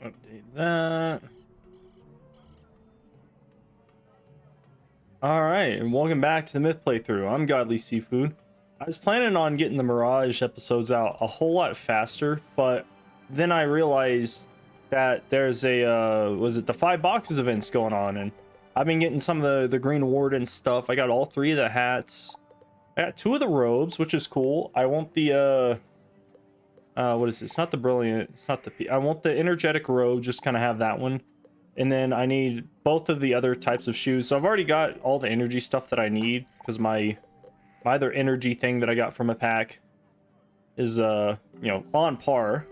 Update that. Alright, and welcome back to the Myth playthrough. I'm Godly Seafood. I was planning on getting the Mirage episodes out a whole lot faster, but then I realized that there's a, was it the 5 boxes events going on, and I've been getting some of the Green Warden stuff. I got all 3 of the hats. I got 2 of the robes, which is cool. I want the, what is this? Not the Brilliant, it's not the, I want the Energetic robe, just kind of have that one. And then I need both of the other types of shoes. So I've already got all the energy stuff that I need, because my other energy thing that I got from a pack is, you know, on par.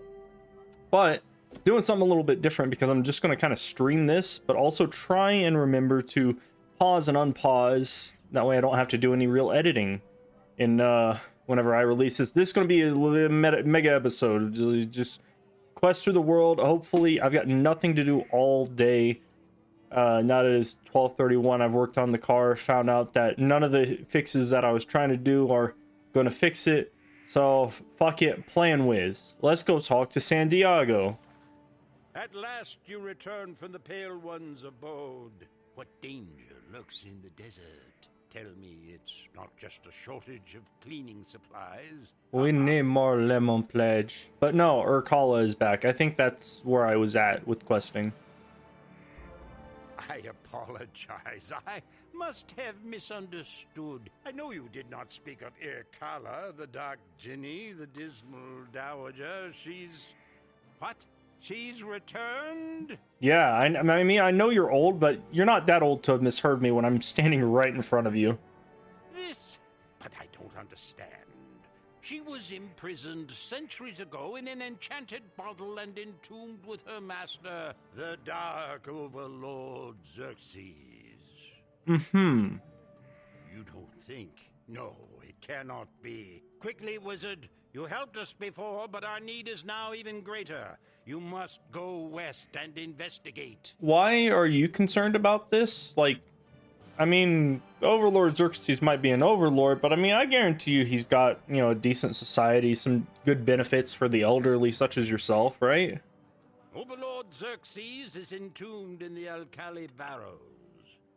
But doing something a little bit different, because I'm just going to kind of stream this, but also try and remember to pause and unpause. That way I don't have to do any real editing in whenever I release this. This is going to be a mega episode. Just quest through the world. Hopefully, I've got nothing to do all day. Now that it's 12:31, I've worked on the car, found out that none of the fixes that I was trying to do are going to fix it. So, fuck it, playing Wiz. Let's go talk to San Diego. At last you return from the Pale One's abode. What danger lurks in the desert? Tell me it's not just a shortage of cleaning supplies. We need more lemon pledge. But no, Urkala is back. I think that's where I was at with questing. I apologize. I must have misunderstood. I know you did not speak of Irkala, the Dark Jinni, the Dismal Dowager. She's... what? She's returned? Yeah, I mean, I know you're old, but you're not that old to have misheard me when I'm standing right in front of you. This... but I don't understand. She was imprisoned centuries ago in an enchanted bottle and entombed with her master, the Dark Overlord Xerxes. Mm-hmm. You don't think? No, it cannot be. Quickly, wizard. You helped us before, but our need is now even greater. You must go west and investigate. Why are you concerned about this? Like, I mean, Overlord Xerxes might be an overlord, but I mean, I guarantee you he's got, you know, a decent society, some good benefits for the elderly such as yourself, right? Overlord Xerxes is entombed in the Alkali Barrows.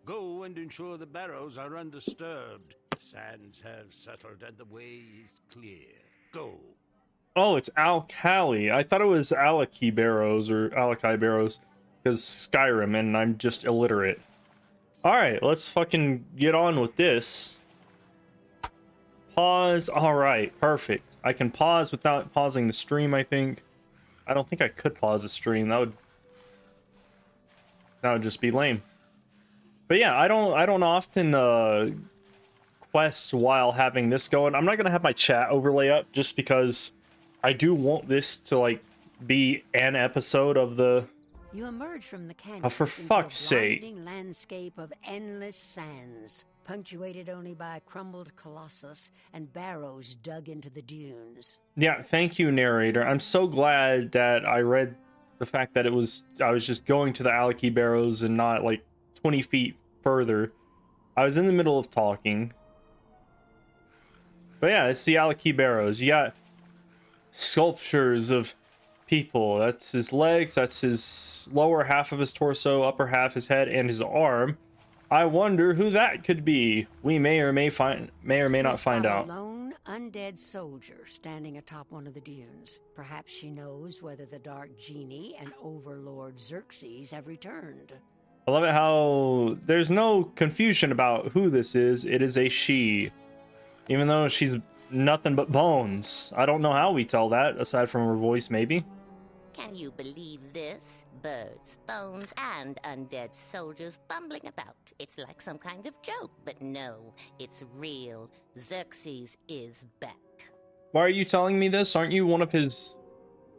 Go and ensure the barrows are undisturbed. The sands have settled and the way is clear. Go. Oh, it's Alkali. I thought it was Alaki Barrows or Alakai Barrows, because Skyrim, and I'm just illiterate. Alright, let's fucking get on with this. Pause. Alright, perfect. I can pause without pausing the stream, I think. I don't think I could pause the stream. That would just be lame. But yeah, I don't often quest while having this going. I'm not gonna have my chat overlay up just because I do want this to like be an episode of the... You emerge from the canyon. Oh, for fuck's sake. Into a blinding landscape of endless sands, punctuated only by a crumbled colossus and barrows dug into the dunes. Yeah, thank you, narrator. I'm so glad that I read the fact that I was just going to the Alaki Barrows and not like 20 feet further. I was in the middle of talking. But yeah, it's the Alaki Barrows. You got sculptures of people. That's his legs, that's his lower half of his torso, upper half, his head, and his arm. I wonder who that could be. We may or may not find out. A lone undead soldier standing atop one of the dunes. Perhaps she knows whether the Dark Genie and Overlord Xerxes have returned. I love it how there's no confusion about who this is. It is a she. Even though she's nothing but bones. I don't know how we tell that, aside from her voice, maybe. Can you believe this? Birds, bones, and undead soldiers bumbling about. It's like some kind of joke, but no, it's real. Xerxes is back. Why are you telling me this? Aren't you one of his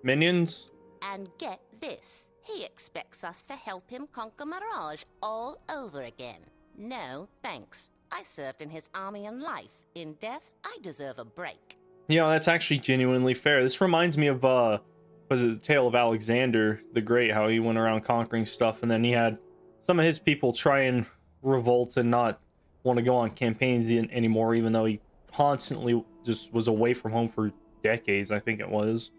minions? And get this, he expects us to help him conquer Mirage all over again. No, thanks. I served in his army in life. In death, I deserve a break. Yeah, that's actually genuinely fair. This reminds me of, was it the Tale of Alexander the Great, how he went around conquering stuff, and then he had some of his people try and revolt and not want to go on campaigns anymore, even though he constantly just was away from home for decades, I think it was.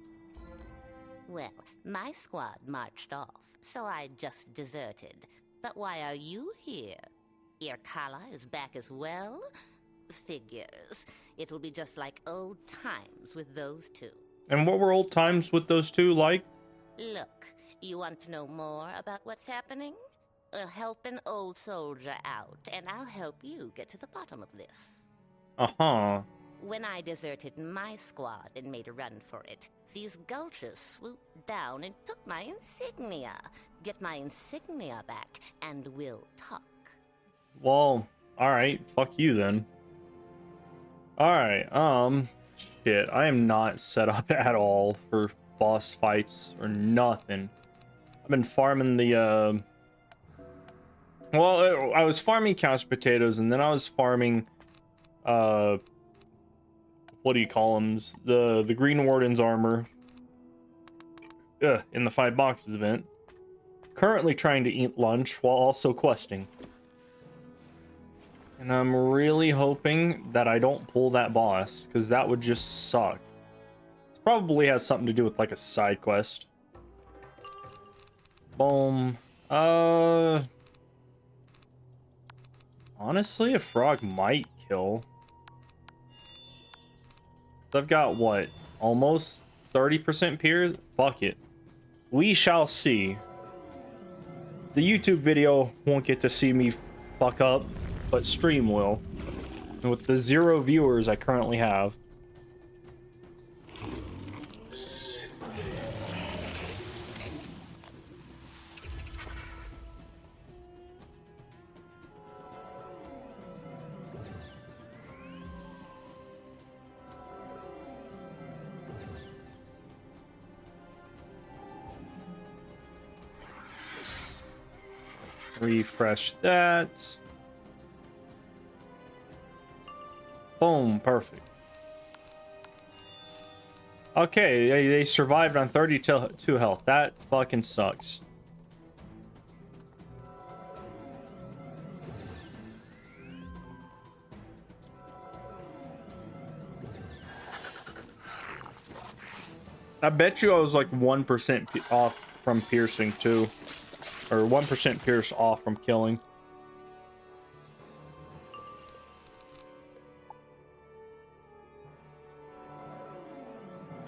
Well, My squad marched off, so I just deserted. But why are you here? Irkala is back as well? Figures. It'll be just like old times with those two. And what were old times with those two like? Look, you want to know more about what's happening? Help an old soldier out, and I'll help you get to the bottom of this. Uh-huh. When I deserted my squad and made a run for it, these gulchers swooped down and took my insignia. Get my insignia back, and we'll talk. Well, alright, fuck you then. Alright, shit, I am not set up at all for boss fights or nothing. I've been farming the, well, I was farming couch potatoes, and then I was farming, what do you call them? The Green Warden's armor. In the 5 boxes event. Currently trying to eat lunch while also questing. And I'm really hoping that I don't pull that boss, because that would just suck. This probably has something to do with like a side quest. Boom. Honestly, a frog might kill. I've got what? Almost 30% pierce? Fuck it. We shall see. The YouTube video won't get to see me fuck up, but stream will. And with the 0 viewers I currently have. Refresh that. Boom, perfect. Okay, they survived on 32 health. That fucking sucks. I bet you I was like 1% off from piercing too. Or 1% pierce off from killing.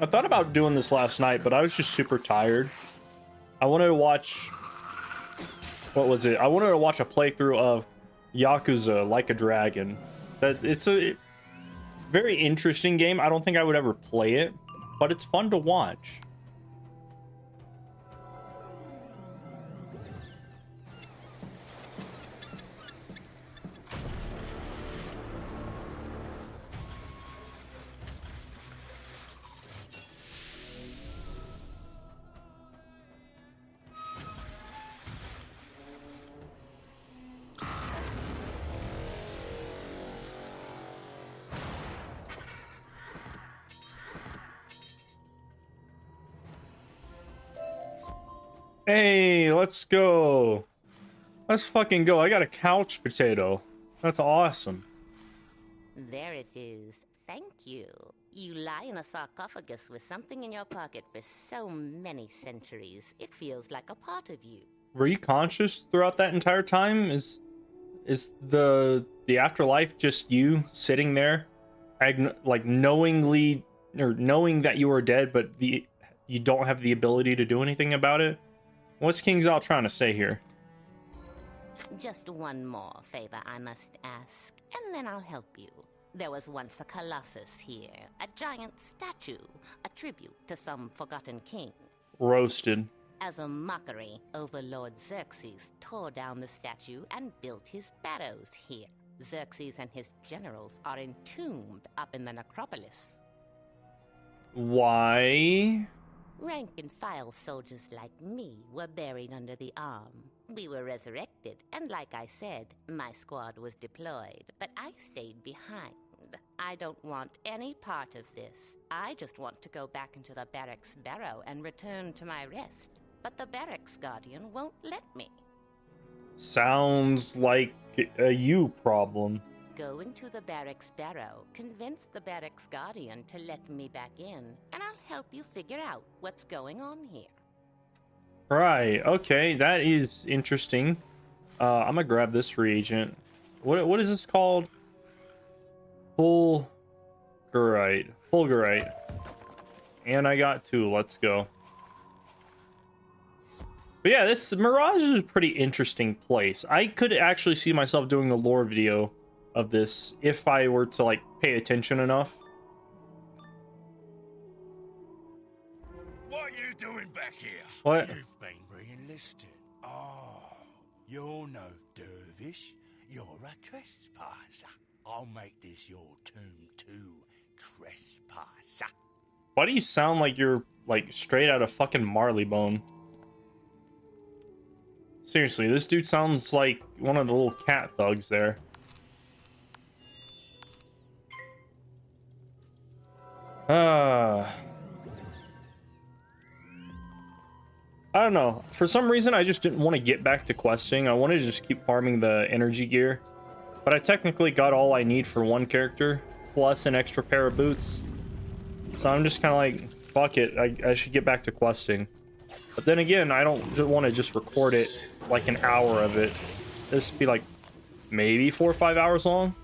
I thought about doing this last night, but I was just super tired. I wanted to watch... What was it? I wanted to watch a playthrough of Yakuza Like a Dragon. It's a very interesting game. I don't think I would ever play it, but it's fun to watch. Hey, let's go. Let's fucking go. I got a couch potato. That's awesome. There it is. Thank you. You lie in a sarcophagus with something in your pocket for so many centuries. It feels like a part of you. Were you conscious throughout that entire time? Is the afterlife just you sitting there, like knowingly or knowing that you are dead, but you don't have the ability to do anything about it? What's King's Out trying to say here? Just one more favor I must ask, and then I'll help you. There was once a colossus here, a giant statue, a tribute to some forgotten king. Roasted. As a mockery, Overlord Xerxes tore down the statue and built his barrows here. Xerxes and his generals are entombed up in the necropolis. Why? Rank-and-file soldiers like me were buried under the arm. We were resurrected, and like I said, my squad was deployed, but I stayed behind. I don't want any part of this. I just want to go back into the barracks barrow and return to my rest. But the barracks guardian won't let me. Sounds like a you problem. Go into the barracks barrow, convince the barracks guardian to let me back in, and I'll help you figure out what's going on here. Right. Okay, that is interesting. I'm gonna grab this reagent. What is this called? Fulgurite. Fulgurite. And I got 2. Let's go. But yeah, this Mirage is a pretty interesting place. I could actually see myself doing the lore video of this if I were to like pay attention enough. What are you doing back here? What? You've been re-enlisted. Oh, you're no dervish. You're a trespasser. I'll make this your tomb too, trespasser. Why do you sound like you're like straight out of fucking Marleybone? Seriously, this dude sounds like one of the little cat thugs there. I don't know. For some reason, I just didn't want to get back to questing. I wanted to just keep farming the energy gear. But I technically got all I need for one character, plus an extra pair of boots. So I'm just kind of like, fuck it, I should get back to questing. But then again, I don't want to just record it like an hour of it. This would be like maybe 4 or 5 hours long.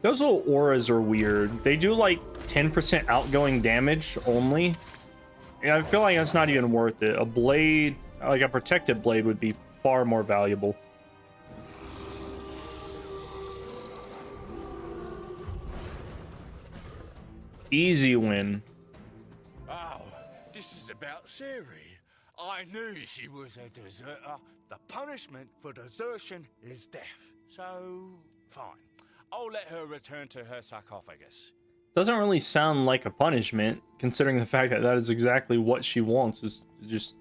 Those little auras are weird. They do like 10% outgoing damage only. Yeah, I feel like that's not even worth it. A blade, like a protected blade, would be far more valuable. Easy win. Oh, this is about Siri. I knew she was a deserter. The punishment for desertion is death. So, fine. I'll let her return to her sarcophagus. Doesn't really sound like a punishment, considering the fact that that is exactly what she wants, is to just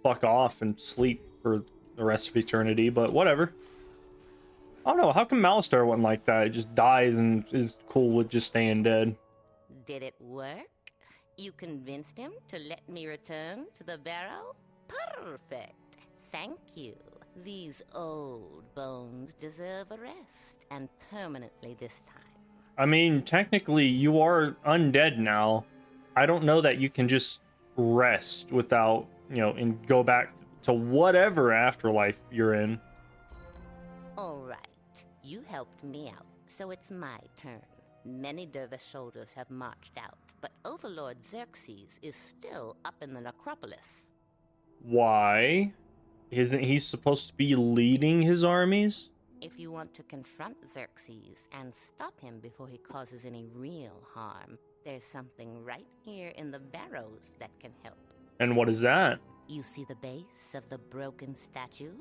fuck off and sleep for the rest of eternity, but whatever. I don't know, how come Malistar wasn't like that? It just dies and is cool with just staying dead. Did it work? You convinced him to let me return to the barrow? Perfect. Thank you. These old bones deserve a rest, and permanently this time. I mean, technically, you are undead now. I don't know that you can just rest without, you know, and go back to whatever afterlife you're in. All right. You helped me out, so it's my turn. Many dervish soldiers have marched out, but Overlord Xerxes is still up in the necropolis. Why? Isn't he supposed to be leading his armies? If you want to confront Xerxes and stop him before he causes any real harm, there's something right here in the barrows that can help. And what is that? You see the base of the broken statue?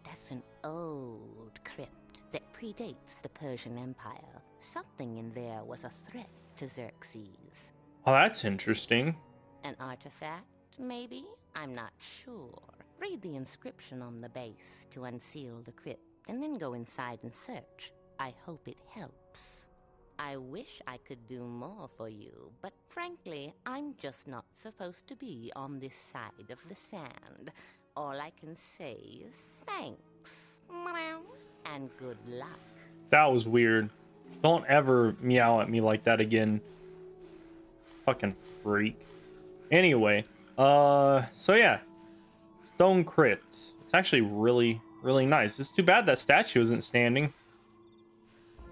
That's an old crypt that predates the Persian Empire. Something in there was a threat to Xerxes. Oh, that's interesting. An artifact, maybe? I'm not sure. Read the inscription on the base to unseal the crypt, and then go inside and search. I hope it helps. I wish I could do more for you, but frankly, I'm just not supposed to be on this side of the sand. All I can say is thanks. And good luck. That was weird. Don't ever meow at me like that again. Fucking freak. Anyway, so yeah. Stone Crypt. It's actually really, really nice. It's too bad that statue isn't standing.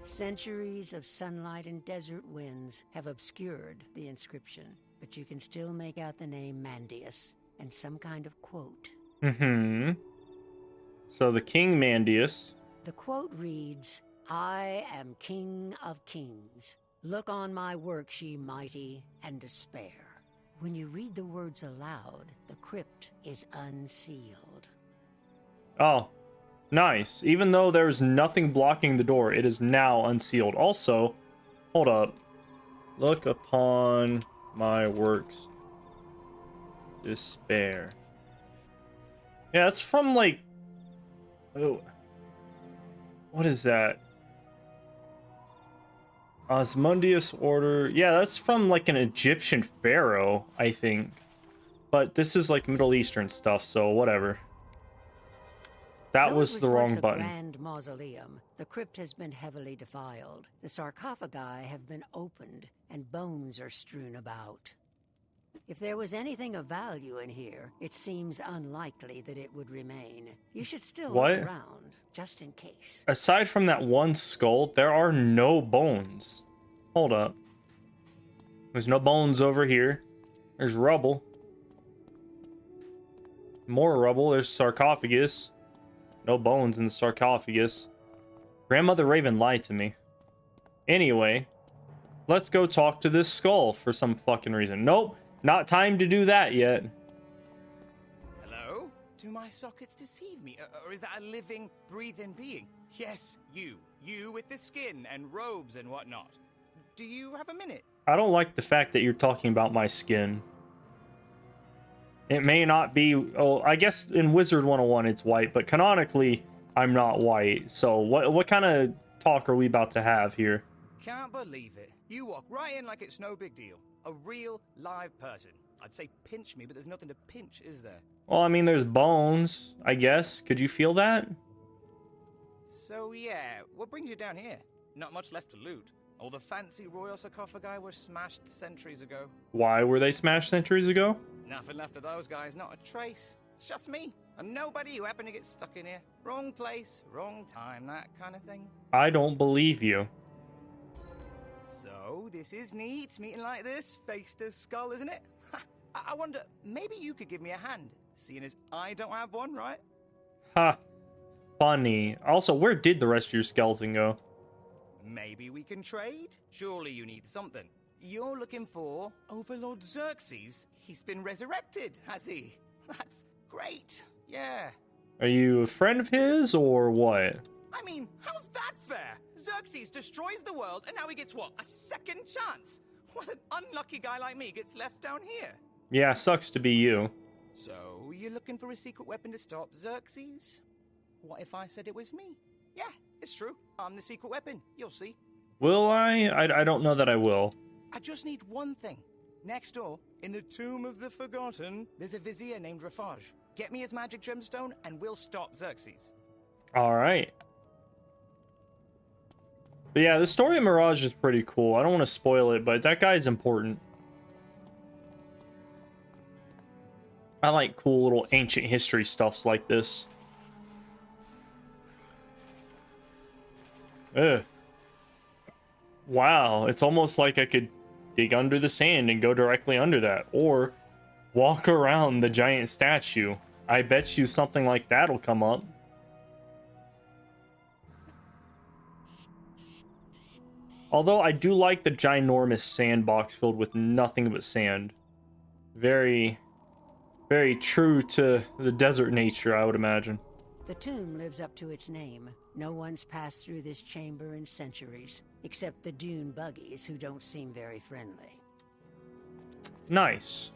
Centuries of sunlight and desert winds have obscured the inscription, but you can still make out the name Mandius and some kind of quote. Mm-hmm. So the King Mandius. The quote reads, "I am King of Kings. Look on my works, ye mighty, and despair." When you read the words aloud, the crypt is unsealed. Oh, nice. Even though there's nothing blocking the door, it is now unsealed. Also, hold up. Look upon my works. Despair. Yeah, it's from like... Oh, what is that? Osmundius order. Yeah, that's from like an Egyptian pharaoh, I think. But this is like Middle Eastern stuff, so whatever. That Though it was the wrong once a button. grand mausoleum, the crypt has been heavily defiled. The sarcophagi have been opened, and bones are strewn about. If there was anything of value in here, it seems unlikely that it would remain. You should still What? look around, just in case. Aside from that one skull, there are no bones. Hold up. There's no bones over here. There's rubble. More rubble. There's sarcophagus. No bones in the sarcophagus. Grandmother Raven lied to me. Anyway, let's go talk to this skull for some fucking reason. Nope, not time to do that yet. Hello? Do my sockets deceive me? Or is that a living, breathing being? Yes, you. You with the skin and robes and whatnot. Do you have a minute? I don't like the fact that you're talking about my skin. It may not be... Oh, I guess in Wizard101 it's white, but canonically I'm not white. So what kind of talk are we about to have here? Can't believe it. You walk right in like it's no big deal. A real, live person. I'd say pinch me, but there's nothing to pinch, is there? Well, I mean, there's bones, I guess. Could you feel that? So yeah, what brings you down here? Not much left to loot. All the fancy royal sarcophagi were smashed centuries ago. Why were they smashed centuries ago? Nothing left of those guys, not a trace. It's just me, and nobody who happened to get stuck in here. Wrong place, wrong time, that kind of thing. I don't believe you. So, this is neat, meeting like this, face to skull, isn't it? I wonder, maybe you could give me a hand, seeing as I don't have one, right? Ha. Funny. Also, where did the rest of your skeleton go? Maybe we can trade? Surely you need something. You're looking for Overlord Xerxes. He's been resurrected, has he? That's great. Yeah. Are you a friend of his, or what? I mean, how's that fair? Xerxes destroys the world, and now he gets what? A second chance? What an unlucky guy like me gets left down here. Yeah, sucks to be you. So, you're looking for a secret weapon to stop Xerxes? What if I said it was me? Yeah, it's true. I'm the secret weapon. You'll see. Will I? I don't know that I will. I just need one thing. Next door, in the Tomb of the Forgotten, there's a vizier named Rafaj. Get me his magic gemstone, and we'll stop Xerxes. Alright. But yeah, the story of Mirage is pretty cool. I don't want to spoil it, but that guy's important. I like cool little ancient history stuffs like this. Ugh. Wow, it's almost like I could dig under the sand and go directly under that, or walk around the giant statue. I bet you something like that'll come up. Although I do like the ginormous sandbox filled with nothing but sand. Very, very true to the desert nature, I would imagine. The tomb lives up to its name. No one's passed through this chamber in centuries, except the dune buggies, who don't seem very friendly. Nice.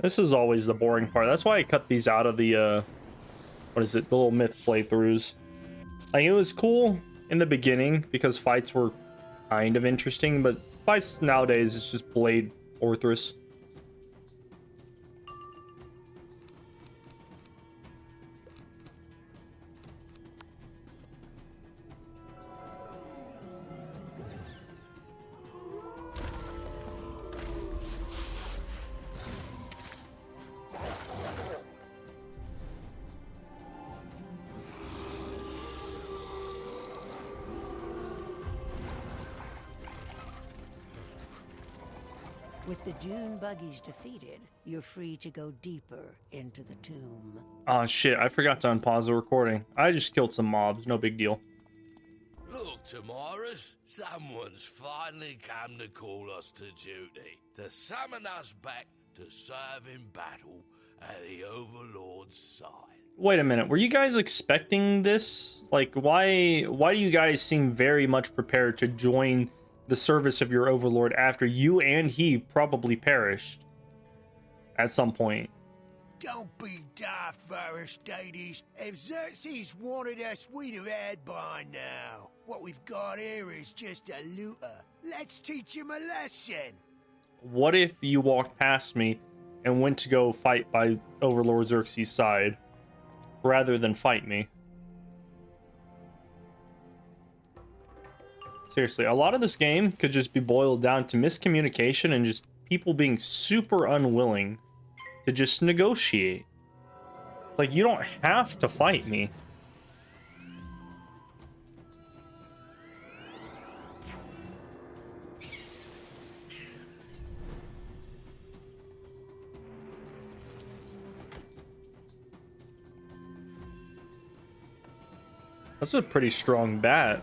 This is always the boring part. That's why I cut these out of the, what is it, the little myth playthroughs. Like, it was cool in the beginning because fights were kind of interesting, but fights nowadays is just blade orthrus. With the dune buggies defeated, you're free to go deeper into the tomb. Oh shit, I forgot to unpause the recording. I just killed some mobs, no big deal. Look, Tamaris, someone's finally come to call us to duty, to summon us back to serve in battle at the Overlord's side. Wait a minute, were you guys expecting this? Like, why do you guys seem very much prepared to join the service of your overlord after you and he probably perished at some point? Don't be daft, Aristides. If Xerxes wanted us, we'd have had by now. What we've got here is just a looter. Let's teach him a lesson. What if you walked past me and went to go fight by Overlord Xerxes' side rather than fight me? Seriously, a lot of this game could just be boiled down to miscommunication and just people being super unwilling to just negotiate. It's like, you don't have to fight me. That's a pretty strong bat.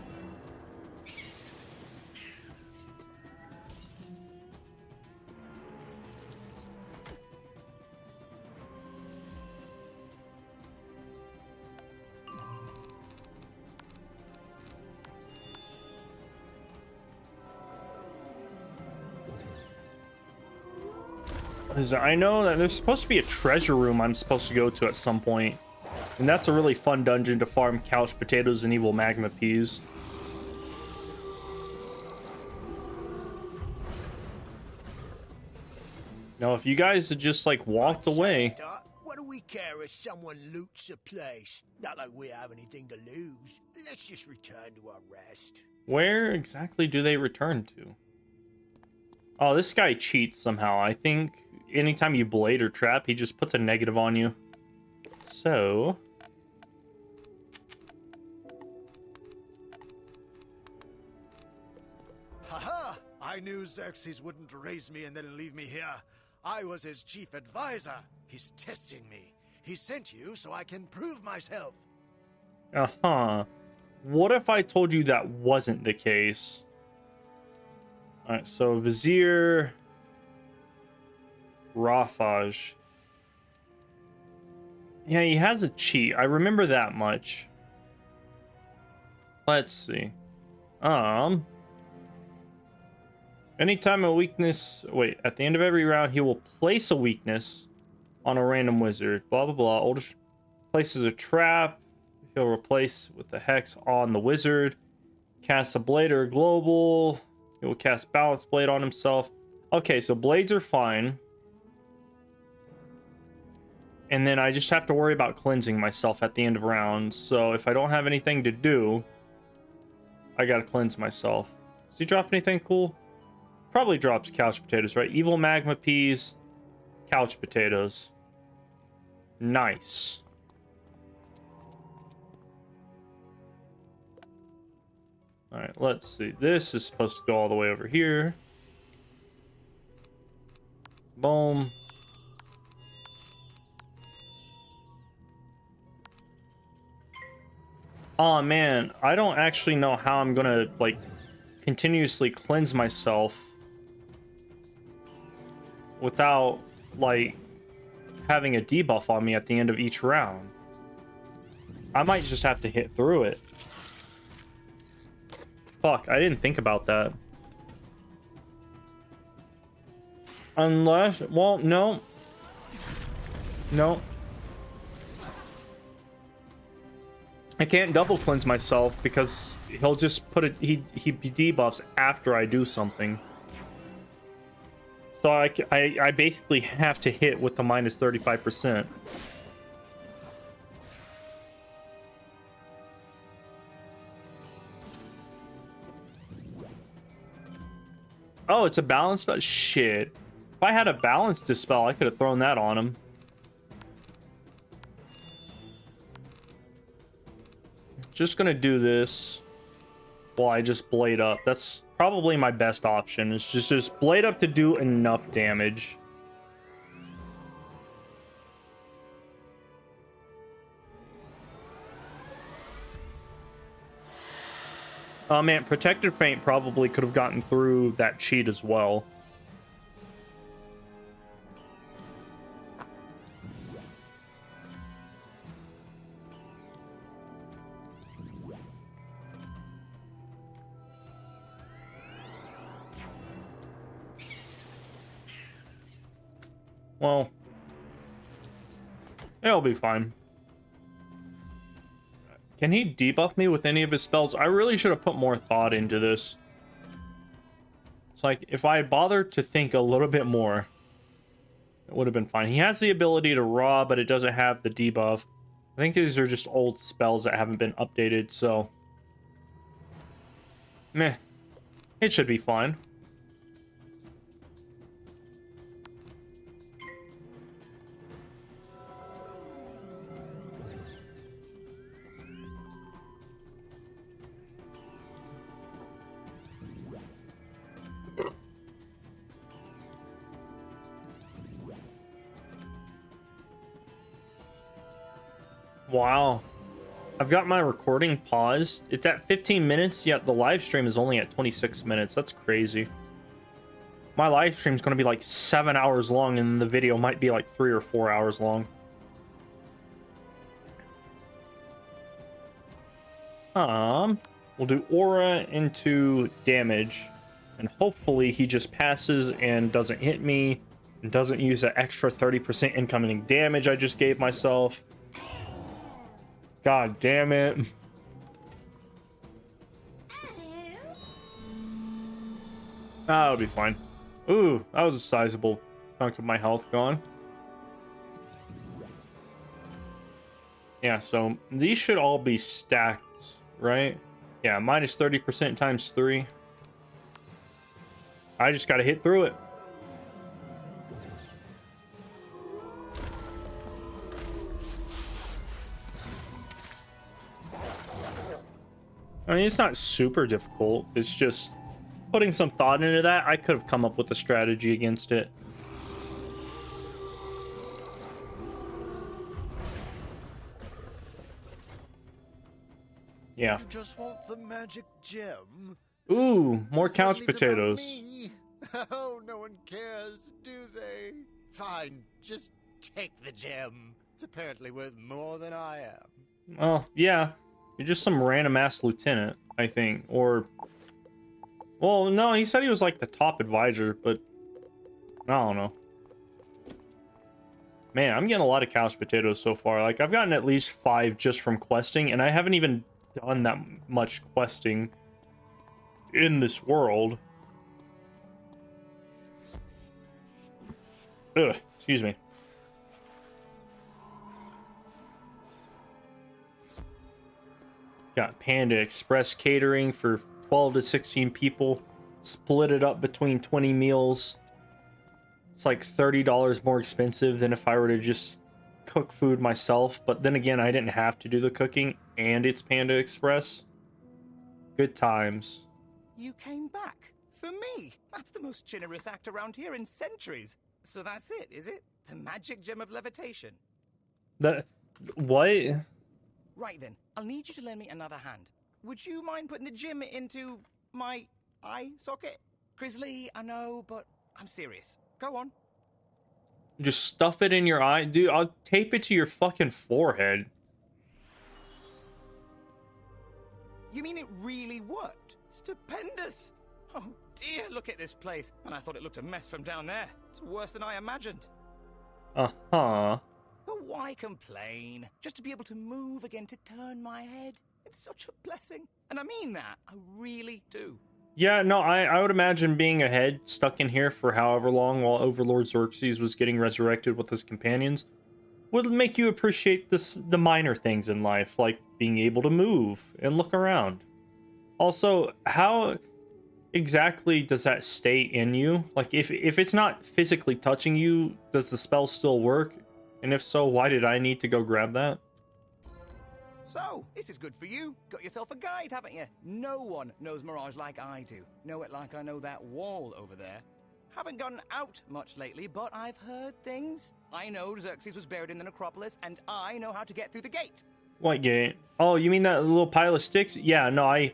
I know that there's supposed to be a treasure room I'm supposed to go to at some point. And that's a really fun dungeon to farm couch potatoes and evil magma peas. Now, if you guys had just, like, walked away... What do we care if someone loots a place? Not like we have anything to lose. Let's just return to our rest. Where exactly do they return to? Oh, this guy cheats somehow. I think anytime you blade or trap, he just puts a negative on you. So... Haha! I knew Xerxes wouldn't raise me and then leave me here. I was his chief advisor. He's testing me. He sent you so I can prove myself. Uh-huh. What if I told you that wasn't the case? Alright, so Vizier... Rafaj. Yeah, he has a cheat. I remember that much. Let's see. Anytime a weakness... Wait, at the end of every round, he will place a weakness on a random wizard. Blah, blah, blah. Oldest places a trap. He'll replace with the hex on the wizard. Cast a blade or a global. He will cast balance blade on himself. Okay, so blades are fine. And then I just have to worry about cleansing myself at the end of rounds. So if I don't have anything to do, I gotta cleanse myself. Does he drop anything cool? Probably drops couch potatoes, right? Evil magma peas, couch potatoes. Nice. Alright, let's see. This is supposed to go all the way over here. Boom. Oh man, I don't actually know how I'm gonna, like, continuously cleanse myself without, like, having a debuff on me at the end of each round. I might just have to hit through it. Fuck, I didn't think about that. Unless, well, no. No. I can't double cleanse myself because he'll just put it, he debuffs after I do something. So I basically have to hit with the minus 35%. Oh, it's a balance spell? Shit. If I had a balance dispel, I could have thrown that on him. Just gonna do this while I just blade up. That's probably my best option. It's just blade up to do enough damage. Oh man, Protected Feint probably could have gotten through that cheat as well. Well, It'll be fine. Can he debuff me with any of his spells? I really should have put more thought into this. It's like, if I had bothered to think a little bit more, it would have been fine. He has the ability to raw, but it doesn't have the debuff. I think these are just old spells that haven't been updated, so... meh. It should be fine. Wow. I've got my recording paused. It's at 15 minutes, yet the live stream is only at 26 minutes. That's crazy. My live stream is going to be like 7 hours long, and the video might be like 3 or 4 hours long. We'll do aura into damage, and hopefully he just passes and doesn't hit me, and doesn't use that extra 30% incoming damage I just gave myself. God damn it. That'll be fine. Ooh, that was a sizable chunk of my health gone. Yeah, so these should all be stacked, right? Yeah, minus 30% times 3. I just gotta hit through it. I mean, it's not super difficult. It's just putting some thought into that. I could have come up with a strategy against it. Yeah. You just want the magic gem? Ooh, more This couch isn't even about potatoes. me. Oh, no one cares, do they? Fine, just take the gem. It's apparently worth more than I am. Oh, yeah. You're just some random ass lieutenant, I think. Or... well, no, he said he was like the top advisor, but... I don't know. Man, I'm getting a lot of couch potatoes so far. Like, I've gotten at least 5 just from questing, and I haven't even done that much questing in this world. Ugh, excuse me. Got Panda Express catering for 12 to 16 people. Split it up between 20 meals. It's like $30 more expensive than if I were to just cook food myself. But then again, I didn't have to do the cooking, and it's Panda Express. Good times. You came back? For me? That's the most generous act around here in centuries. So that's it, is it? The magic gem of levitation. That... what? Right then, I'll need you to lend me another hand. Would you mind putting the gem into my eye socket? Grizzly, I know, but I'm serious. Go on. Just stuff it in your eye? Dude, I'll tape it to your fucking forehead. You mean it really worked? Stupendous! Oh dear, look at this place. And I thought it looked a mess from down there. It's worse than I imagined. Uh-huh. But why complain? Just to be able to move again, to turn my head. It's such a blessing. And I mean that. I really do. Yeah, no, I would imagine being a head stuck in here for however long while Overlord Xerxes was getting resurrected with his companions would make you appreciate the minor things in life, like being able to move and look around. Also, how exactly does that stay in you? Like, if it's not physically touching you, does the spell still work? And if so, why did I need to go grab that? So, this is good for you. Got yourself a guide, haven't you? No one knows Mirage like I do. Know it like I know that wall over there. Haven't gotten out much lately, but I've heard things. I know Xerxes was buried in the necropolis, and I know how to get through the gate. What gate? Oh, you mean that little pile of sticks? Yeah, no, I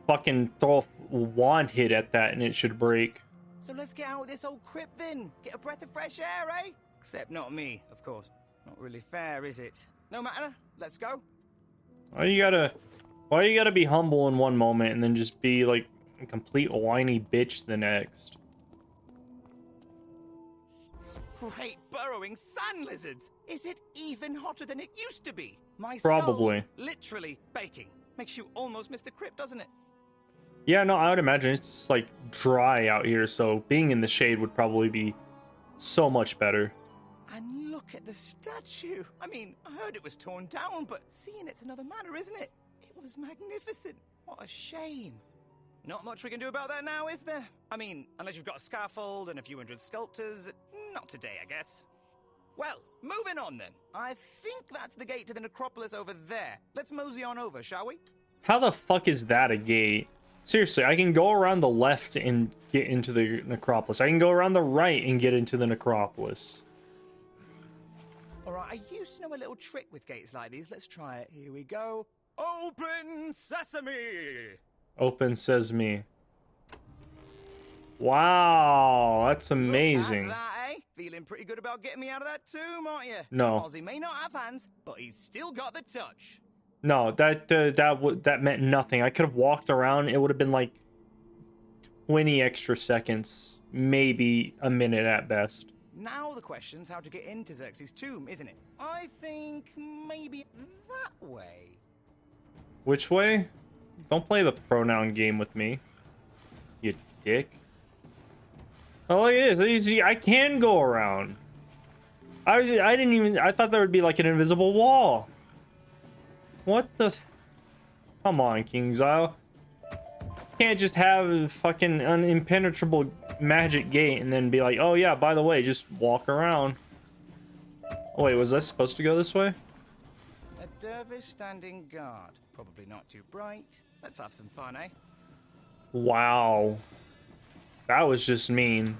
fucking throw a wand hit at that and it should break. So let's get out of this old crypt then. Get a breath of fresh air, eh? Except not me, of course. Not really fair, is it? No matter. Let's go. Why you gotta be humble in one moment and then just be like a complete whiny bitch the next? great burrowing sand lizards! Is it even hotter than it used to be? My Probably. skull's literally baking. Makes you almost miss the crypt, doesn't it? Yeah, no, I would imagine it's like dry out here, so being in the shade would probably be so much better. And look at the statue. I mean, I heard it was torn down, but seeing it's another matter, isn't it? It was magnificent. What a shame. Not much we can do about that now, is there? I mean, unless you've got a scaffold and a few hundred sculptors. Not today, I guess. Well, moving on then. I think that's the gate to the necropolis over there. Let's mosey on over, shall we? How the fuck is that a gate? Seriously, I can go around the left and get into the necropolis. I can go around the right and get into the necropolis. Alright, I used to know a little trick with gates like these. Let's try it. Here we go. Open sesame! Open sesame. Wow, that's amazing. Look at that, eh? Feeling pretty good about getting me out of that tomb, aren't you? No. Ozzy may not have hands, but he's still got the touch. No, that meant nothing. I could have walked around. It would have been like 20 extra seconds, maybe a minute at best. Now the question's how to get into Xerxes' tomb, isn't it? I think maybe that way. Which way? Don't play the pronoun game with me, you dick. Oh, it is. I can go around. I thought there would be like an invisible wall. What the? Come on, King's Isle. Can't just have a fucking an impenetrable magic gate and then be like, oh yeah, by the way, just walk around. Oh, wait, was I supposed to go this way? A dervish standing guard. Probably not too bright. Let's have some fun, eh? Wow. That was just mean.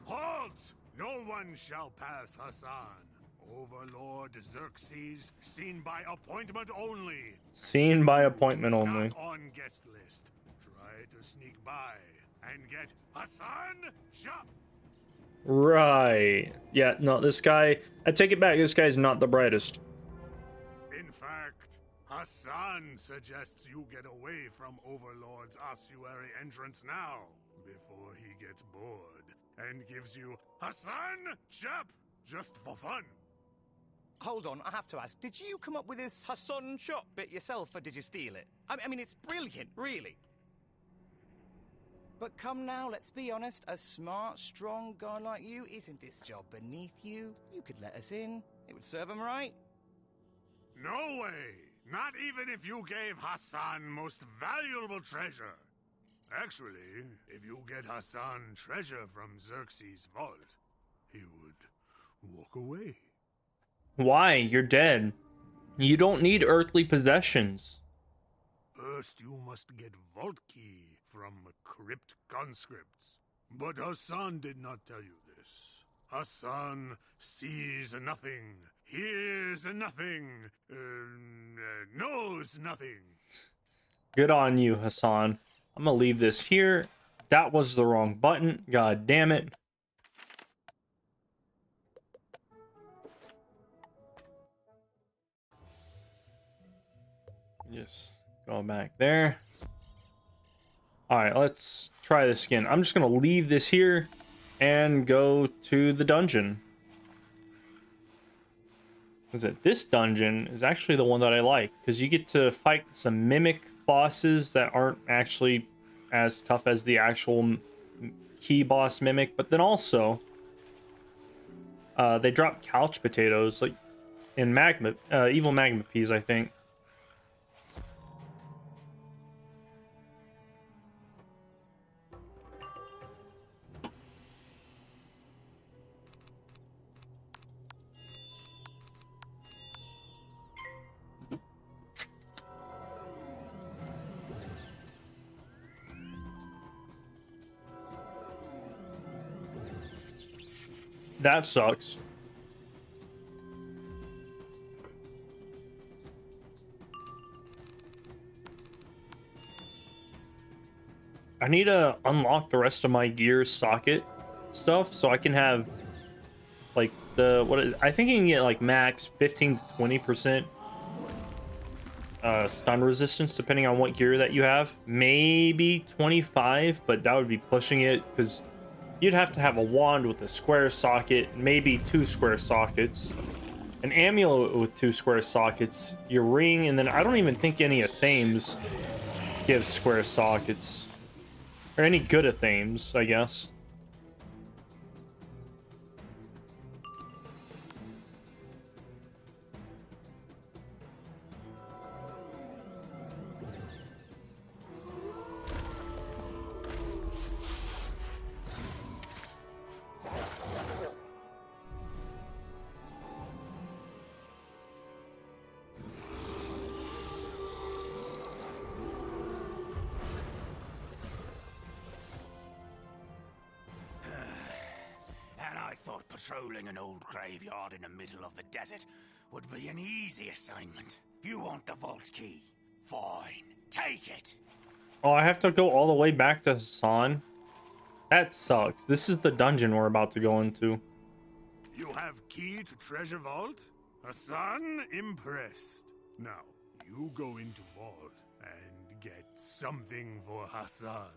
Halt! No one shall pass Hassan. Overlord Xerxes, seen by appointment only. Seen by appointment only. Not on guest list. Try to sneak by and get Hassan shot. Right. Yeah, no, this guy... I take it back. This guy's not the brightest. In fact, Hassan suggests you get away from Overlord's ossuary entrance now, before he gets bored, and gives you Hassan Chap just for fun. Hold on, I have to ask, did you come up with this Hassan shop bit yourself, or did you steal it? I mean, it's brilliant, really. But come now, let's be honest, a smart, strong guy like you, isn't this job beneath you? You could let us in. It would serve him right. No way! Not even if you gave Hassan most valuable treasure. Actually, if you get Hassan treasure from Xerxes' vault, he would walk away. Why? You're dead. You don't need earthly possessions. First, you must get vault key from crypt conscripts. But Hassan did not tell you this. Hassan sees nothing, hears nothing, knows nothing. Good on you, Hassan. I'm gonna leave this here. That was the wrong button. God damn it. Just go back there. Alright, let's try this again. I'm just gonna leave this here and go to the dungeon. This dungeon is actually the one that I like, because you get to fight some mimic bosses that aren't actually as tough as the actual key boss mimic, but then also they drop couch potatoes like in magma evil magma peas, I think. That sucks. I need to unlock the rest of my gear socket stuff so I can have like I think you can get like max 15 to 20% stun resistance depending on what gear that you have. Maybe 25, but that would be pushing it because you'd have to have a wand with a square socket, maybe 2 square sockets, an amulet with 2 square sockets, your ring, and then I don't even think any of Thames gives square sockets. Or any good of Thames, I guess. Patrolling an old graveyard in the middle of the desert would be an easy assignment. You want the vault key? Fine, take it. Oh, I have to go all the way back to Hassan? That sucks. This is the dungeon we're about to go into. You have key to treasure vault? Hassan impressed. Now, you go into vault and get something for Hassan.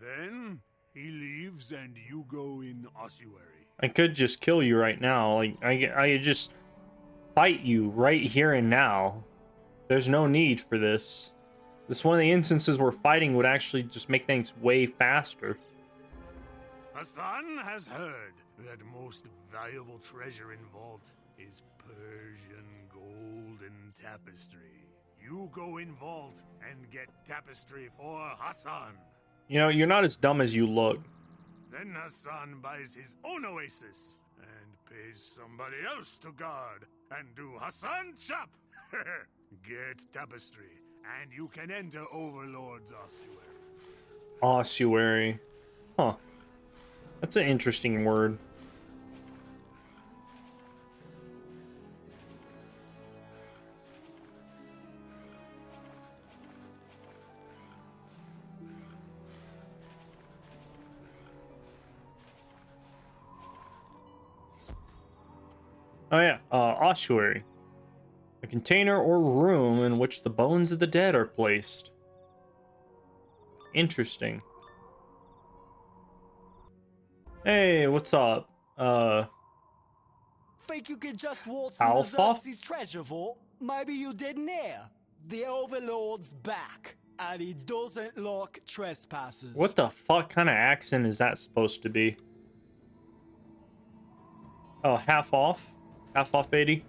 Then he leaves and you go in ossuary. I could just kill you right now. Like, I could just fight you right here and now. There's no need for this. This is one of the instances where fighting would actually just make things way faster. Hassan has heard that most valuable treasure in vault is Persian gold and tapestry. You go in vault and get tapestry for Hassan. You know, you're not as dumb as you look. Then Hassan buys his own oasis and pays somebody else to guard and do Hassan chop. Get tapestry and you can enter Overlord's ossuary. Ossuary. Huh. That's an interesting word. Oh yeah, ossuary. A container or room in which the bones of the dead are placed. Interesting. Hey, what's up? Think you can just waltz in Alpha? the Xerxes treasure vault? Maybe you didn't hear. The Overlord's back, and he doesn't like trespassers. What the fuck kind of accent is that supposed to be? Oh, half off? Half off 80?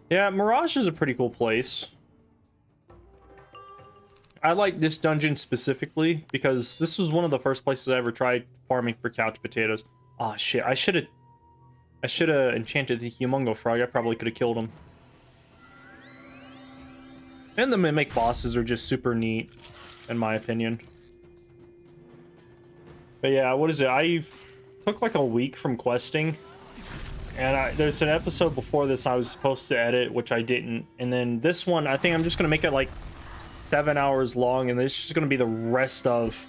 Yeah, Mirage is a pretty cool place. I like this dungeon specifically because this was one of the first places I ever tried farming for couch potatoes. Oh shit, I should have enchanted the Humongo Frog. I probably could have killed him. And the Mimic bosses are just super neat, in my opinion. But yeah, what is it? I took like a week from questing. And there's an episode before this I was supposed to edit, which I didn't. And then this one, I think I'm just going to make it like 7 hours long. And this is just going to be the rest of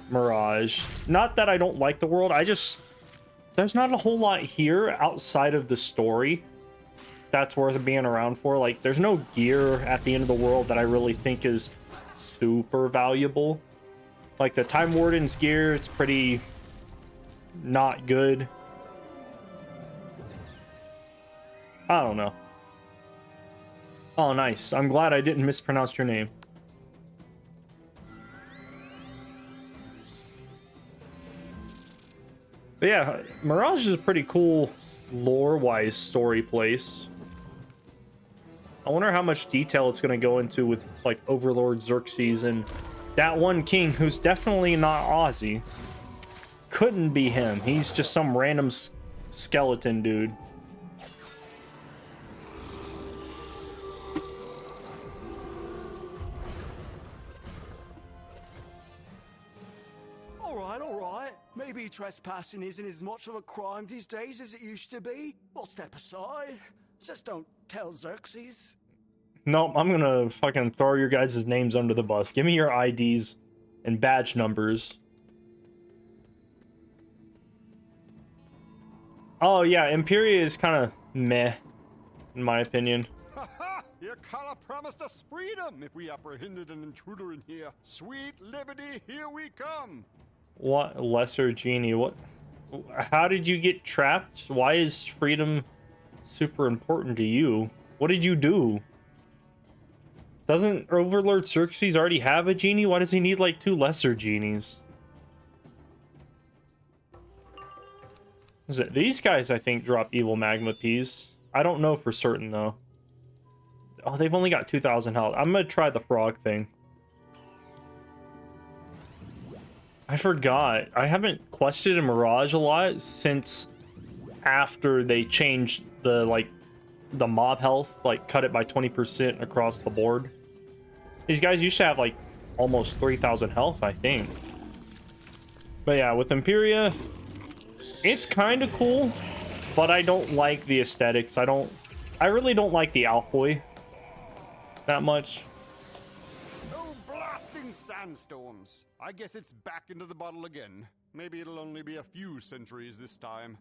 Mirage. Not that I don't like the world. There's not a whole lot here outside of the story that's worth being around for. Like, there's no gear at the end of the world that I really think is super valuable. Like, the Time Warden's gear, it's pretty not good. I don't know. Oh, nice. I'm glad I didn't mispronounce your name. But yeah, Mirage is a pretty cool lore-wise story place. I wonder how much detail it's going to go into with, like, Overlord Xerxes and that one king who's definitely not Aussie. Couldn't be him. He's just some random skeleton dude. Alright. Maybe trespassing isn't as much of a crime these days as it used to be. We'll step aside. Just don't tell Xerxes. Nope, I'm gonna fucking throw your guys' names under the bus. Give me your IDs and badge numbers. Oh yeah, Imperia is kind of meh, in my opinion. Ha! Your color promised us freedom if we apprehended an intruder in here. Sweet liberty, here we come. What lesser genie? What? How did you get trapped? Why is freedom super important to you? What did you do? Doesn't Overlord Xerxes already have a genie? Why does he need like 2 lesser genies? Is it these guys? I think drop evil magma peas. I don't know for certain though. Oh, they've only got 2,000 health. I'm gonna try the frog thing. I forgot. I haven't quested a Mirage a lot since after they changed the the mob health, like cut it by 20% across the board. These guys used to have like almost 3,000 health, I think. But yeah, with Imperia, it's kind of cool, but I don't like the aesthetics. I really don't like the Alfoy that much. Oh, blasting sandstorms. I guess it's back into the bottle again. Maybe it'll only be a few centuries this time.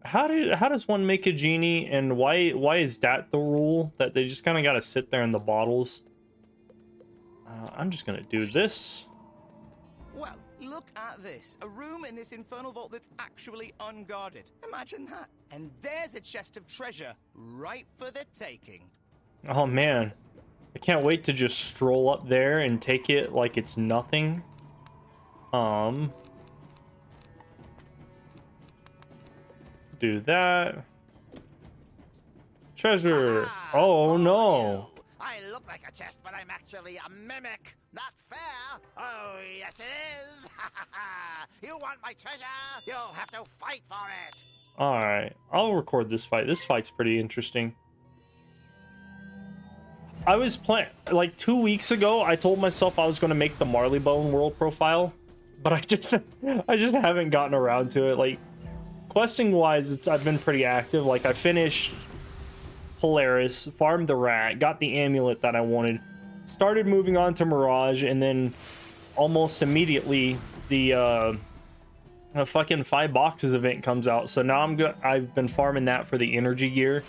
How does one make a genie, and why is that the rule that they just kind of got to sit there in the bottles? I'm just gonna do this. Well, look at this. A room in this infernal vault that's actually unguarded. Imagine that. And there's a chest of treasure right for the taking. Oh man, I can't wait to just stroll up there and take it like it's nothing. Do that. Treasure. Oh no. I look like a chest, but I'm actually a mimic. Not fair. Oh, yes it is. You want my treasure? You'll have to fight for it. All right, I'll record this fight. This fight's pretty interesting. I was playing like 2 weeks ago. I told myself I was going to make the Marleybone world profile, but I just haven't gotten around to it. Like questing wise, I've been pretty active. Like I finished Polaris, farmed the rat, got the amulet that I wanted, started moving on to Mirage, and then almost immediately the fucking 5 boxes event comes out. So now I've been farming that for the energy gear.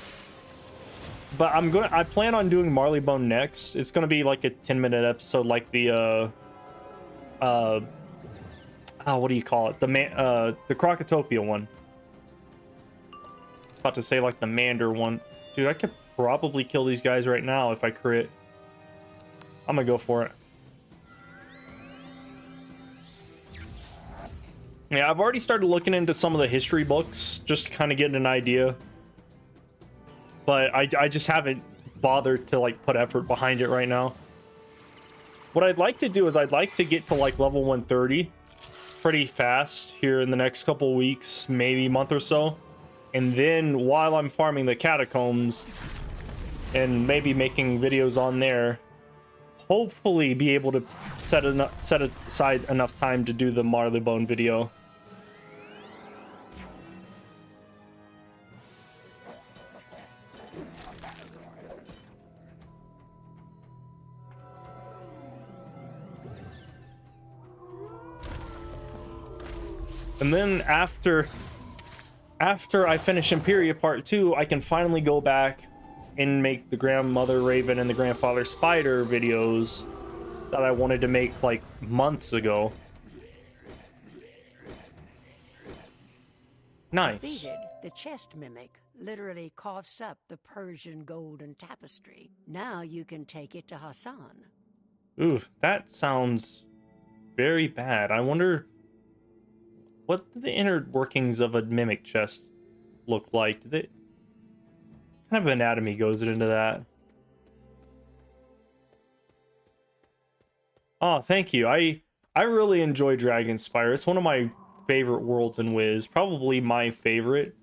But I plan on doing Marleybone next. It's gonna be like a 10-minute episode, like the what do you call it? The Crocotopia one. I was about to say like the Mander one. Dude, I could probably kill these guys right now if I crit. I'm gonna go for it. Yeah, I've already started looking into some of the history books just to kind of get an idea. But I just haven't bothered to like put effort behind it right now. What I'd like to do is I'd like to get to like level 130 pretty fast here in the next couple weeks, maybe month or so. And then while I'm farming the catacombs and maybe making videos on there, hopefully be able to set aside enough time to do the Marleybone video. And then after I finish Imperia Part 2, I can finally go back and make the Grandmother Raven and the Grandfather Spider videos that I wanted to make like months ago. Nice. Defeated, the chest mimic literally coughs up the Persian golden tapestry. Now you can take it to Hassan. Ooh, that sounds very bad. I wonder what do the inner workings of a mimic chest look like? Do they... What kind of anatomy goes into that? Oh, thank you. I really enjoy Dragonspire. It's one of my favorite worlds in Wiz. Probably my favorite.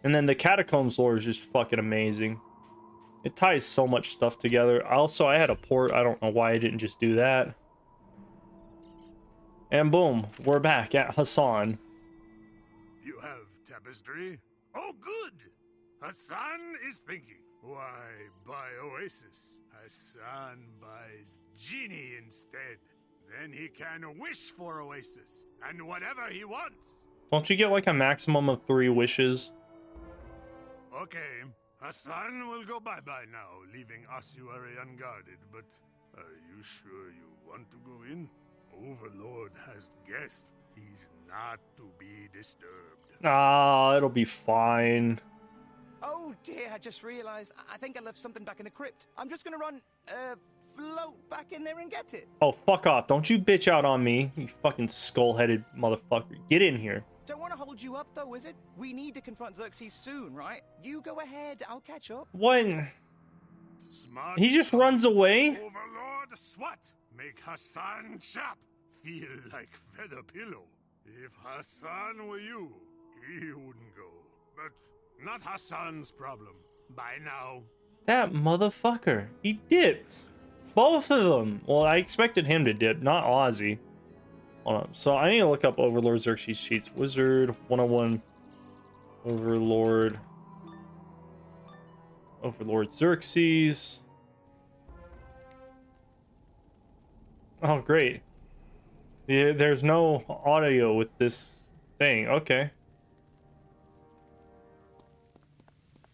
And then the Catacombs lore is just fucking amazing. It ties so much stuff together. Also, I had a port. I don't know why I didn't just do that. And boom, we're back at Hassan. You have tapestry? Oh, good! Hassan is thinking. Why buy Oasis? Hassan buys Genie instead. Then he can wish for Oasis, and whatever he wants. Don't you get like a maximum of 3 wishes? Okay, Hassan will go bye-bye now, leaving ossuary unguarded, but are you sure you want to go in? Overlord has guessed. He's not to be disturbed. Ah, it'll be fine. Oh dear, I just realized. I think I left something back in the crypt. I'm just gonna run, float back in there and get it. Oh, fuck off. Don't you bitch out on me, you fucking skull-headed motherfucker. Get in here. Don't want to hold you up, though, Wizard. We need to confront Xerxes soon, right? You go ahead, I'll catch up. What? Smart. He just runs away? Overlord Swat. Make Hassan chap. Feel like feather pillow. If Hassan were you, he wouldn't go. But not Hassan's problem. By now. That motherfucker. He dipped. Both of them. Well, I expected him to dip, not Ozzy. Hold on. So I need to look up Overlord Xerxes cheats. Wizard101. Overlord. Overlord Xerxes. Oh, great. Yeah, there's no audio with this thing. Okay.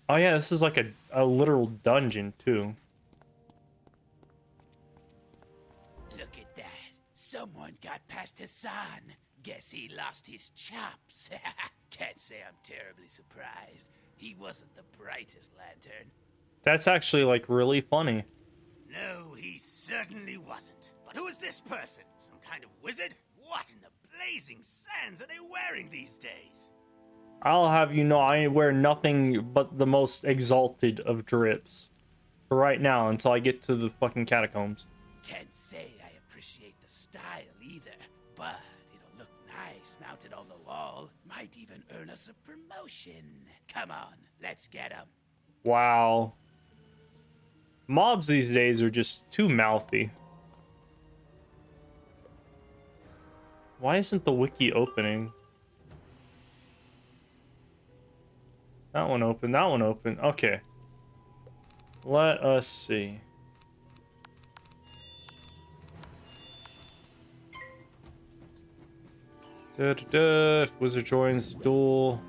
Oh yeah, this is like a literal dungeon too. Look at that. Someone got past Hassan. Guess he lost his chops. Can't say I'm terribly surprised. He wasn't the brightest lantern. That's actually like really funny. No, he certainly wasn't. But who is this person? Some kind of wizard? What in the blazing sands are they wearing these days? I'll have you know I wear nothing but the most exalted of drips. For right now, until I get to the fucking catacombs. Can't say I appreciate the style either, but it'll look nice mounted on the wall. Might even earn us a promotion. Come on, let's get him. Wow. Mobs these days are just too mouthy. Why isn't the wiki opening? That one open, that one open. Okay. Let us see. If Wizard joins the duel.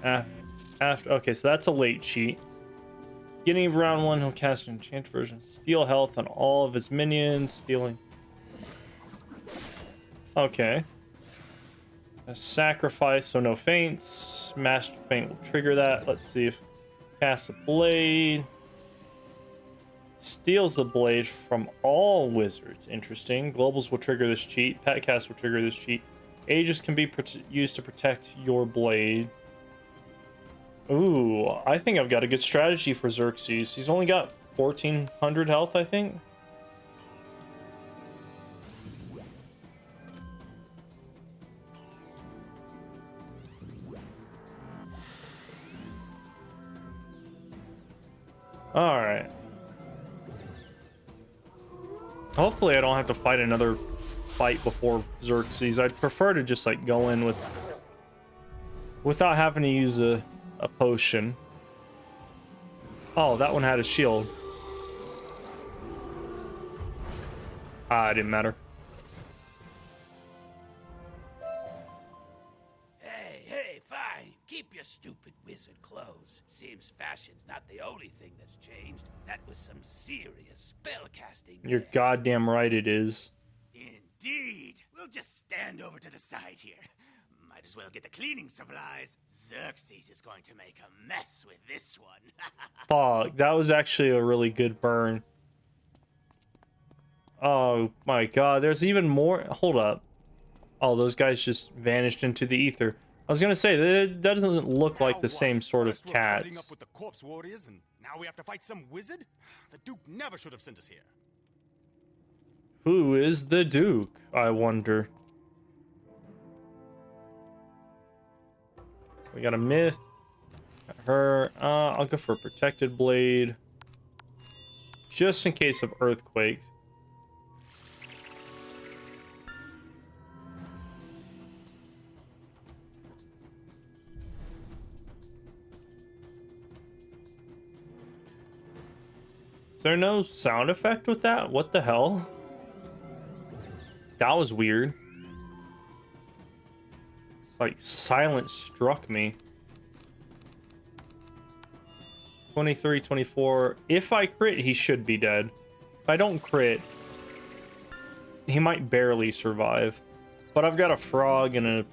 After, okay, so that's a late cheat. Beginning of round 1, he'll cast an enchanted version. Steal health on all of his minions. Stealing. Okay. A sacrifice, so no feints. Master feint will trigger that. Let's see if casts a blade. Steals the blade from all wizards. Interesting. Globals will trigger this cheat. Pet cast will trigger this cheat. Aegis can be used to protect your blade. Ooh, I think I've got a good strategy for Xerxes. He's only got 1400 health, I think. Alright. Hopefully I don't have to fight another fight before Xerxes. I'd prefer to just like go in without having to use a potion. Oh, that one had a shield. Ah, it didn't matter. Hey, fine. Keep your stupid wizard clothes. Seems fashion's not the only thing that's changed. That was some serious spellcasting. You're goddamn right it is. Indeed. We'll just stand over to the side here. Might as well get the cleaning supplies. Xerxes is going to make a mess with this one. Fuck, that was actually a really good burn. Oh my god, there's even more. Hold up. Oh, those guys just vanished into the ether. I was gonna say, that doesn't look like the same sort of cats. Up with the corpse warriors, and now we have to fight some wizard? The Duke never should have sent us here. Who is the Duke, I wonder? So we got a myth. Got her. I'll go for a protected blade. Just in case of earthquake. Is there no sound effect with that? What the hell? That was weird. It's like silence struck me. 23, 24. If I crit, he should be dead. If I don't crit, he might barely survive. But I've got a frog and a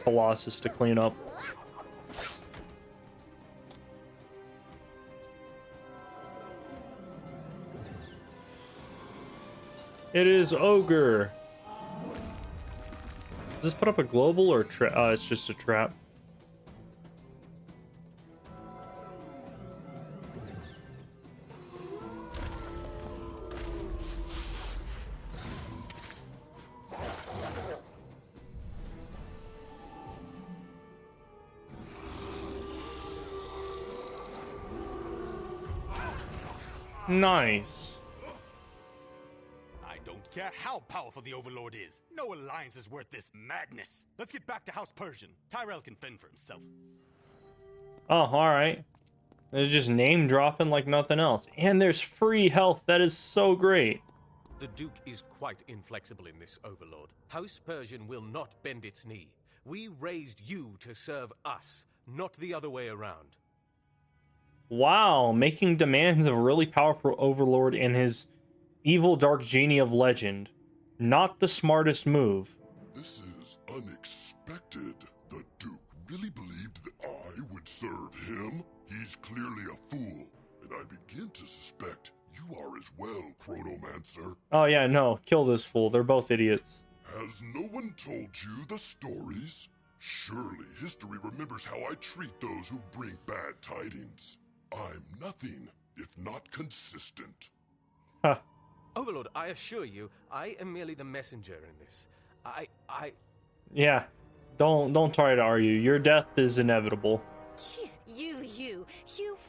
colossus to clean up. It is ogre. Does this put up a global or it's just a trap? Nice. I don't care how powerful the Overlord is. No alliance is worth this madness. Let's get back to House Persian. Tyrell can fend for himself. Oh, alright. They're just name dropping like nothing else. And there's free health. That is so great. The Duke is quite inflexible in this, Overlord. House Persian will not bend its knee. We raised you to serve us, not the other way around. Wow, making demands of a really powerful overlord and his evil dark genie of legend. Not the smartest move. This is unexpected. The Duke really believed that I would serve him? He's clearly a fool, and I begin to suspect you are as well, Chronomancer. Oh yeah, no, kill this fool. They're both idiots. Has no one told you the stories? Surely history remembers how I treat those who bring bad tidings. I'm nothing if not consistent. Huh. Overlord, I assure you, I am merely the messenger in this. Yeah, don't try to argue. Your death is inevitable. You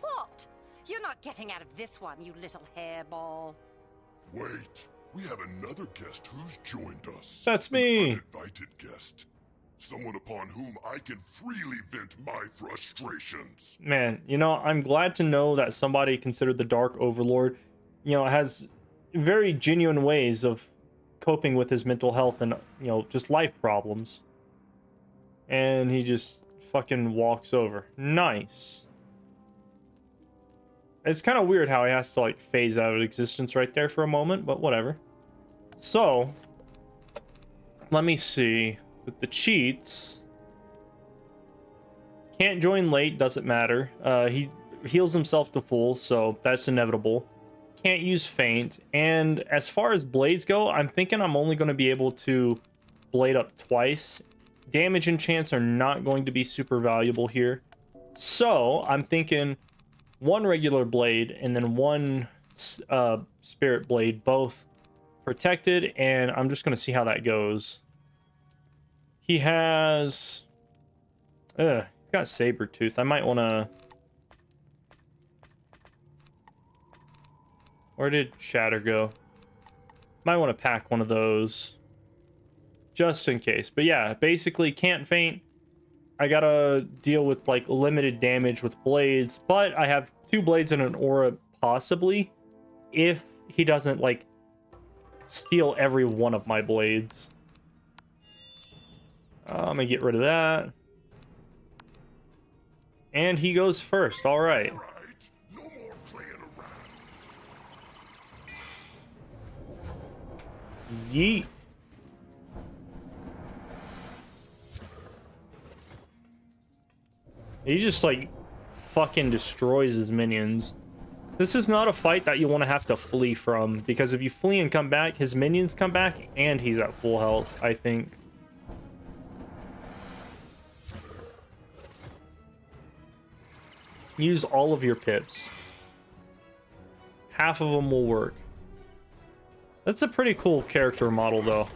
what? You're not getting out of this one, you little hairball. Wait, we have another guest who's joined us. That's me. An uninvited guest. Someone upon whom I can freely vent my frustrations. Man, you know, I'm glad to know that somebody considered the Dark Overlord, you know, has very genuine ways of coping with his mental health and, you know, just life problems. And he just fucking walks over. Nice. It's kind of weird how he has to, like, phase out of existence right there for a moment, but whatever. So, let me see. With the cheats, can't join late, doesn't matter. He heals himself to full, so that's inevitable. Can't use feint. And as far as blades go, I'm thinking I'm only going to be able to blade up twice. Damage and chance are not going to be super valuable here. So I'm thinking one regular blade and then one spirit blade, both protected, and I'm just going to see how that goes. He has... he's got saber tooth. I might want to... Where did Shatter go? Might want to pack one of those. Just in case. But yeah, basically can't feint. I gotta deal with, like, limited damage with blades. But I have 2 blades and an aura, possibly. If he doesn't, like, steal every one of my blades. I'm gonna get rid of that. And he goes first. All right. No more playing around. Yeet. He just, like, fucking destroys his minions. This is not a fight that you want to have to flee from, because if you flee and come back, his minions come back, and he's at full health, I think. Use all of your pips. Half of them will work. That's a pretty cool character model, though.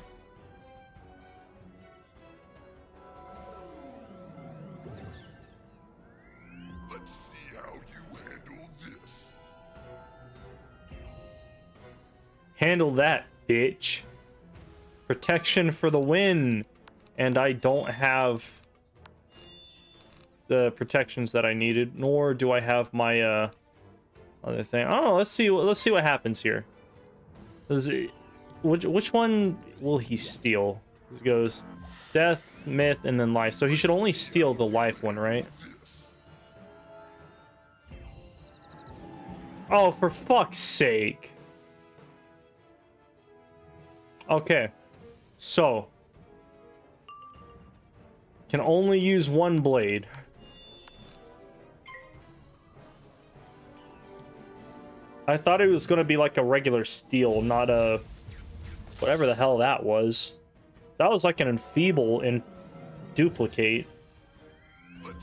Let's see how you handle this. Handle that, bitch. Protection for the win. And I don't have the protections that I needed, nor do I have my other thing. Oh, let's see what happens here. Which one will he steal? It goes death, myth, and then life. So he should only steal the life one, right? Oh, for fuck's sake. Okay. So. Can only use one blade. I thought it was going to be like a regular steel, not a... whatever the hell that was. That was like an enfeeble and duplicate.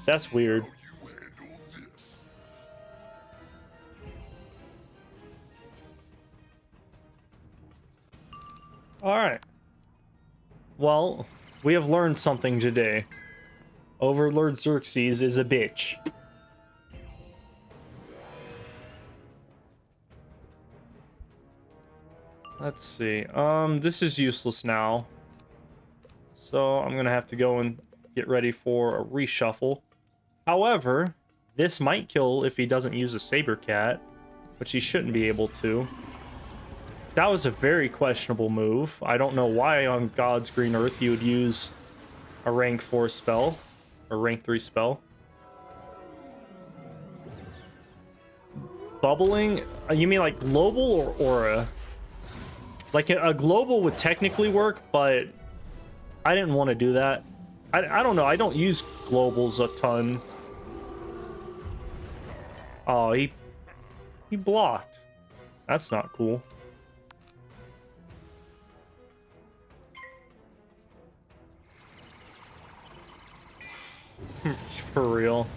That's weird. Alright. Well, we have learned something today. Overlord Xerxes is a bitch. Let's see. This is useless now. So I'm gonna have to go and get ready for a reshuffle. However, this might kill if he doesn't use a saber cat, which he shouldn't be able to. That was a very questionable move. I don't know why on God's green earth you would use a rank 4 spell or rank 3 spell. Bubbling? You mean like global or aura? Like a global would technically work, but I didn't want to do that. I don't know. I don't use globals a ton. Oh, he blocked. That's not cool. For real.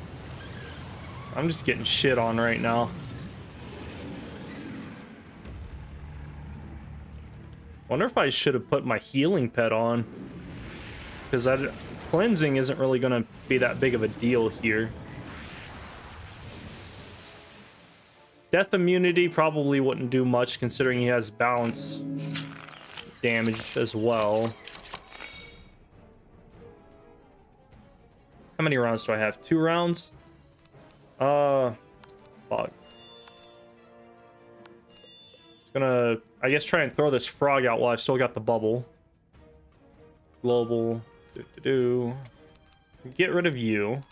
I'm just getting shit on right now. Wonder if I should have put my healing pet on. Because cleansing isn't really going to be that big of a deal here. Death immunity probably wouldn't do much considering he has balance damage as well. How many rounds do I have? 2 rounds? Fuck. Just gonna, I guess, try and throw this frog out while I've still got the bubble. Global. Get rid of you.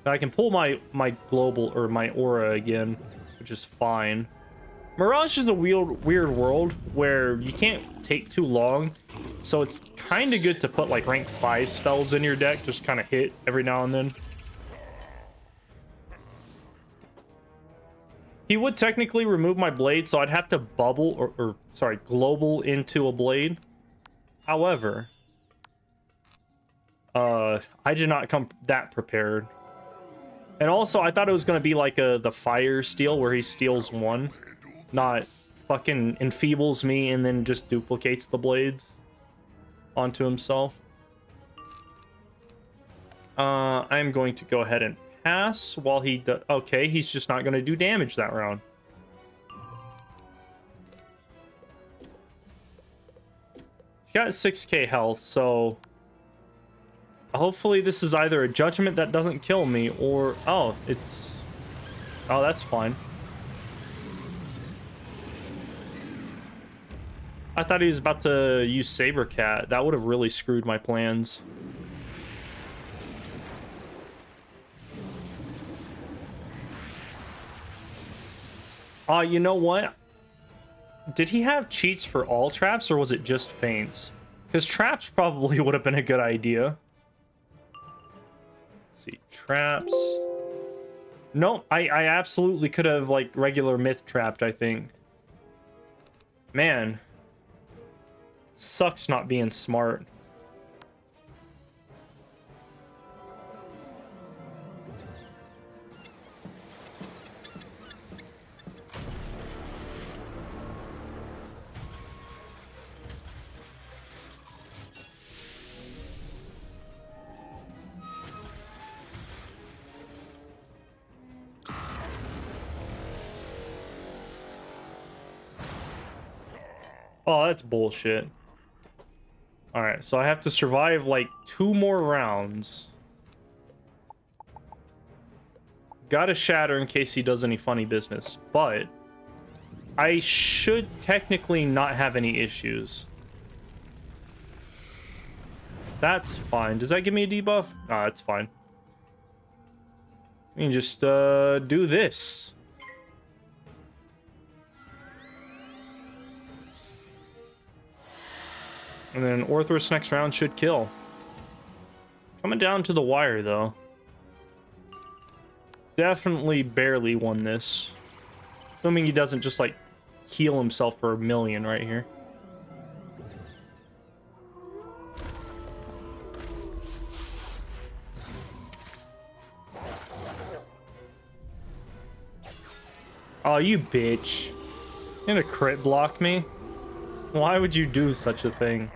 I can pull my global or my aura again, which is fine. Mirage is a weird world where you can't take too long, so it's kind of good to put like rank 5 spells in your deck, just kind of hit every now and then. He would technically remove my blade, so I'd have to bubble or sorry, global into a blade. However, I did not come that prepared. And also, I thought it was going to be like the fire steal where he steals 1, not fucking enfeebles me and then just duplicates the blades onto himself. I'm going to go ahead and pass while he does. Okay, he's just not going to do damage that round. He's got 6k health, so hopefully this is either a judgment that doesn't kill me or... Oh, it's... Oh, that's fine. I thought he was about to use Saber Cat. That would have really screwed my plans. You know what? Did he have cheats for all traps, or was it just feints? Because traps probably would have been a good idea. Let's see, traps. Nope, I absolutely could have, like, regular myth trapped, I think. Man. Sucks not being smart. Oh, that's bullshit. Alright, so I have to survive like 2 more rounds. Gotta shatter in case he does any funny business, but I should technically not have any issues. That's fine. Does that give me a debuff? Ah, that's fine. We can just do this. And then Orthros next round should kill. Coming down to the wire, though. Definitely barely won this. Assuming he doesn't just, like, heal himself for 1,000,000 right here. Oh, you bitch. You're gonna crit block me? Why would you do such a thing?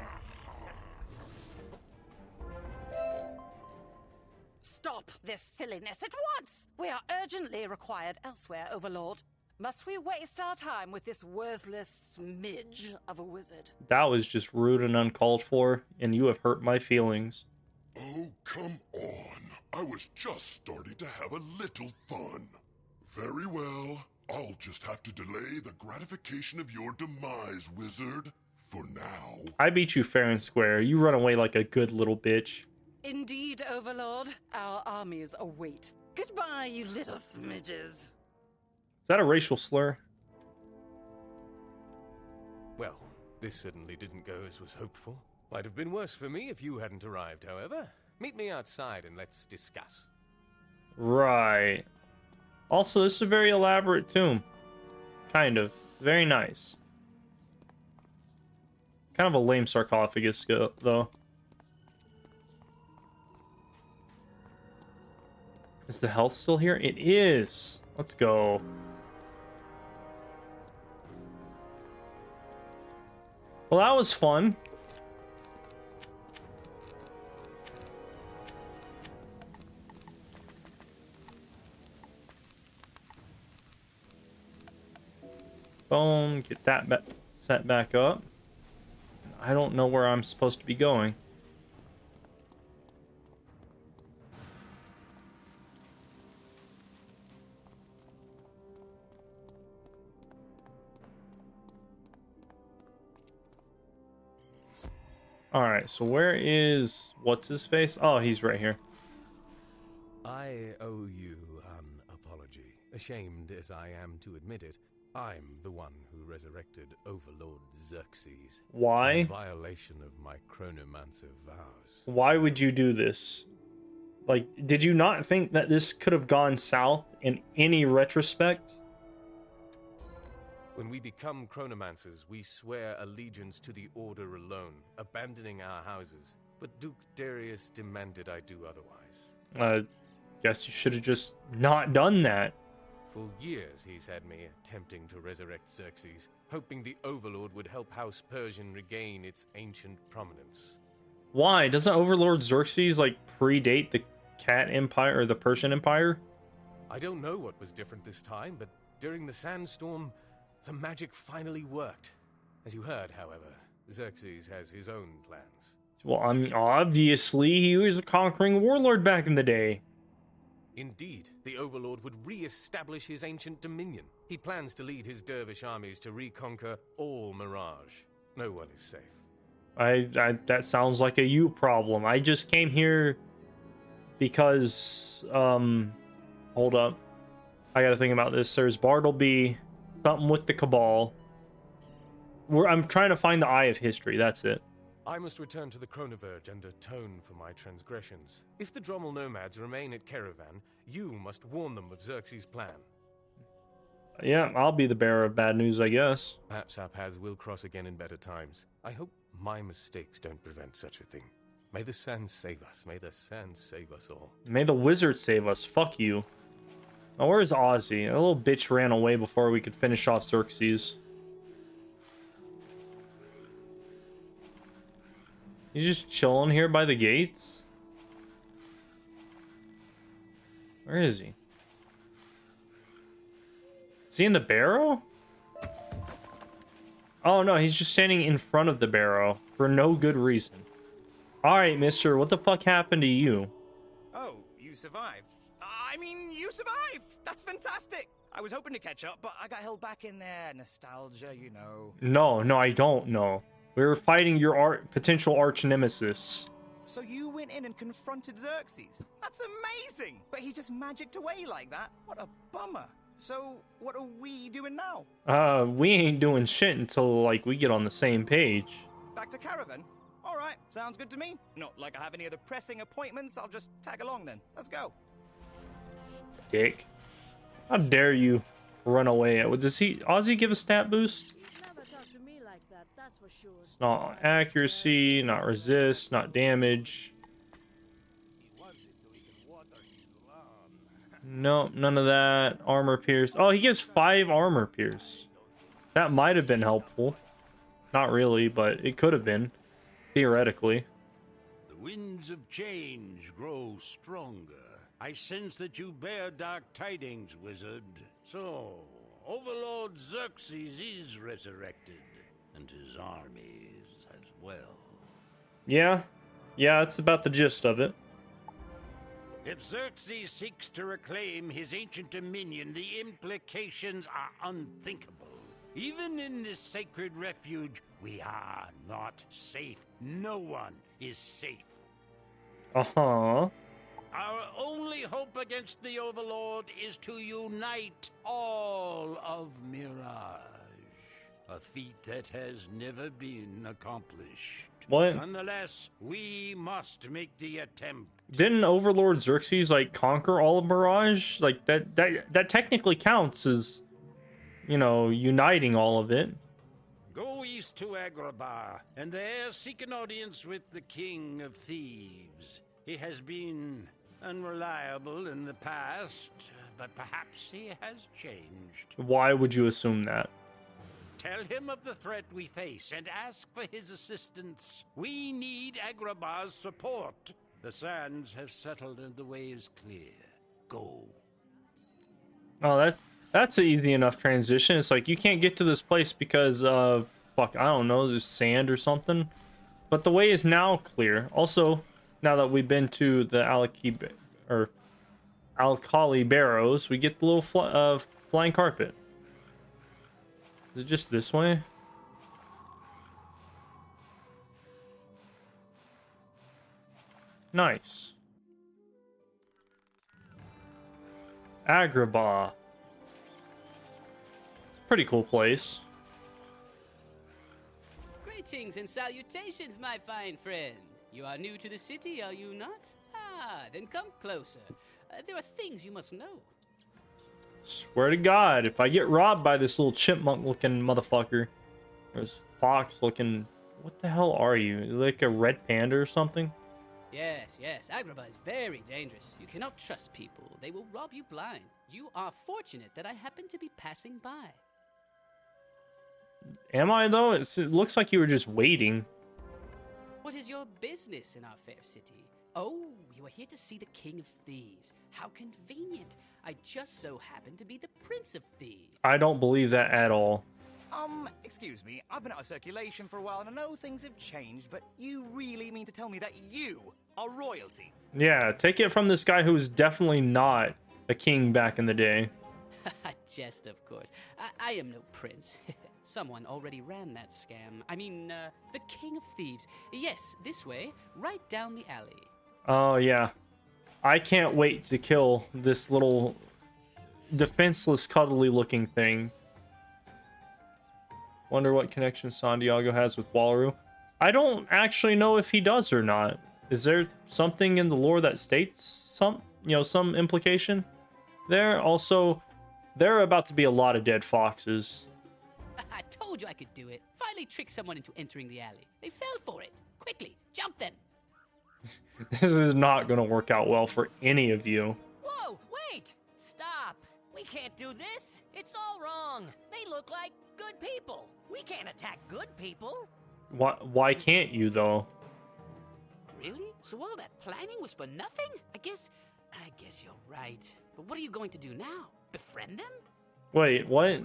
Stop this silliness at once! We are urgently required elsewhere, Overlord. Must we waste our time with this worthless smidge of a wizard? That was just rude and uncalled for, and you have hurt my feelings. Oh, come on. I was just starting to have a little fun. Very well. I'll just have to delay the gratification of your demise, wizard. For now. I beat you fair and square. You run away like a good little bitch. Indeed, Overlord. Our armies await. Goodbye, you little smidges. Is that a racial slur? Well, this certainly didn't go as was hoped for. Might have been worse for me if you hadn't arrived, however. Meet me outside and let's discuss. Right. Also, this is a very elaborate tomb. Kind of. Very nice. Kind of a lame sarcophagus, though. Is the health still here? It is. Let's go. Well, that was fun. Boom, get that set back up. I don't know where I'm supposed to be going. Alright, so where is... what's his face? Oh, he's right here. I owe you an apology. Ashamed as I am to admit it, I'm the one who resurrected Overlord Xerxes. Why? In violation of my chronomancer vows. Why would you do this? Like, did you not think that this could have gone south in any retrospect? When we become chronomancers, we swear allegiance to the Order alone, abandoning our houses. But Duke Darius demanded I do otherwise. Guess you should have just not done that. For years, he's had me attempting to resurrect Xerxes, hoping the Overlord would help House Persian regain its ancient prominence. Why? Doesn't Overlord Xerxes, like, predate the Cat Empire or the Persian Empire? I don't know what was different this time, but during the sandstorm, the magic finally worked. As you heard, however, Xerxes has his own plans. Well, I mean, obviously, he was a conquering warlord back in the day. Indeed, the Overlord would re-establish his ancient dominion. He plans to lead his dervish armies to reconquer all Mirage. No one is safe. That sounds like a you problem. I just came here because, hold up. I gotta think about this. There's Bartleby, something with the Cabal. I'm trying to find the Eye of History, that's it. I must return to the Chronoverge and atone for my transgressions. If the Drommel nomads remain at Caravan, you must warn them of Xerxes' plan. Yeah, I'll be the bearer of bad news, I guess. Perhaps our paths will cross again in better times. I hope my mistakes don't prevent such a thing. May the sands save us. May the sands save us all. May the wizard save us. Fuck you. Now, where's Ozzy? A little bitch ran away before we could finish off Xerxes. He's just chilling here by the gates? Where is he? Is he in the barrow? Oh no, he's just standing in front of the barrow for no good reason. Alright, mister, what the fuck happened to you? Oh, you survived. I mean, you survived! That's fantastic! I was hoping to catch up, but I got held back in there. Nostalgia, you know. No, I don't know. We were fighting your potential arch nemesis. So you went in and confronted Xerxes? That's amazing! But he just magicked away like that? What a bummer. So, what are we doing now? We ain't doing shit until, like, we get on the same page. Back to Caravan? All right, sounds good to me. Not like I have any other pressing appointments. I'll just tag along then. Let's go. Dick. How dare you run away? Does Ozzy give a stat boost? It's not accuracy, not resist, not damage. No, none of that. Armor pierce. Oh, he gives 5 armor pierce. That might have been helpful. Not really, but it could have been. Theoretically. The winds of change grow stronger. I sense that you bear dark tidings, wizard. So, Overlord Xerxes is resurrected, and his armies as well. Yeah, it's about the gist of it. If Xerxes seeks to reclaim his ancient dominion, the implications are unthinkable. Even in this sacred refuge, we are not safe. No one is safe. Uh-huh. Our only hope against the Overlord is to unite all of Mirage. A feat that has never been accomplished. What? Nonetheless, we must make the attempt. Didn't Overlord Xerxes like conquer all of Mirage? Like that technically counts as, you know, uniting all of it. Go east to Agrabah, and there seek an audience with the King of Thieves. He has been unreliable in the past, but perhaps he has changed. Why would you assume that? Tell him of the threat we face and ask for his assistance. We need Agrabah's support. The sands have settled and the way is clear. Go. Oh, that's an easy enough transition. It's like you can't get to this place because of, fuck, I don't know, there's sand or something. But the way is now clear. Also, now that we've been to the Alkali Barrows, we get the little flying carpet. Is it just this way? Nice. Agrabah. Pretty cool place. Greetings and salutations, my fine friend. You are new to the city, are you not? Ah, then come closer. There are things you must know. Swear to God, if I get robbed by this little chipmunk-looking motherfucker, or this fox-looking... What the hell are you? Like a red panda or something? Yes, Agrabah is very dangerous. You cannot trust people. They will rob you blind. You are fortunate that I happen to be passing by. Am I, though? It looks like you were just waiting. What is your business in our fair city? Oh, you are here to see the King of Thieves. How convenient. I just so happen to be the Prince of Thieves. I don't believe that at all. Excuse me, I've been out of circulation for a while and I know things have changed, but you really mean to tell me that you are royalty? Yeah, take it from this guy who was definitely not a king back in the day. Jest, of course. I am no prince. Someone already ran that scam. I mean, the King of Thieves. Yes, this way, right down the alley. Oh, yeah. I can't wait to kill this little defenseless, cuddly-looking thing. Wonder what connection Santiago has with Wallaroo. I don't actually know if he does or not. Is there something in the lore that states some implication there? Also, there are about to be a lot of dead foxes. I told you I could do it. Finally trick someone into entering the alley. They fell for it. Quickly, jump then. This is not going to work out well for any of you. Whoa, wait! Stop. We can't do this. It's all wrong. They look like good people. We can't attack good people. Why can't you, though? Really? So all that planning was for nothing? I guess you're right. But what are you going to do now? Befriend them? Wait, what?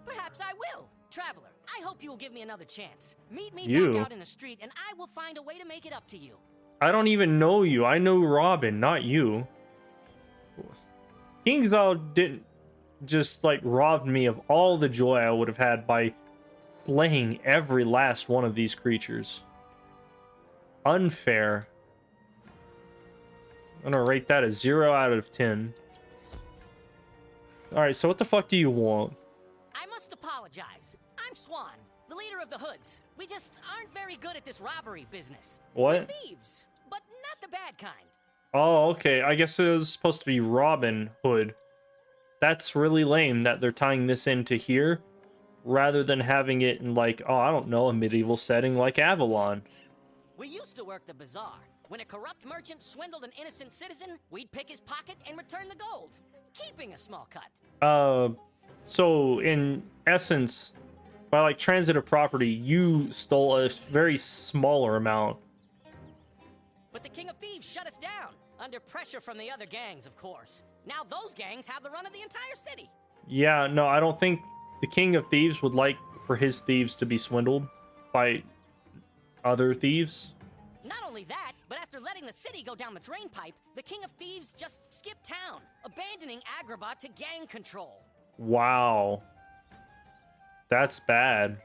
Perhaps I will. Traveler, I hope you will give me another chance. Meet me You? back out in the street and I will find a way to make it up to you. I don't even know you. I know Robin, not you. Kingzal didn't just, like, robbed me of all the joy I would have had by slaying every last one of these creatures. Unfair. I'm gonna rate that a 0 out of 10. Alright, so what the fuck do you want? I must apologize. I'm Swan, the leader of the Hoods. We just aren't very good at this robbery business. What? We're thieves, but not the bad kind. Oh, okay. I guess it was supposed to be Robin Hood. That's really lame that they're tying this into here rather than having it in, like, oh, I don't know, a medieval setting like Avalon. We used to work the bazaar. When a corrupt merchant swindled an innocent citizen, we'd pick his pocket and return the gold, keeping a small cut. So in essence, by like transitive property, you stole a very smaller amount. But the King of Thieves shut us down, under pressure from the other gangs, of course. Now those gangs have the run of the entire city. Yeah, no, I don't think the King of Thieves would like for his thieves to be swindled by other thieves. Not only that, but after letting the city go down the drain pipe, the King of Thieves just skipped town, abandoning Agrabah to gang control. Wow. That's bad.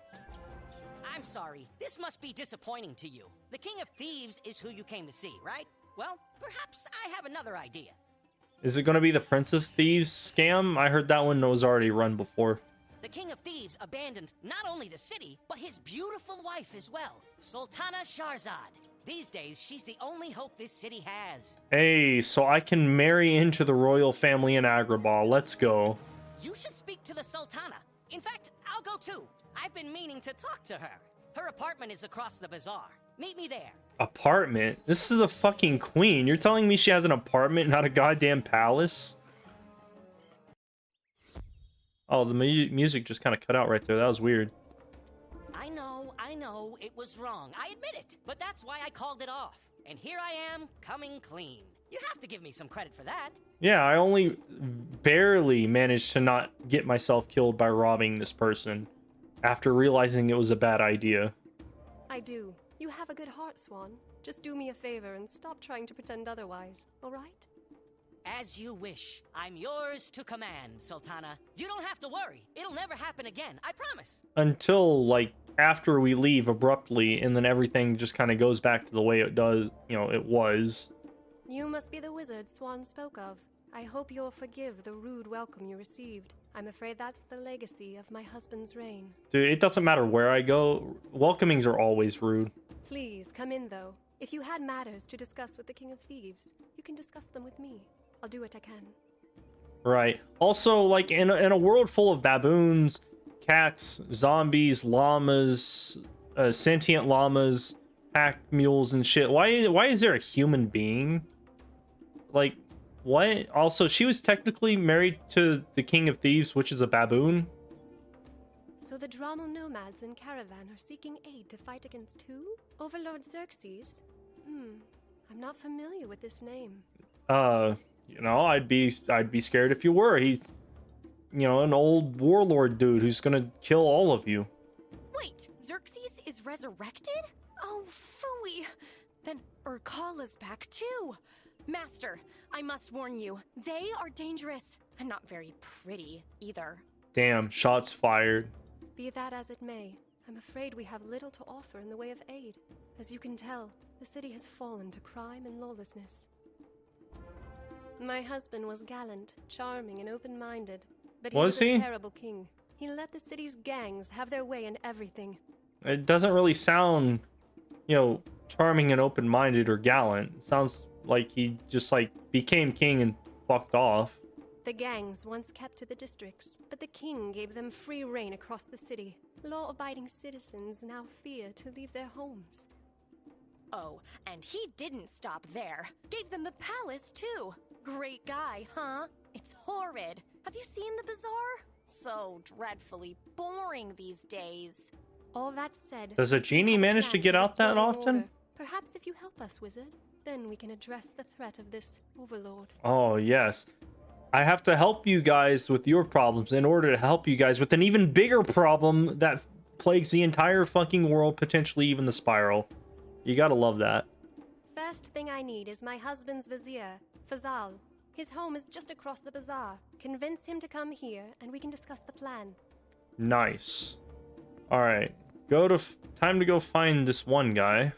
I'm sorry, this must be disappointing to you. The King of Thieves is who you came to see, right? Well, perhaps I have another idea. Is it going to be the Prince of Thieves scam? I heard that one was already run before. The King of Thieves abandoned not only the city, but his beautiful wife as well, Sultana Shahrazad. These days, she's the only hope this city has. Hey, so I can marry into the royal family in Agrabah. Let's go. You should speak to the Sultana. In fact, I'll go too. I've been meaning to talk to her. Her apartment is across the bazaar. Meet me there. Apartment? This is the fucking queen. You're telling me she has an apartment, not a goddamn palace? Oh, the music just kind of cut out right there. That was weird. I know, it was wrong. I admit it. But that's why I called it off. And here I am, coming clean. You have to give me some credit for that. Yeah, I only barely managed to not get myself killed by robbing this person after realizing it was a bad idea. I do. You have a good heart, Swan. Just do me a favor and stop trying to pretend otherwise, all right? As you wish. I'm yours to command, Sultana. You don't have to worry. It'll never happen again, I promise. Until, like, after we leave abruptly, and then everything just kind of goes back to the way it does, you know, it was. You must be the wizard Swan spoke of. I hope you'll forgive the rude welcome you received. I'm afraid that's the legacy of my husband's reign. Dude, it doesn't matter where I go. Welcomings are always rude. Please, come in, though. If you had matters to discuss with the King of Thieves, you can discuss them with me. I'll do what I can. Right. Also, like, in a world full of baboons, cats, zombies, llamas, sentient llamas, pack mules and shit, why is there a human being? Like, what? Also, she was technically married to the King of Thieves, which is a baboon. So the Drommel nomads in Caravan are seeking aid to fight against who? Overlord Xerxes? I'm not familiar with this name. You know, I'd be scared if you were. He's, you know, an old warlord dude who's gonna kill all of you. Wait, Xerxes is resurrected? Oh, phooey. Then Urkala's back too. Master, I must warn you, they are dangerous and not very pretty either. Damn, shots fired. Be that as it may, I'm afraid we have little to offer in the way of aid. As you can tell, the city has fallen to crime and lawlessness. My husband was gallant, charming, and open-minded, but he was a terrible king. He let the city's gangs have their way in everything. It doesn't really sound, you know, charming and open-minded or gallant. It sounds like he just, like, became king and fucked off. The gangs once kept to the districts, but the king gave them free reign across the city. Law-abiding citizens now fear to leave their homes. Oh, and he didn't stop there. Gave them the palace, too. Great guy, huh? It's horrid. Have you seen the bazaar? So dreadfully boring these days. All that said... Does a genie manage to get out that often? Order. Perhaps if you help us, wizard, then we can address the threat of this overlord. Oh, yes. I have to help you guys with your problems in order to help you guys with an even bigger problem that plagues the entire fucking world, potentially even the spiral. You gotta love that. First thing I need is my husband's vizier, Fazal. His home is just across the bazaar. Convince him to come here, and we can discuss the plan. Nice. Alright. Time to go find this one guy.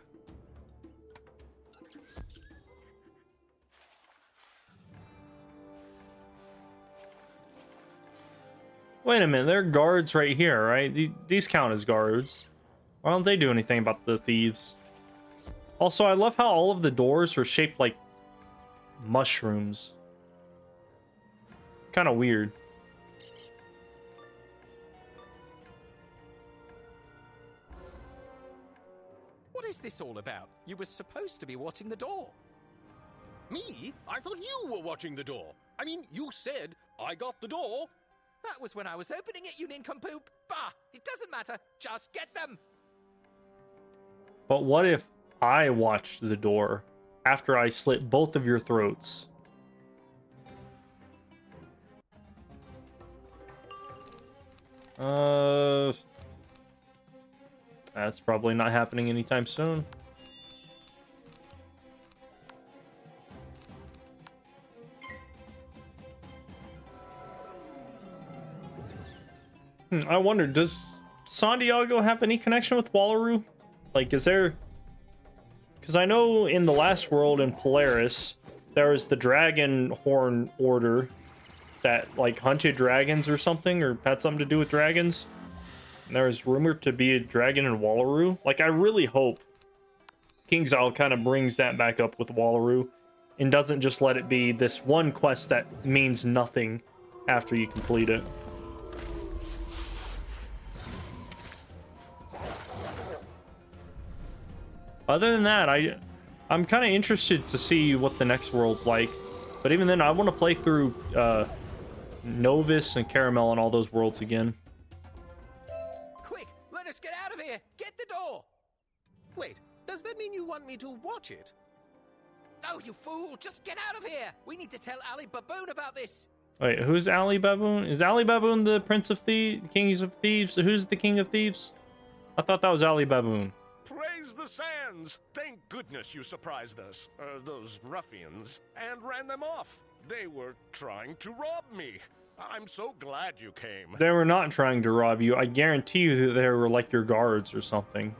Wait a minute, there are guards right here, right? These count as guards. Why don't they do anything about the thieves? Also, I love how all of the doors are shaped like mushrooms. Kind of weird. What is this all about? You were supposed to be watching the door. Me? I thought you were watching the door. I mean, you said, I got the door. That was when I was opening it, you nincompoop. Bah, it doesn't matter. Just get them. But what if I watched the door after I slit both of your throats? That's probably not happening anytime soon. I wonder, does San Diego have any connection with Wallaroo? Like, is there... Because I know in the last world in Polaris, there was the Dragon Horn Order that, like, hunted dragons or something, or had something to do with dragons. And there was rumored to be a dragon in Wallaroo. Like, I really hope King's Isle kind of brings that back up with Wallaroo and doesn't just let it be this one quest that means nothing after you complete it. Other than that, I'm kind of interested to see what the next world's like. But even then, I want to play through Novus and Caramel and all those worlds again. Quick, let us get out of here. Get the door. Wait, does that mean you want me to watch it? No, you fool. Just get out of here. We need to tell Ali Baboon about this. Wait, who's Ali Baboon? Is Ali Baboon the Prince of Thieves, Kings of Thieves? Who's the King of Thieves? I thought that was Ali Baboon. Praise the sands! Thank goodness you surprised us, those ruffians, and ran them off. They were trying to rob me. I'm so glad you came. They were not trying to rob you. I guarantee you that they were like your guards or something.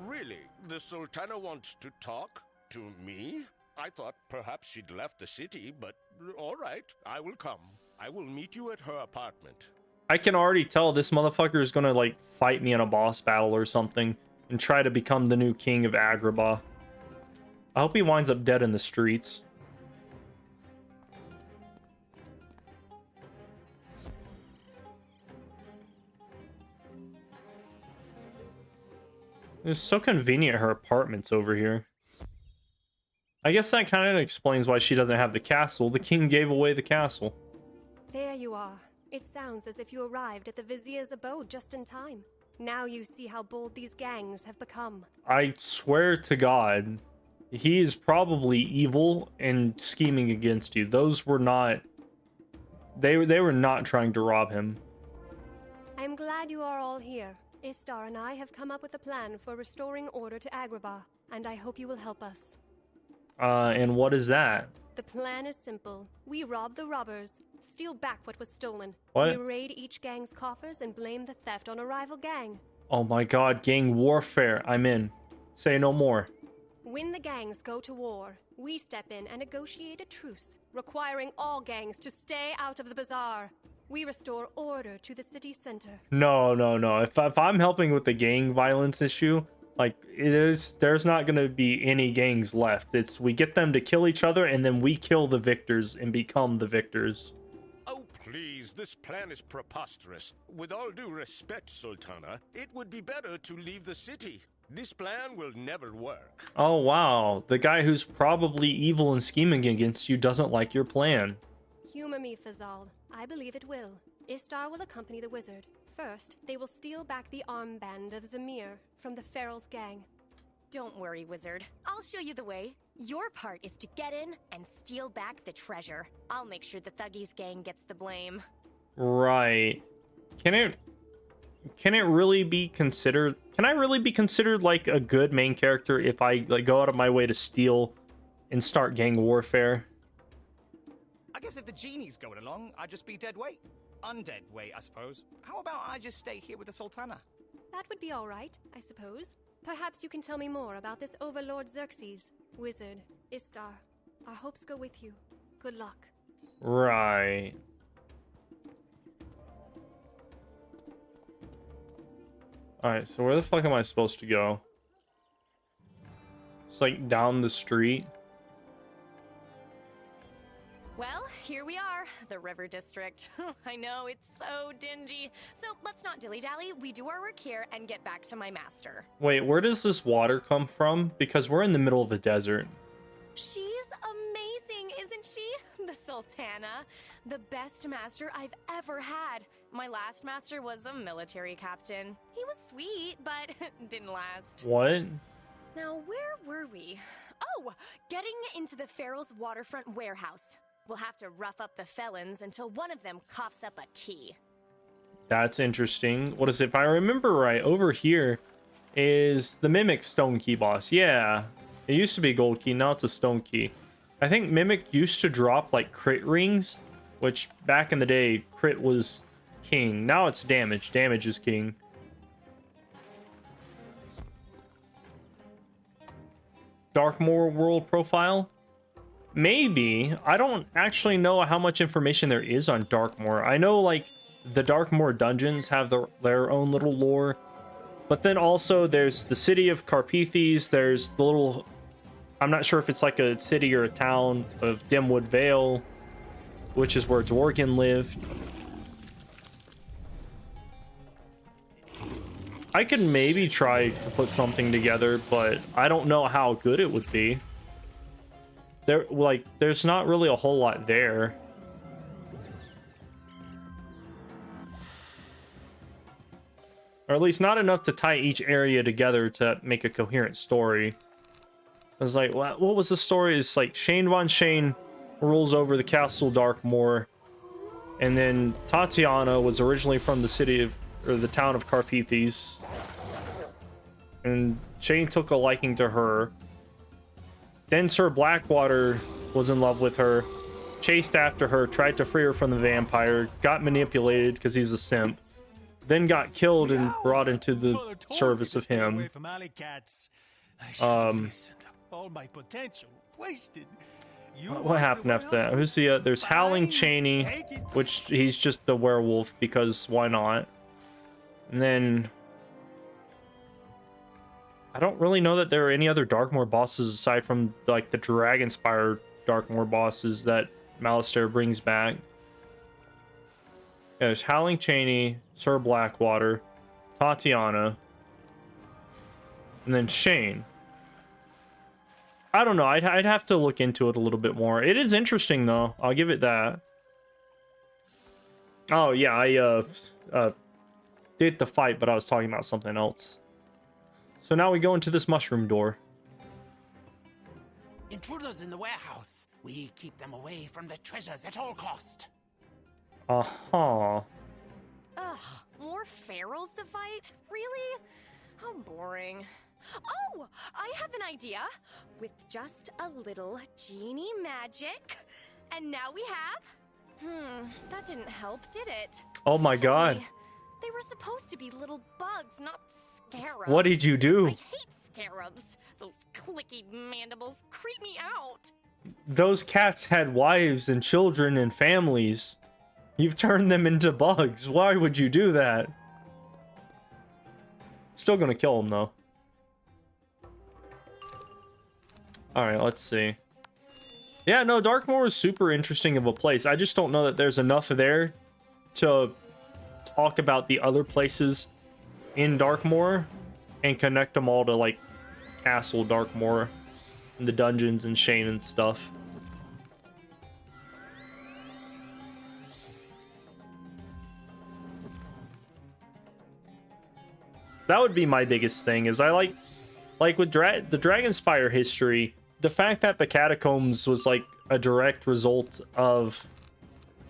Really? The Sultana wants to talk to me? I thought perhaps she'd left the city, but all right, I will come. I will meet you at her apartment. I can already tell this motherfucker is gonna, like, fight me in a boss battle or something and try to become the new king of Agrabah. I hope he winds up dead in the streets. It's so convenient her apartment's over here. I guess that kind of explains why she doesn't have the castle. The king gave away the castle. There you are. It sounds as if you arrived at the vizier's abode just in time. Now you see how bold these gangs have become. I swear to God, he is probably evil and scheming against you. Those were not... They were not trying to rob him. I'm glad you are all here. Istar and I have come up with a plan for restoring order to Agrabah, and I hope you will help us. And what is that? The plan is simple. We rob the robbers, steal back what was stolen. What? We raid each gang's coffers and blame the theft on a rival gang. Oh my God, gang warfare. I'm in. Say no more. When the gangs go to war, we step in and negotiate a truce, requiring all gangs to stay out of the bazaar. We restore order to the city center. No, no, no. If I'm helping with the gang violence issue, like, there's not gonna be any gangs left. It's we get them to kill each other and then we kill the victors and become the victors. Oh, please, this plan is preposterous. With all due respect, Sultana, it would be better to leave the city. This plan will never work. Oh wow, the guy who's probably evil and scheming against you doesn't like your plan. Humor me, Fazal. I believe it will. Istar will accompany the wizard. First, they will steal back the armband of Zamir from the Feral's gang. Don't worry, Wizard. I'll show you the way. Your part is to get in and steal back the treasure. I'll make sure the Thuggies gang gets the blame. Right. Can it really be considered... Can I really be considered, like, a good main character if I, like, go out of my way to steal and start gang warfare? I guess if the genie's going along, I'd just be dead weight. Undead weight, I suppose. How about I just stay here with the Sultana? That would be all right, I suppose. Perhaps you can tell me more about this Overlord Xerxes. Wizard, Istar, our hopes go with you. Good luck. Right. Alright, so where the fuck am I supposed to go? It's like down the street. Well, here we are, the River District. I know, it's so dingy. So let's not dilly-dally, we do our work here and get back to my master. Wait, where does this water come from? Because we're in the middle of a desert. She's amazing, isn't she? The Sultana. The best master I've ever had. My last master was a military captain. He was sweet, but didn't last. What? Now, where were we? Oh, getting into the Pharaoh's waterfront warehouse. We'll have to rough up the felons until one of them coughs up a key. That's interesting. What is it? If I remember right, over here is the Mimic Stone Key boss. Yeah. It used to be a gold key, now it's a stone key. I think Mimic used to drop like crit rings, which back in the day, crit was king. Now it's damage. Damage is king. Darkmoor world profile? Maybe. I don't actually know how much information there is on Darkmoor. I know like the Darkmoor dungeons have their own little lore, but then also there's the city of Carpethes. There's the little, I'm not sure if it's like a city or a town of Dimwood Vale, which is where Dworgen lived. I could maybe try to put something together, but I don't know how good it would be. There's not really a whole lot there. Or at least not enough to tie each area together to make a coherent story. I was like, what was the story? It's like Shane von Shane rules over the castle Darkmoor, and then Tatiana was originally from the city of, or the town of Carpethes, and Shane took a liking to her. Then Sir Blackwater was in love with her, chased after her, tried to free her from the vampire, got manipulated because he's a simp, then got killed and brought into the service of him. All my potential wasted. What happened after that? Who's the there's Howling Cheney, which he's just the werewolf because why not? And then I don't really know that there are any other Darkmoor bosses aside from like the Dragonspire Darkmoor bosses that Malistaire brings back. Yeah, there's Howling Cheney, Sir Blackwater, Tatiana, and then Shane. I don't know. I'd have to look into it a little bit more. It is interesting though. I'll give it that. Oh yeah, I did the fight, but I was talking about something else. So now we go into this mushroom door. Intruders in the warehouse. We keep them away from the treasures at all cost. Ugh, more pharaohs to fight? Really? How boring. Oh, I have an idea. With just a little genie magic. And now we have... that didn't help, did it? Oh my god. They were supposed to be little bugs, not scarabs. What did you do? I hate scarabs. Those clicky mandibles creep me out. Those cats had wives and children and families. You've turned them into bugs. Why would you do that? Still gonna kill them though. Alright, let's see. Yeah, no, Darkmoor is super interesting of a place. I just don't know that there's enough there to talk about the other places in Darkmoor and connect them all to, like, Castle Darkmoor and the dungeons and Shane and stuff. That would be my biggest thing, is I like with the Dragonspire history, the fact that the catacombs was like a direct result of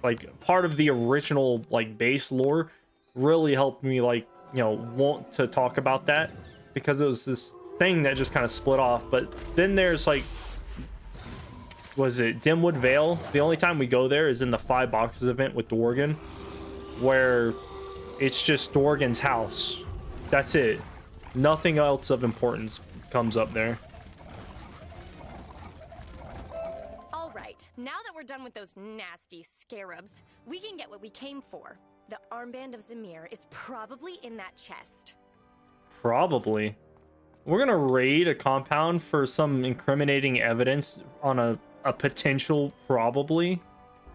like part of the original like base lore really helped me like, you know, want to talk about that, because it was this thing that just kind of split off. But then there's like, was it Dimwood Vale? The only time we go there is in the 5 boxes event with Dworgen, where it's just Dworgen's house. That's it. Nothing else of importance comes up there. All right, now that we're done with those nasty scarabs, we can get what we came for. The armband of Zemir is probably in that chest. Probably. We're gonna raid a compound for some incriminating evidence on a potential probably.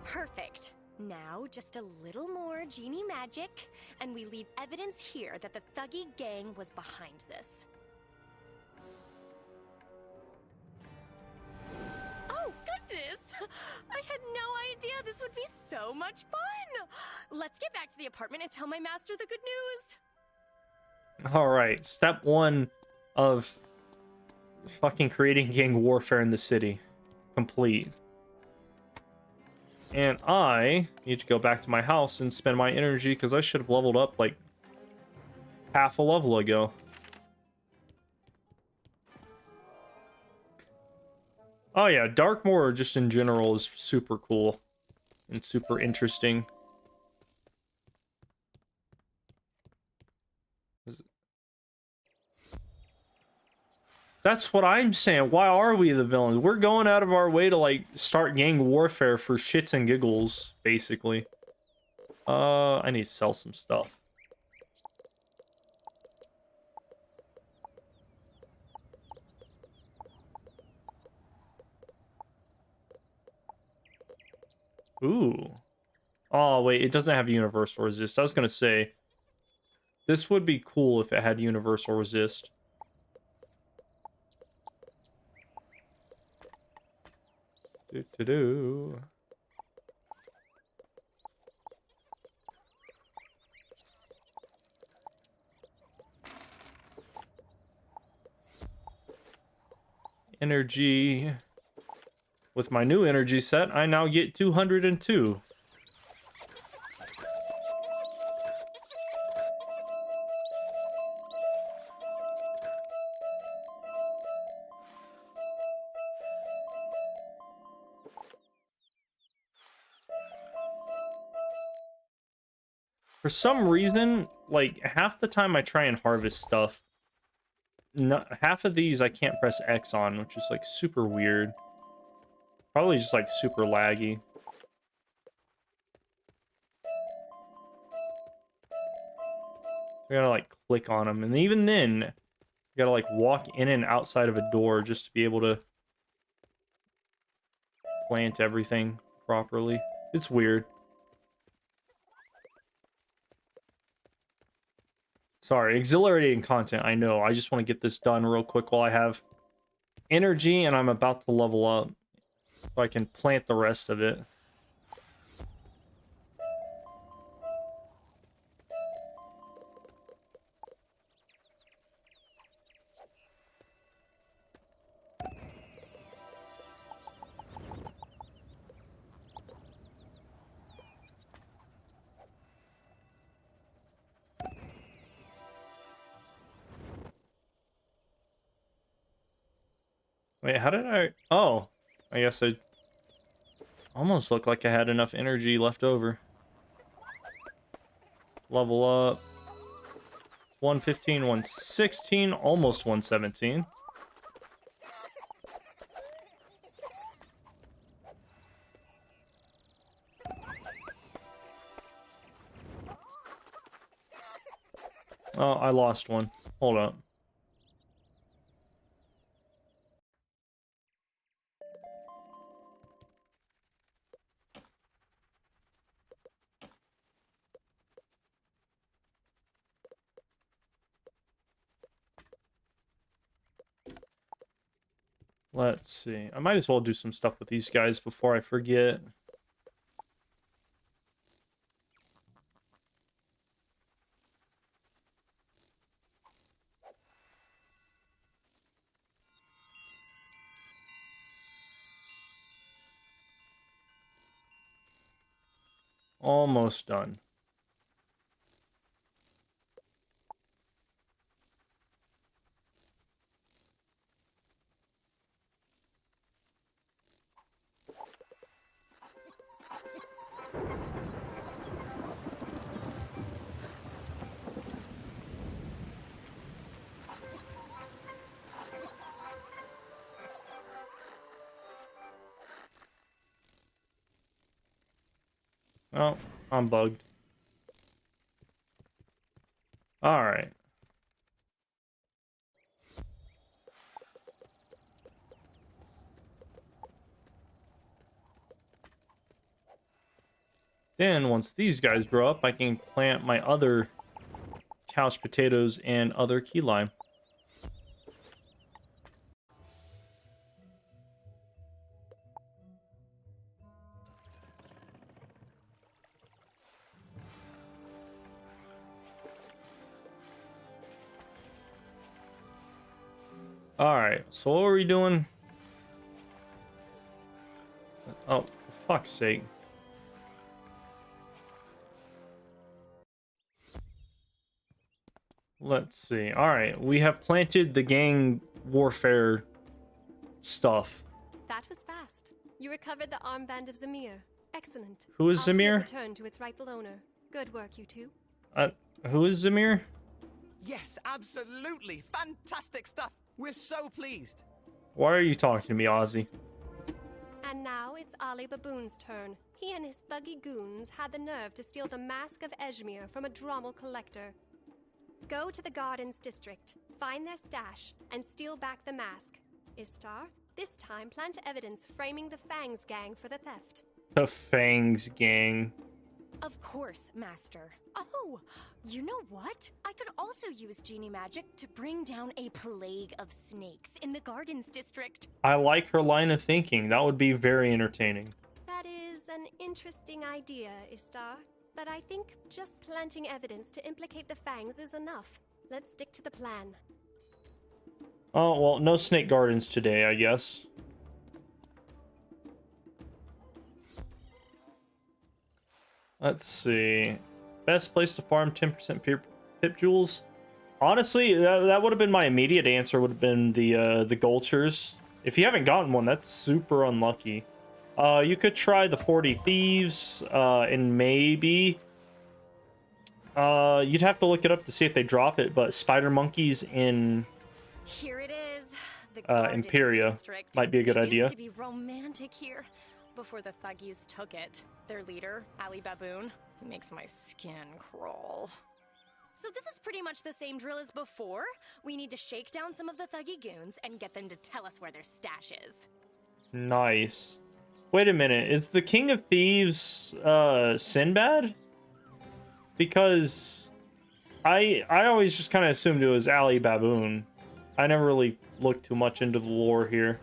Perfect. Now, just a little more genie magic, and we leave evidence here that the Thuggy gang was behind this. Oh, goodness! I had no idea this would be so much fun! Let's get back to the apartment and tell my master the good news! Alright, step 1 of fucking creating gang warfare in the city. Complete. And I need to go back to my house and spend my energy because I should have leveled up like half a level ago. Oh yeah, Darkmoor just in general is super cool and super interesting. That's what I'm saying. Why are we the villains? We're going out of our way to like start gang warfare for shits and giggles, basically. I need to sell some stuff. Ooh. Oh, wait, it doesn't have universal resist. I was gonna say, this would be cool if it had universal resist. Do-do-do. Energy. With my new energy set, I now get 202. For some reason, like, half the time I try and harvest stuff, half of these I can't press X on, which is, like, super weird. Probably just, like, super laggy. I gotta, like, click on them. And even then, you gotta, like, walk in and outside of a door just to be able to plant everything properly. It's weird. Sorry, exhilarating content, I know. I just want to get this done real quick while I have energy and I'm about to level up. So I can plant the rest of it. Wait, how did I... Oh, I guess I almost looked like I had enough energy left over. Level up. 115, 116, almost 117. Oh, I lost one. Hold up. Let's see. I might as well do some stuff with these guys before I forget. Almost done. Oh, I'm bugged. Alright. Then once these guys grow up, I can plant my other couch potatoes and other key lime. Alright, so what are we doing? Oh, for fuck's sake. Let's see. Alright, we have planted the gang warfare stuff. That was fast. You recovered the armband of Zamir. Excellent. Who is I'll see it Zamir? return to its rightful owner. Good work, you two. Who is Zamir? Yes, absolutely. Fantastic stuff. We're so pleased. Why are you talking to me, Ozzy? And now it's Ali Baboon's turn. He and his thuggy goons had the nerve to steal the Mask of Ejmir from a Drommel collector. Go to the Gardens District, find their stash, and steal back the mask. Istar, this time plant evidence framing the Fangs gang for the theft. The Fangs gang. Of course, Master. Oh, you know what? I could also use genie magic to bring down a plague of snakes in the Gardens District. I like her line of thinking. That would be very entertaining. That is an interesting idea, Istar. But I think just planting evidence to implicate the Fangs is enough. Let's stick to the plan. Oh, well, no snake gardens today, I guess. Let's see. Best place to farm 10% pip jewels. Honestly, that would have been my immediate answer. Would have been the Gulchers. If you haven't gotten one, that's super unlucky. You could try the 40 Thieves, and maybe you'd have to look it up to see if they drop it. But Spider Monkeys in Here it is. The Gardens Imperia District. might be a good It idea. used to be romantic here before the thuggies took it. Their leader, Ali Baboon, he makes my skin crawl. So this is pretty much the same drill as before. We need to shake down some of the thuggy goons and get them to tell us where their stash is. Nice. Wait a minute, is the King of Thieves Sinbad? Because I always just kind of assumed it was Ali Baboon. I never really looked too much into the lore here.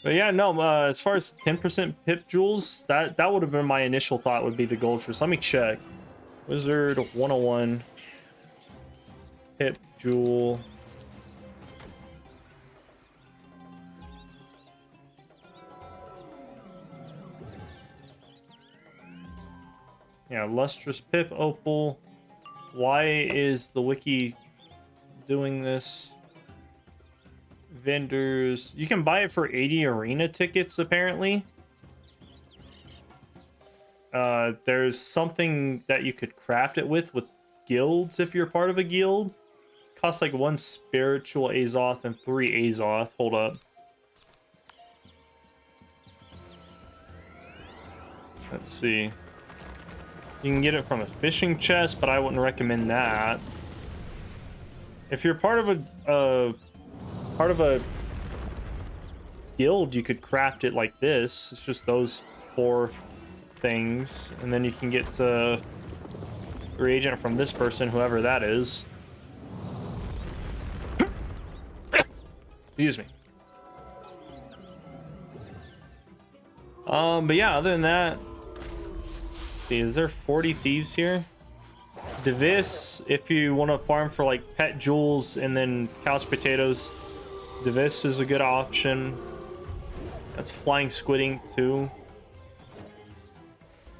But yeah, no, as far as 10% pip jewels, that would have been my initial thought would be the Gulchers. Let me check. Wizard101 pip jewel. Yeah, lustrous pip opal. Why is the wiki doing this? Vendors. You can buy it for 80 arena tickets, apparently. There's something that you could craft it with guilds if you're part of a guild. Costs like 1 spiritual Azoth and 3 Azoth. Hold up. Let's see. You can get it from a fishing chest, but I wouldn't recommend that. If you're part of a guild, you could craft it like this. It's just those 4 things, and then you can get reagent from this person, whoever that is. Excuse me. But yeah, other than that, let's see, is there 40 thieves here? Devis, if you want to farm for like pet jewels and then couch potatoes, Devis is a good option. That's flying squid ink too.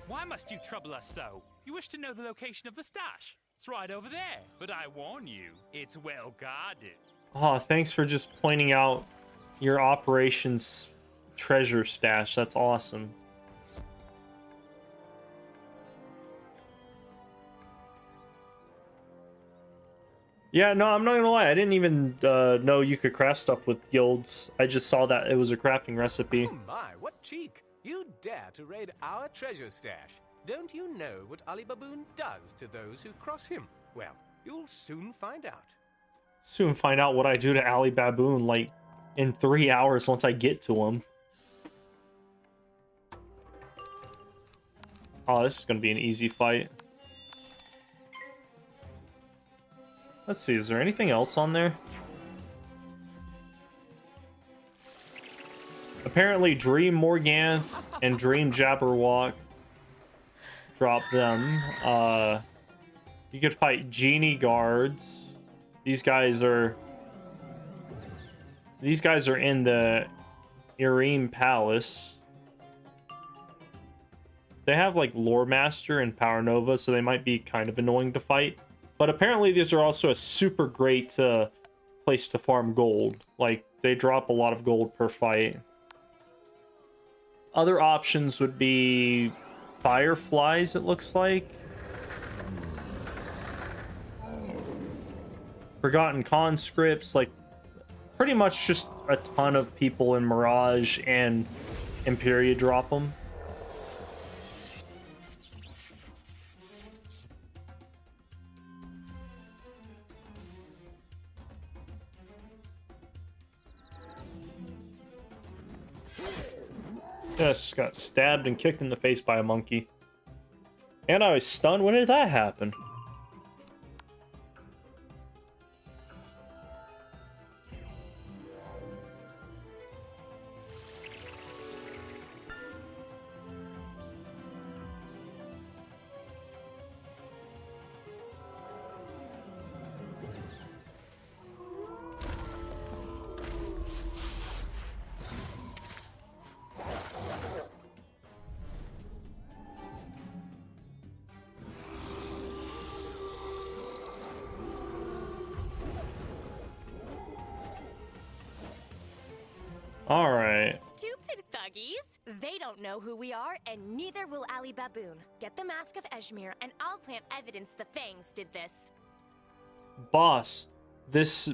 Why must you trouble us so? You wish to know the location of the stash? It's right over there. But I warn you, it's well guarded. Oh, thanks for just pointing out your operations treasure stash. That's awesome. Yeah, no, I'm not gonna lie. I didn't even know you could craft stuff with guilds. I just saw that it was a crafting recipe. Oh my, what cheek! You dare to raid our treasure stash. Don't you know what Ali Baboon does to those who cross him? Well, you'll soon find out. Soon find out what I do to Ali Baboon, like, in 3 hours once I get to him. Oh, this is going to be an easy fight. Let's see, is there anything else on there? Apparently, Dream Morganth and Dream Jabberwock drop them. You could fight Genie Guards. These guys are in the Irene Palace. They have like Lore Master and Power Nova, so they might be kind of annoying to fight. But apparently these are also a super great place to farm gold. Like, they drop a lot of gold per fight. Other options would be Fireflies, it looks like. Forgotten Conscripts, like, pretty much just a ton of people in Mirage and Imperia drop them. Yes, got stabbed and kicked in the face by a monkey. And I was stunned. When did that happen? Alright. Stupid thuggies! They don't know who we are, and neither will Ali Baboon. Get the Mask of Eshmir, and I'll plant evidence the Fangs did this. Boss, this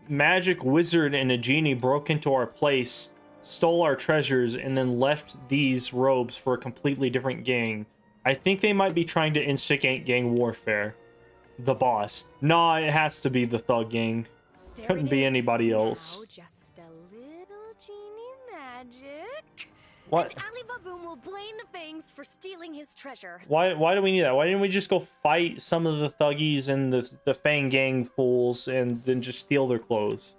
magic wizard and a genie broke into our place, stole our treasures, and then left these robes for a completely different gang. I think they might be trying to instigate gang warfare. The boss. Nah, it has to be the thug gang. Couldn't be anybody else. Now, just a little genie magic. What? And Ali Baboon will blame the Fangs for stealing his treasure. Why do we need that? Why didn't we just go fight some of the thuggies and the Fang gang fools and then just steal their clothes?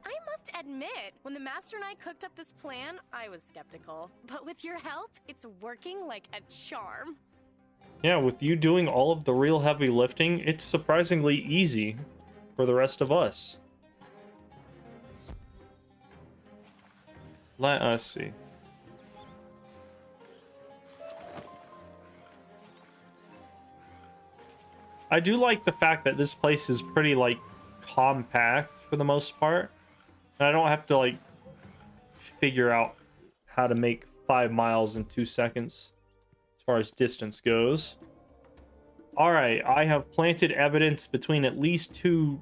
I must admit, when the Master and I cooked up this plan, I was skeptical. But with your help, it's working like a charm. Yeah, with you doing all of the real heavy lifting, it's surprisingly easy for the rest of us. Let us see. I do like the fact that this place is pretty, like, compact for the most part. And I don't have to, like, figure out how to make 5 miles in 2 seconds as far as distance goes. Alright, I have planted evidence between at least 2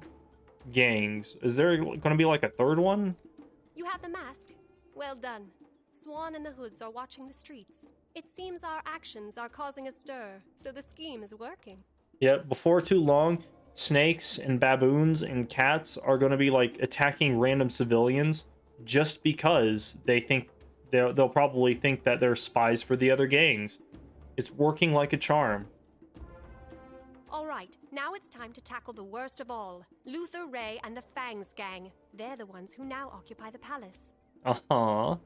gangs. Is there going to be, like, a third one? You have the mask. Well done. Swan and the Hoods are watching the streets. It seems our actions are causing a stir, so the scheme is working. Yeah, before too long, snakes and baboons and cats are going to be, like, attacking random civilians just because they think they'll probably think that they're spies for the other gangs. It's working like a charm. All right, now it's time to tackle the worst of all. Luther, Ray, and the Fangs gang. They're the ones who now occupy the palace. Uh-huh.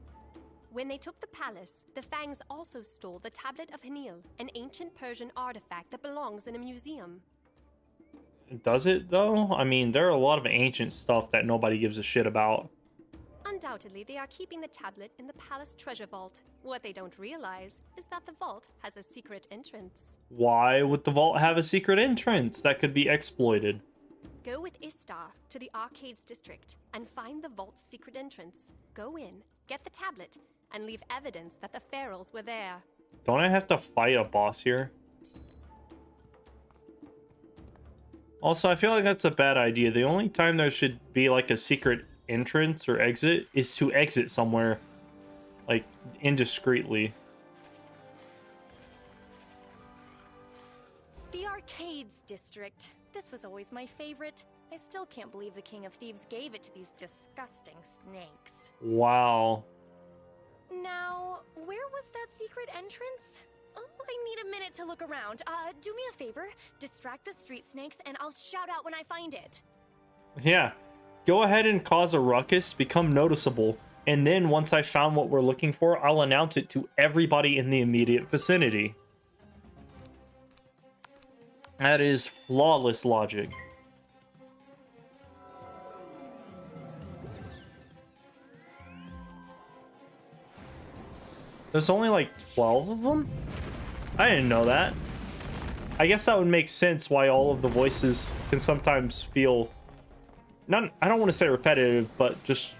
When they took the palace, the Fangs also stole the Tablet of Hanil, an ancient Persian artifact that belongs in a museum. Does it, though? I mean, there are a lot of ancient stuff that nobody gives a shit about. Undoubtedly, they are keeping the tablet in the palace treasure vault. What they don't realize is that the vault has a secret entrance. Why would the vault have a secret entrance that could be exploited? Go with Istar to the Arcades district and find the vault's secret entrance. Go in, get the tablet, and leave evidence that the Ferals were there. Don't I have to fight a boss here? Also, I feel like that's a bad idea. The only time there should be like a secret entrance or exit is to exit somewhere, like, indiscreetly. The Arcades district. This was always my favorite. I still can't believe the King of Thieves gave it to these disgusting snakes. Wow. Now, where was that secret entrance? Oh, I need a minute to look around. Do me a favor, distract the street snakes, and I'll shout out when I find it. Yeah. Go ahead and cause a ruckus, become noticeable, and then once I've found what we're looking for, I'll announce it to everybody in the immediate vicinity. That is flawless logic. There's only like 12 of them? I didn't know that. I guess that would make sense why all of the voices can sometimes feel... I don't want to say repetitive, but just...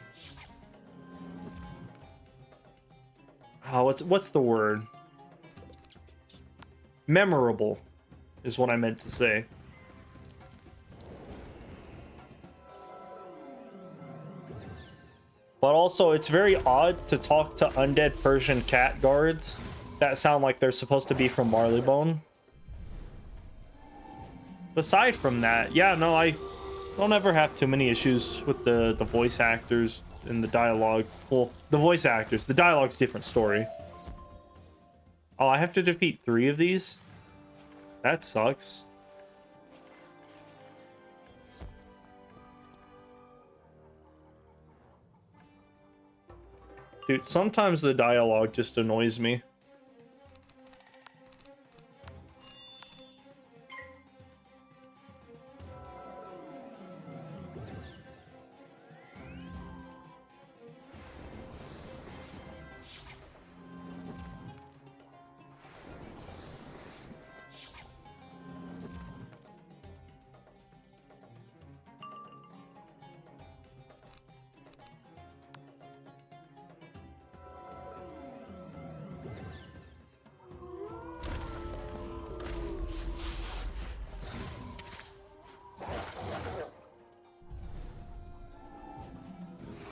Oh, what's the word? Memorable is what I meant to say. But also, it's very odd to talk to undead Persian cat guards that sound like they're supposed to be from Marleybone. Aside from that, yeah, no, I don't ever have too many issues with the voice actors and the dialogue. Well, the voice actors. The dialogue's a different story. Oh, I have to defeat 3 of these? That sucks. Dude, sometimes the dialogue just annoys me.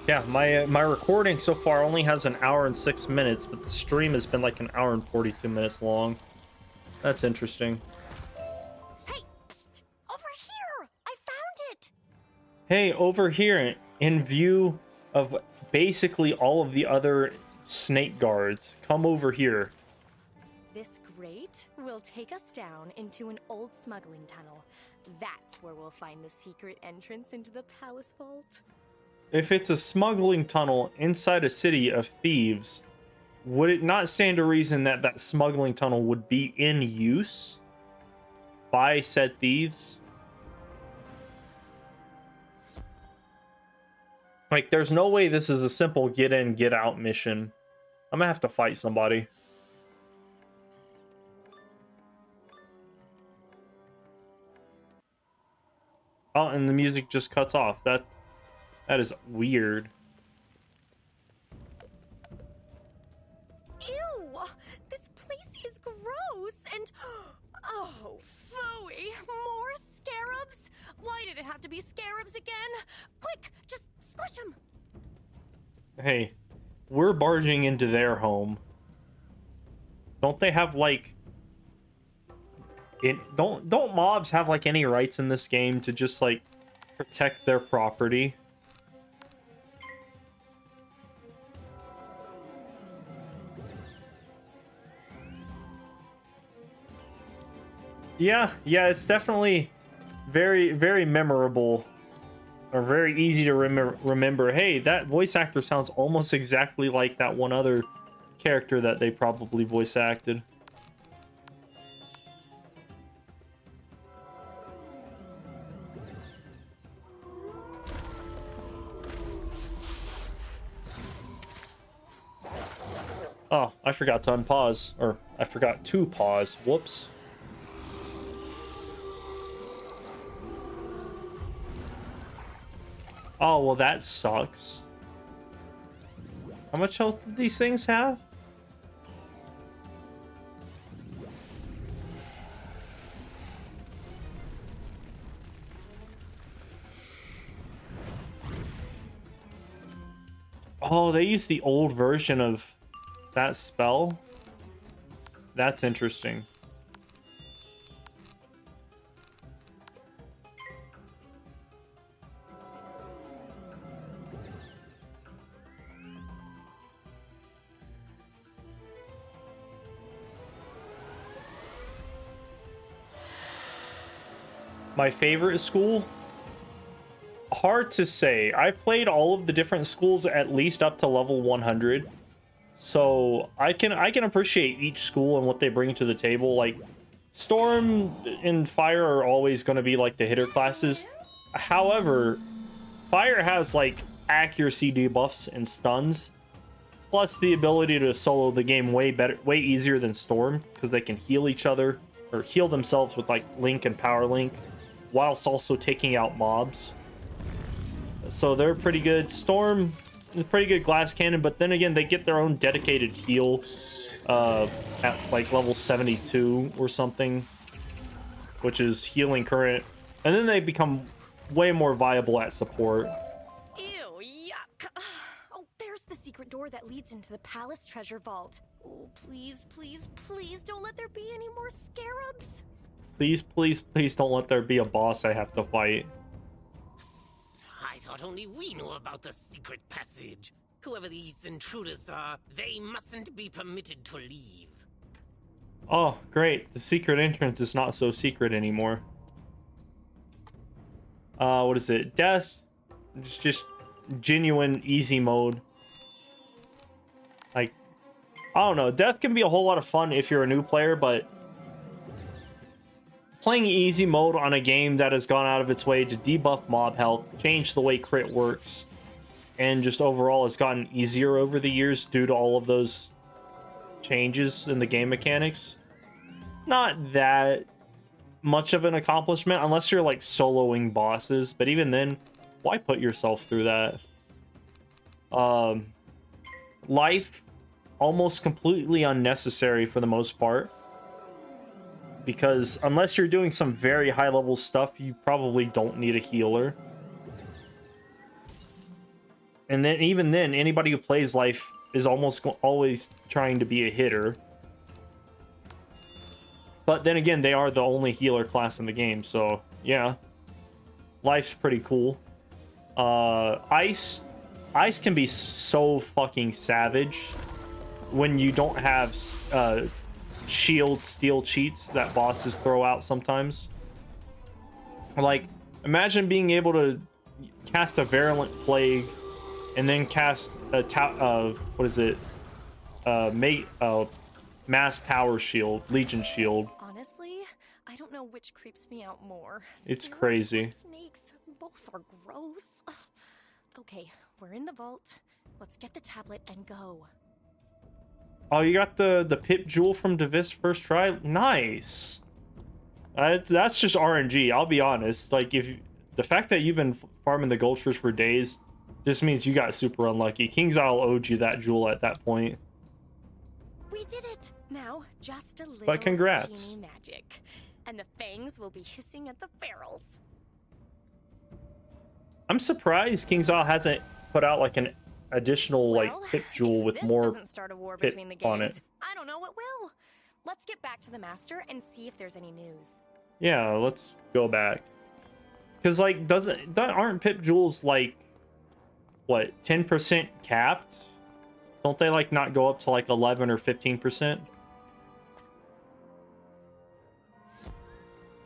Yeah, my recording so far only has an hour and 6 minutes, but the stream has been like an hour and 42 minutes long. That's interesting. Hey, psst, over here! I found it! Hey, over here, in view of basically all of the other snake guards, come over here. This grate will take us down into an old smuggling tunnel. That's where we'll find the secret entrance into the palace vault. If it's a smuggling tunnel inside a city of thieves, would it not stand to reason that that smuggling tunnel would be in use by said thieves? Like, there's no way this is a simple get in, get out mission. I'm gonna have to fight somebody. Oh, and the music just cuts off. That is weird. Ew! This place is gross and... Oh, phooey! More scarabs? Why did it have to be scarabs again? Quick, just squish them! Hey, we're barging into their home. Don't they have, like... Don't mobs have, like, any rights in this game to just, like, protect their property? Yeah, it's definitely very, very memorable, or very easy to remember. Hey, that voice actor sounds almost exactly like that one other character that they probably voice acted. Oh, I forgot to unpause, or I forgot to pause. Whoops. Oh, well, that sucks. How much health do these things have? Oh, they use the old version of that spell? That's interesting. my favorite school? Hard to say. I've played all of the different schools at least up to level 100. So I can appreciate each school and what they bring to the table. Like Storm and Fire are always going to be like the hitter classes. However, Fire has like accuracy debuffs and stuns, plus the ability to solo the game way easier than Storm, because they can heal each other or heal themselves with like Link and Power Link, whilst also taking out mobs. So they're pretty good. Storm is a pretty good glass cannon, but then again, they get their own dedicated heal at like level 72 or something, which is healing current, and then they become way more viable at support. Ew, yuck. Oh, there's the secret door that leads into the palace treasure vault. Oh, please, please, please don't let there be any more scarabs. Please, please, please don't let there be a boss I have to fight. I thought only we knew about the secret passage. Whoever these intruders are, they mustn't be permitted to leave. Oh, great. The secret entrance is not so secret anymore. What is it? Death. It's just genuine easy mode. Like, I don't know. Death can be a whole lot of fun if you're a new player, but playing easy mode on a game that has gone out of its way to debuff mob health, change the way crit works, and just overall has gotten easier over the years due to all of those changes in the game mechanics. Not that much of an accomplishment unless you're like soloing bosses, but even then, why put yourself through that? Life, almost completely unnecessary for the most part, because unless you're doing some very high level stuff, you probably don't need a healer. And then even then, anybody who plays life is almost always trying to be a hitter. But then again, they are the only healer class in the game, so yeah. Life's pretty cool. Ice can be so fucking savage when you don't have shield steal cheats that bosses throw out sometimes. Like, imagine being able to cast a Virulent Plague and then cast a Mass Tower Shield, Legion Shield. Honestly, I don't know which creeps me out more. It's Steelers or crazy. Snakes, both are gross. Ugh. Okay, we're in the vault. Let's get the tablet and go. Oh, you got the Pip Jewel from Divis first try? Nice. That's just RNG, I'll be honest. Like, the fact that you've been farming the Gulchers for days just means you got super unlucky. King's Isle owed you that jewel at that point. We did it! Now, just a little But congrats. genie magic. And the fangs will be hissing at the barrels. I'm surprised King's Isle hasn't put out like an additional like Pip Jewel with This more doesn't start a war Pip between the on gangs. it. I don't know what will. Let's get back to the master and see if there's any news. Yeah, let's go back. Cause like aren't Pip Jewels like what 10% capped? Don't they like not go up to like 11 or 15%?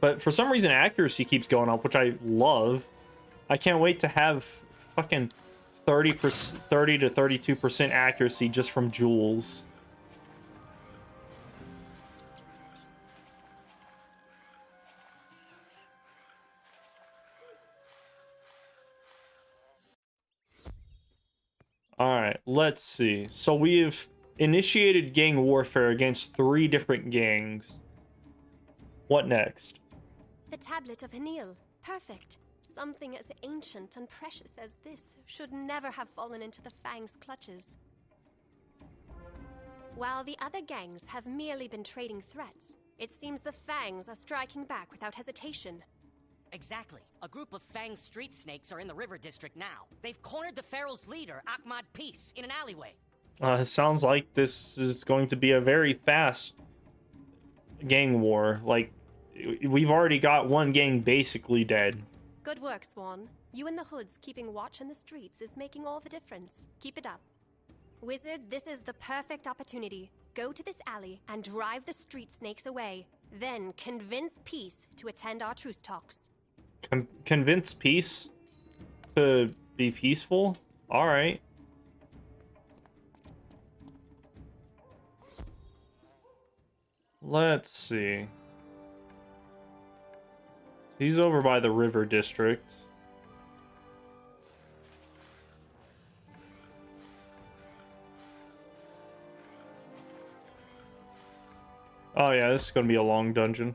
But for some reason accuracy keeps going up, which I love. I can't wait to have fucking 30 to 32% accuracy just from jewels. Alright, let's see. So we've initiated gang warfare against 3 different gangs. What next? The tablet of Hanil. Perfect. Something as ancient and precious as this should never have fallen into the Fang's clutches. While the other gangs have merely been trading threats, it seems the Fangs are striking back without hesitation. Exactly. A group of Fang street snakes are in the river district now. They've cornered the Pharaoh's leader, Ahmad Peace, in an alleyway. It sounds like this is going to be a very fast gang war. Like, we've already got one gang basically dead. Good work, Swan. You and the Hoods keeping watch in the streets is making all the difference. Keep it up. Wizard, this is the perfect opportunity. Go to this alley and drive the street snakes away. Then convince Peace to attend our truce talks. Convince peace to be peaceful? Alright. Let's see. He's over by the river district. Oh yeah, this is gonna be a long dungeon.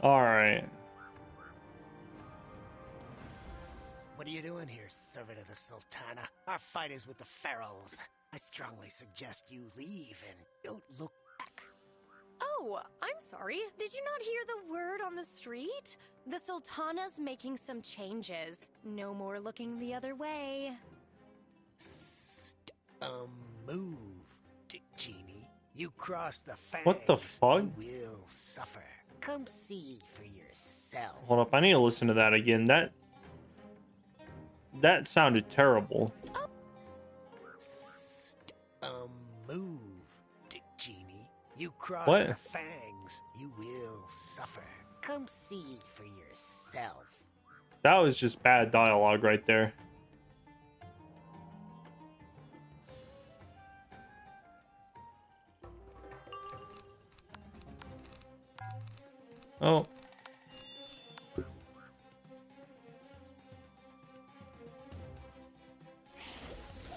Alright. What are you doing here, servant of the Sultana? Our fight is with the Ferals. I strongly suggest you leave and don't look back. Oh, I'm sorry. Did you not hear the word on the street? The Sultana's making some changes. No more looking the other way. Move, Dick Genie. You cross the fangs. What the fuck? You will suffer. Come see for yourself. Hold up, I need to listen to that again. That sounded terrible. Move, Dick Genie. You cross What? the fangs. You will suffer. Come see for yourself. That was just bad dialogue right there. Oh.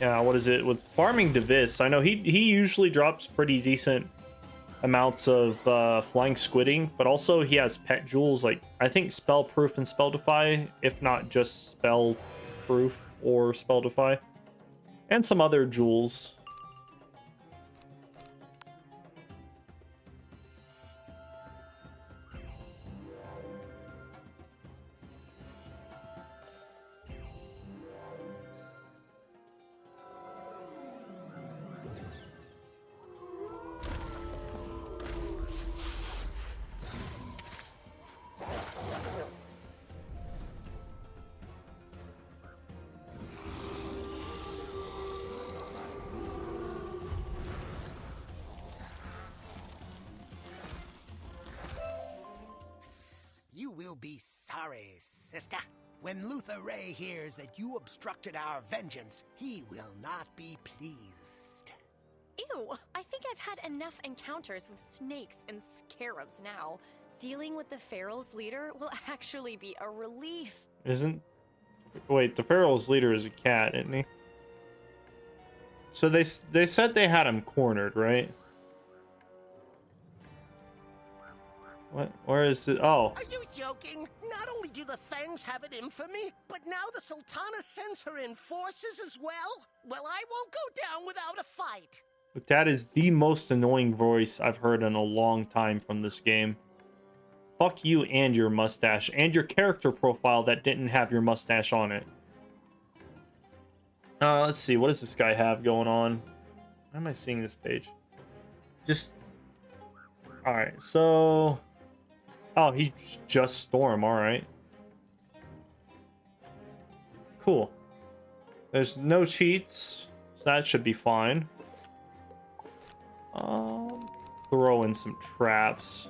Yeah, what is it? With farming Devis, I know he usually drops pretty decent amounts of flying squidding, but also he has pet jewels like I think spell proof and spell defy, if not just spell proof or spell defy, and some other jewels. You will be sorry, sister. When Luther Ray hears that you obstructed our vengeance, he will not be pleased. Ew, I think I've had enough encounters with snakes and scarabs now. Dealing with the Feral's leader will actually be a relief. Wait, the Feral's leader is a cat, isn't he? So they said they had him cornered, right? What? Where is it? Oh. Are you joking? Not only do the Fangs have it in for me, but now the Sultana sends her in forces as well? Well, I won't go down without a fight. But that is the most annoying voice I've heard in a long time from this game. Fuck you and your mustache, and your character profile that didn't have your mustache on it. Let's see, what does this guy have going on? Why am I seeing this page? Alright, so... Oh, he's just Storm, alright. Cool. There's no cheats, so that should be fine. Throw in some traps.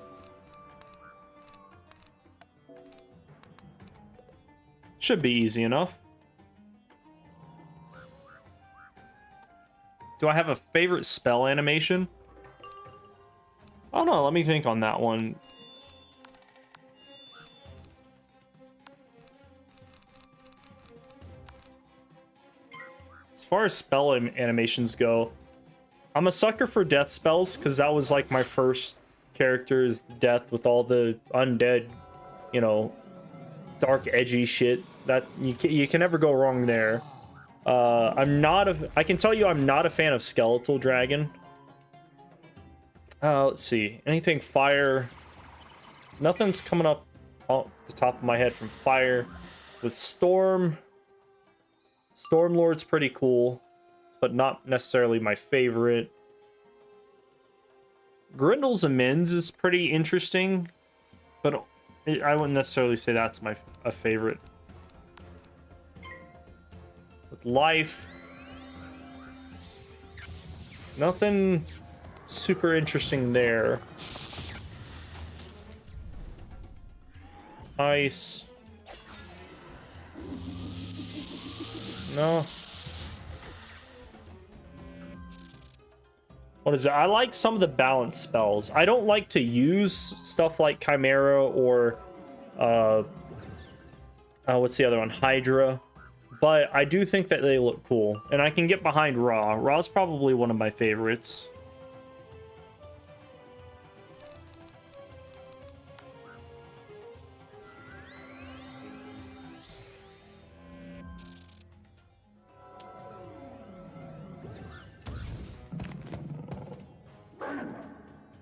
Should be easy enough. Do I have a favorite spell animation? Oh no, let me think on that one. As far as spell animations go, I'm a sucker for death spells because that was like my first character's death with all the undead, you know, dark edgy shit. That you can never go wrong there. I can tell you I'm not a fan of Skeletal Dragon. Let's see. Anything fire? Nothing's coming up off the top of my head from fire. With Storm, Stormlord's pretty cool, but not necessarily my favorite. Grindel's Amends is pretty interesting, but I wouldn't necessarily say that's a favorite. With Life, Nothing super interesting there. Ice. No. What is it? I like some of the balance spells. I don't like to use stuff like Chimera or what's the other one? Hydra. But I do think that they look cool. And I can get behind Ra. Ra's probably one of my favorites.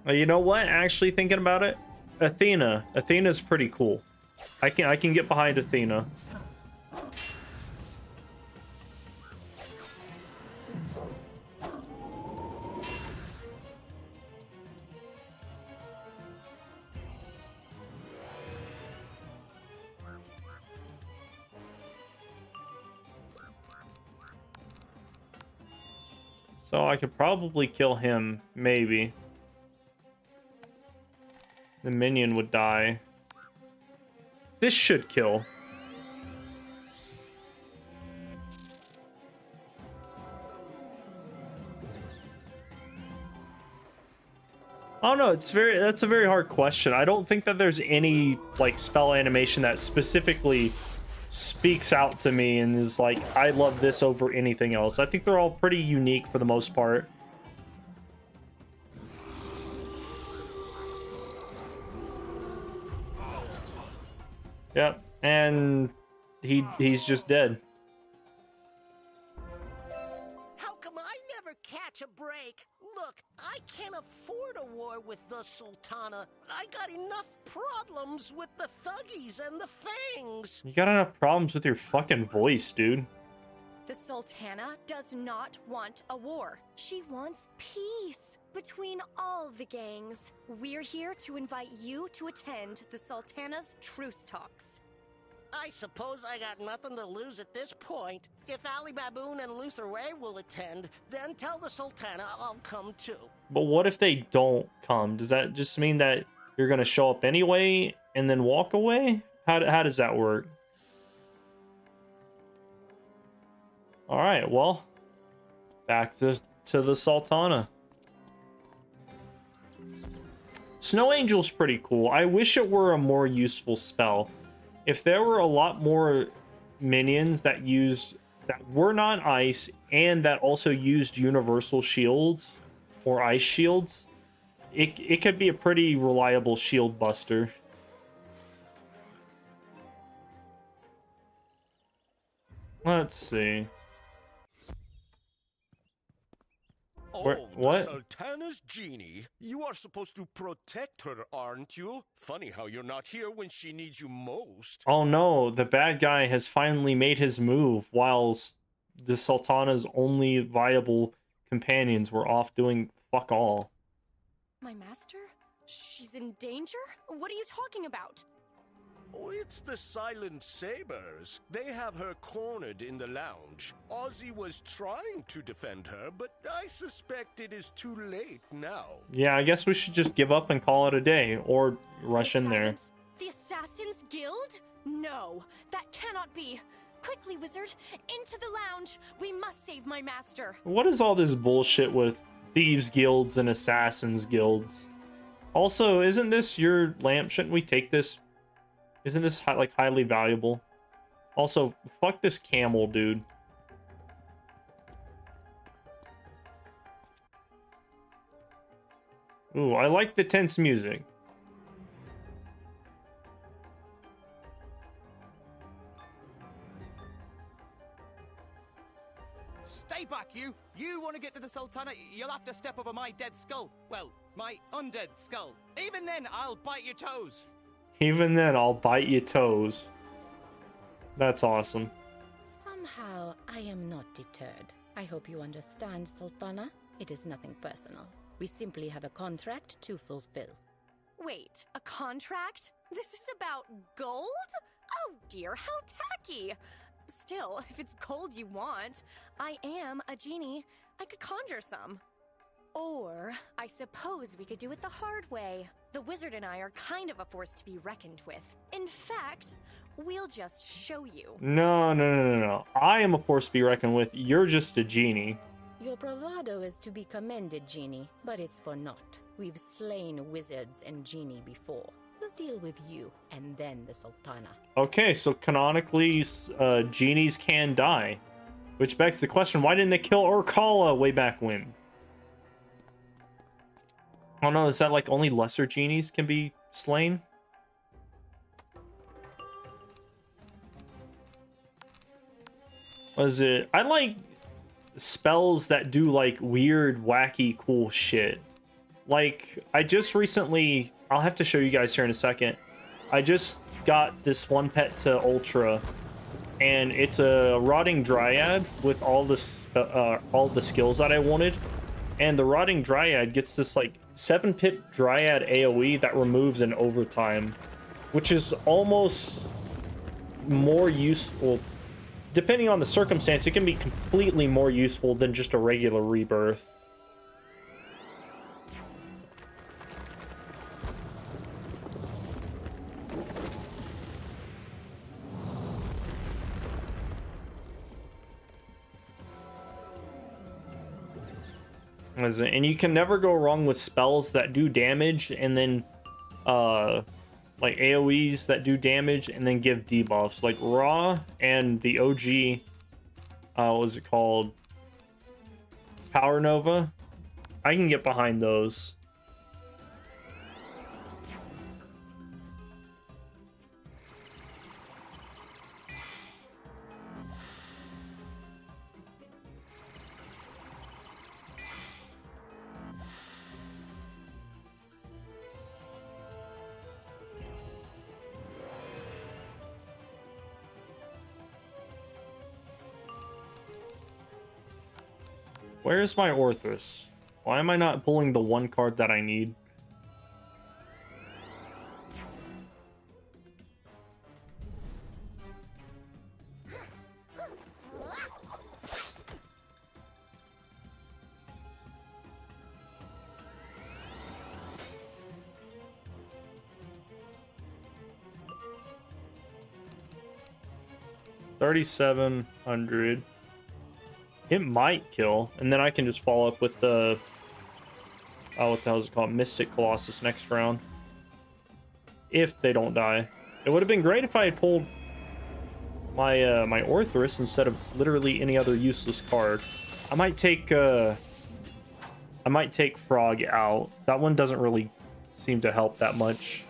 You know what? Actually, thinking about it, Athena. Athena's pretty cool. I can get behind Athena. So I could probably kill him, maybe. The minion would die. This should kill. I don't know, that's a very hard question. I don't think that there's any like spell animation that specifically speaks out to me and is like, I love this over anything else. I think they're all pretty unique for the most part. Yep, and he's just dead. How come I never catch a break? Look, I can't afford a war with the Sultana. I got enough problems with the Thuggies and the Fangs. You got enough problems with your fucking voice, dude. The Sultana does not want a war. She wants peace between all the gangs. We're here to invite you to attend the Sultana's truce talks. I suppose I got nothing to lose at this point. If Ali Baboon and Luther Ray will attend, then tell the Sultana I'll come too. But what if they don't come? Does that just mean that you're gonna show up anyway and then walk away? How does that work? All right, well, back to the Sultana. Snow Angel's pretty cool. I wish it were a more useful spell. If there were a lot more minions that were not ice and that also used universal shields or ice shields, it could be a pretty reliable shield buster. Let's see. What? The Sultana's genie? You are supposed to protect her, aren't you? Funny how you're not here when she needs you most. Oh no, the bad guy has finally made his move whilst the Sultana's only viable companions were off doing fuck all. My master? She's in danger? What are you talking about? Oh, it's the Silent Sabers. They have her cornered in the lounge. Ozzy was trying to defend her, but I suspect it is too late now. Yeah, I guess we should just give up and call it a day, or rush in there. The Assassin's Guild? No, that cannot be. Quickly, wizard, into the lounge. We must save my master. What is all this bullshit with thieves guilds and assassins guilds? Also, isn't this your lamp? Shouldn't we take this? Isn't this like highly valuable? Also, fuck this camel, dude. Ooh, I like the tense music. Stay back, you! You want to get to the Sultana, you'll have to step over my dead skull. Well, my undead skull. Even then, I'll bite your toes. Even then, I'll bite your toes. That's awesome. Somehow, I am not deterred. I hope you understand, Sultana. It is nothing personal. We simply have a contract to fulfill. Wait, a contract? This is about gold? Oh dear, how tacky! Still, if it's gold you want, I am a genie. I could conjure some. Or, I suppose we could do it the hard way. The wizard and I are kind of a force to be reckoned with. In fact, we'll just show you. No. I am a force to be reckoned with. You're just a genie. Your bravado is to be commended, Genie, but it's for naught. We've slain wizards and Genie before. We'll deal with you, and then the Sultana. Okay, so canonically, genies can die. Which begs the question, why didn't they kill Urkala way back when? I don't know, is that like only lesser genies can be slain? Was it? I like spells that do like weird, wacky, cool shit. Like, I just recently, I'll have to show you guys here in a second. I just got this one pet to Ultra, and it's a Rotting Dryad with all the skills that I wanted. And the Rotting Dryad gets this like 7-pip Dryad AoE that removes an overtime, which is almost more useful. Depending on the circumstance, it can be completely more useful than just a regular rebirth. And you can never go wrong with spells that do damage and then like AoEs that do damage and then give debuffs, like Raw and the OG what was it called, Power Nova. I can get behind those. Where's my Orthrus? Why am I not pulling the one card that I need? $3,700. It might kill, and then I can just follow up with the what the hell is it called? Mystic Colossus next round. If they don't die. It would have been great if I had pulled my my Orthrus instead of literally any other useless card. I might take Frog out. That one doesn't really seem to help that much.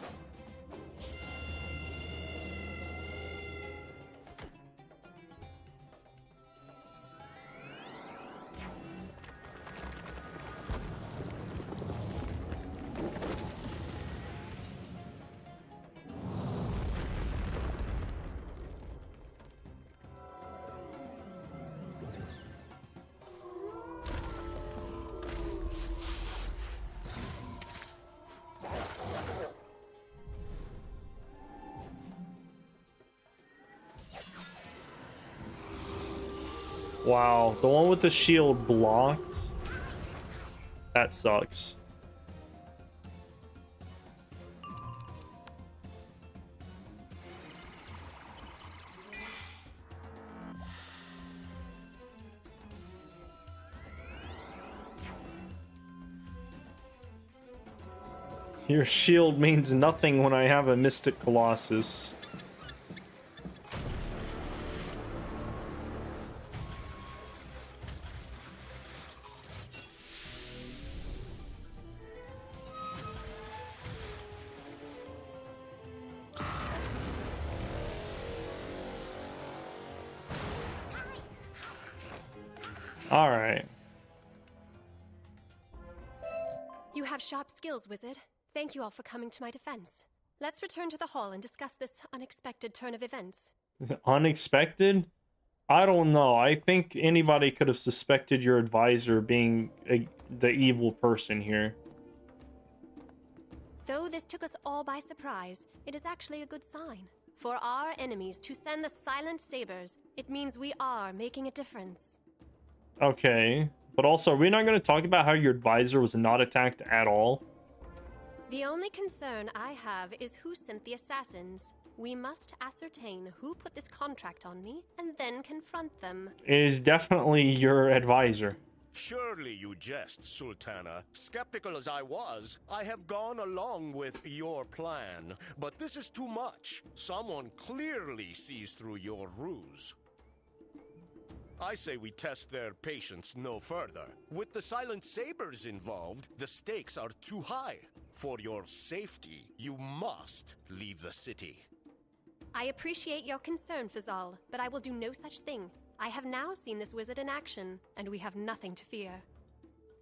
Wow, the one with the shield blocked. That sucks. Your shield means nothing when I have a Mystic Colossus. All right. You have sharp skills, wizard. Thank you all for coming to my defense. Let's return to the hall and discuss this unexpected turn of events. Unexpected? I don't know. I think anybody could have suspected your advisor being the evil person here. Though this took us all by surprise, it is actually a good sign. For our enemies to send the silent sabers, it means we are making a difference. Okay, But also, are we not going to talk about how your advisor was not attacked at all? The only concern I have is who sent the assassins. We must ascertain who put this contract on me and then confront them. It is definitely your advisor. Surely you jest, Sultana. Skeptical as I was, I have gone along with your plan. But this is too much. Someone clearly sees through your ruse. I say we test their patience no further. With the Silent Sabers involved, the stakes are too high. For your safety, you must leave the city. I appreciate your concern, Fazal, but I will do no such thing. I have now seen this wizard in action, and we have nothing to fear.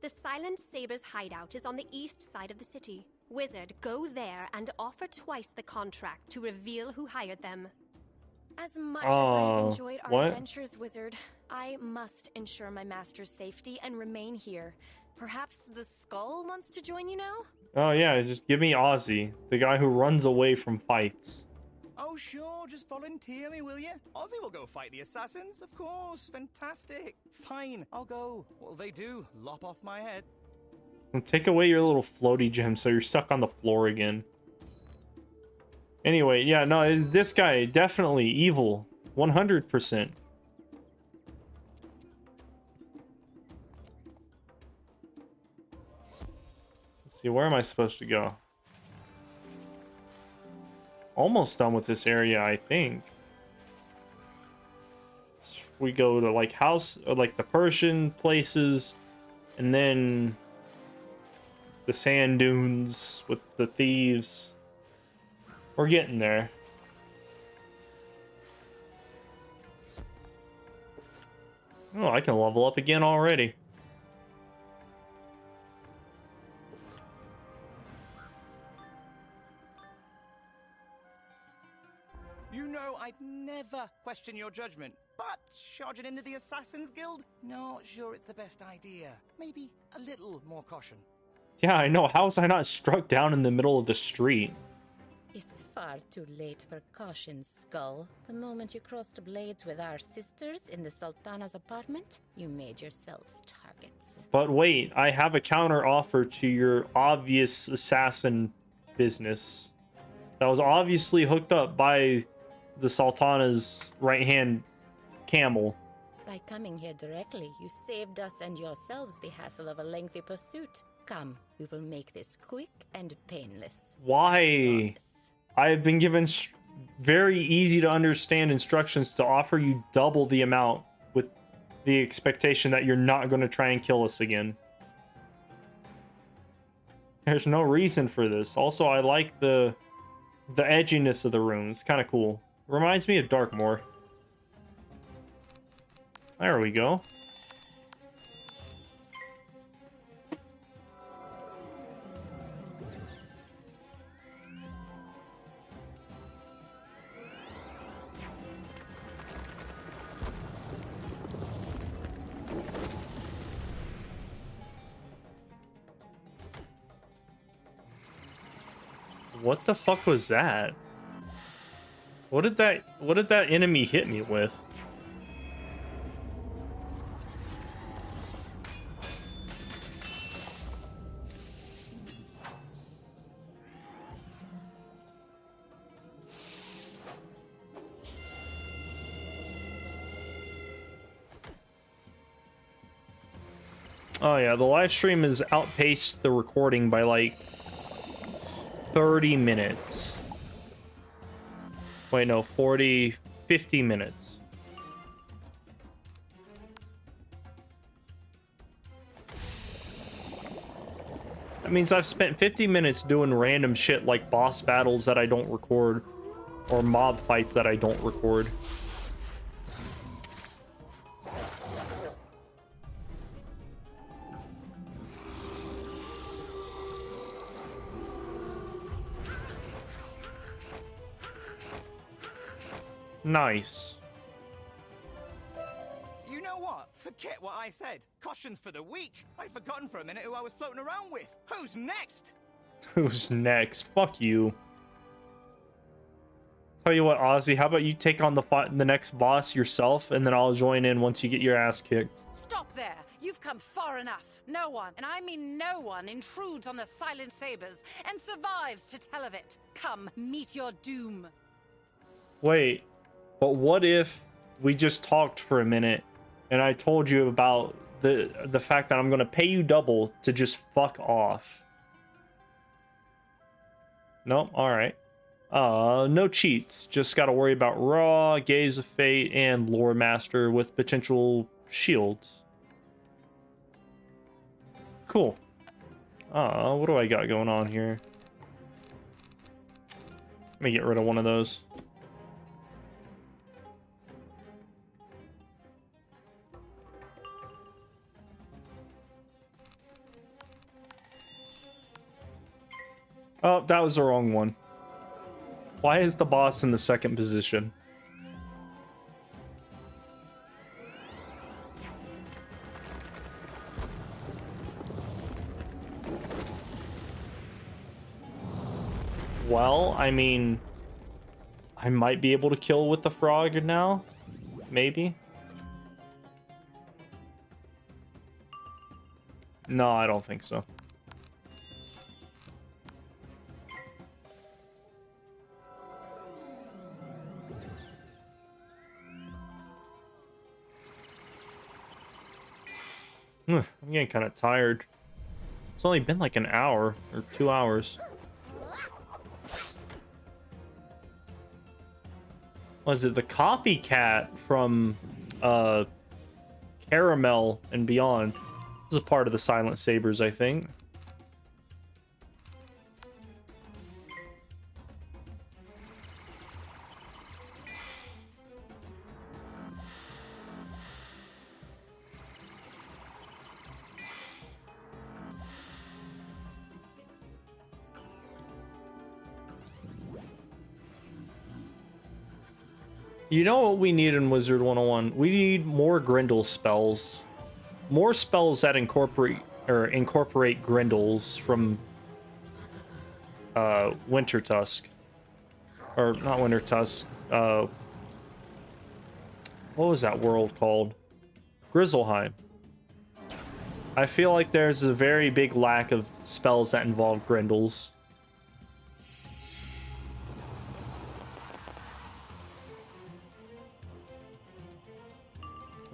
The Silent Sabers' hideout is on the east side of the city. Wizard, go there and offer twice the contract to reveal who hired them. As much as I have enjoyed our adventures, Wizard, I must ensure my master's safety and remain here. Perhaps the Skull wants to join you now? Oh yeah, just give me Ozzy, the guy who runs away from fights. Oh, sure, just volunteer me, will you? Ozzy will go fight the assassins, of course. Fantastic. Fine, I'll go. What'll they do? Lop off my head? Take away your little floaty gem so you're stuck on the floor again. Anyway, yeah, no, this guy, definitely evil. 100%. Let's see, where am I supposed to go? Almost done with this area, I think. We go to like house, or like the Persian places, and then the sand dunes with the thieves. We're getting there. Oh, I can level up again already. You know I'd never question your judgment, but charging into the Assassin's Guild? Not sure it's the best idea. Maybe a little more caution. Yeah, I know. How was I not struck down in the middle of the street? It's far too late for caution, Skull. The moment you crossed blades with our sisters in the Sultana's apartment, you made yourselves targets. But wait, I have a counter offer to your obvious assassin business. That was obviously hooked up by the Sultana's right-hand camel. By coming here directly, you saved us and yourselves the hassle of a lengthy pursuit. Come, we will make this quick and painless. Why? I have been given very easy to understand instructions to offer you double the amount with the expectation that you're not going to try and kill us again. There's no reason for this. Also, I like the edginess of the rooms. Kind of cool. Reminds me of Darkmoor. There we go. What the fuck was that? What did that enemy hit me with? Oh yeah, the live stream has outpaced the recording by like 30 minutes. Wait, no, 50 minutes. That means I've spent 50 minutes doing random shit like boss battles that I don't record, or mob fights that I don't record. Nice. You know what? Forget what I said. Caution's for the weak. I'd forgotten for a minute who I was floating around with. Who's next? Who's next? Fuck you. Tell you what, Ozzy, how about you take on the next boss yourself, and then I'll join in once you get your ass kicked. Stop there! You've come far enough. No one, and I mean no one, intrudes on the Silent Sabers and survives to tell of it. Come, meet your doom. Wait, but what if we just talked for a minute and I told you about the fact that I'm gonna pay you double to just fuck off? Nope, alright. No cheats. Just gotta worry about Raw, Gaze of Fate, and Lore Master with potential shields. Cool. What do I got going on here? Let me get rid of one of those. Oh, that was the wrong one. Why is the boss in the second position? Well, I mean, I might be able to kill with the frog now. Maybe. No, I don't think so. I'm getting kind of tired. It's only been like an hour or 2 hours. Was it the copycat from Caramel and Beyond? This is a part of the Silent Sabers, I think. You know what we need in Wizard101? We need more Grendel spells. More spells that incorporate Grendels from Winter Tusk. Or not Winter Tusk. What was that world called? Grizzleheim. I feel like there's a very big lack of spells that involve Grendels.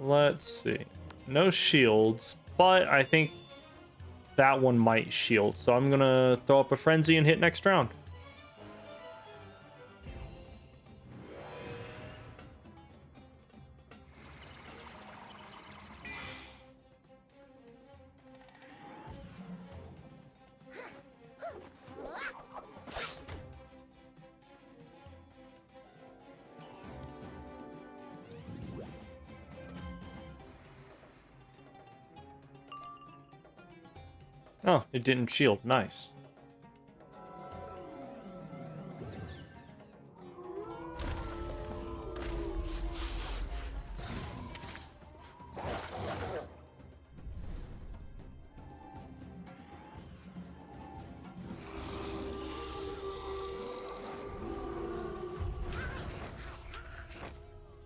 Let's see. No shields, but I think that one might shield. So I'm gonna throw up a frenzy and hit next round. Oh, it didn't shield. Nice.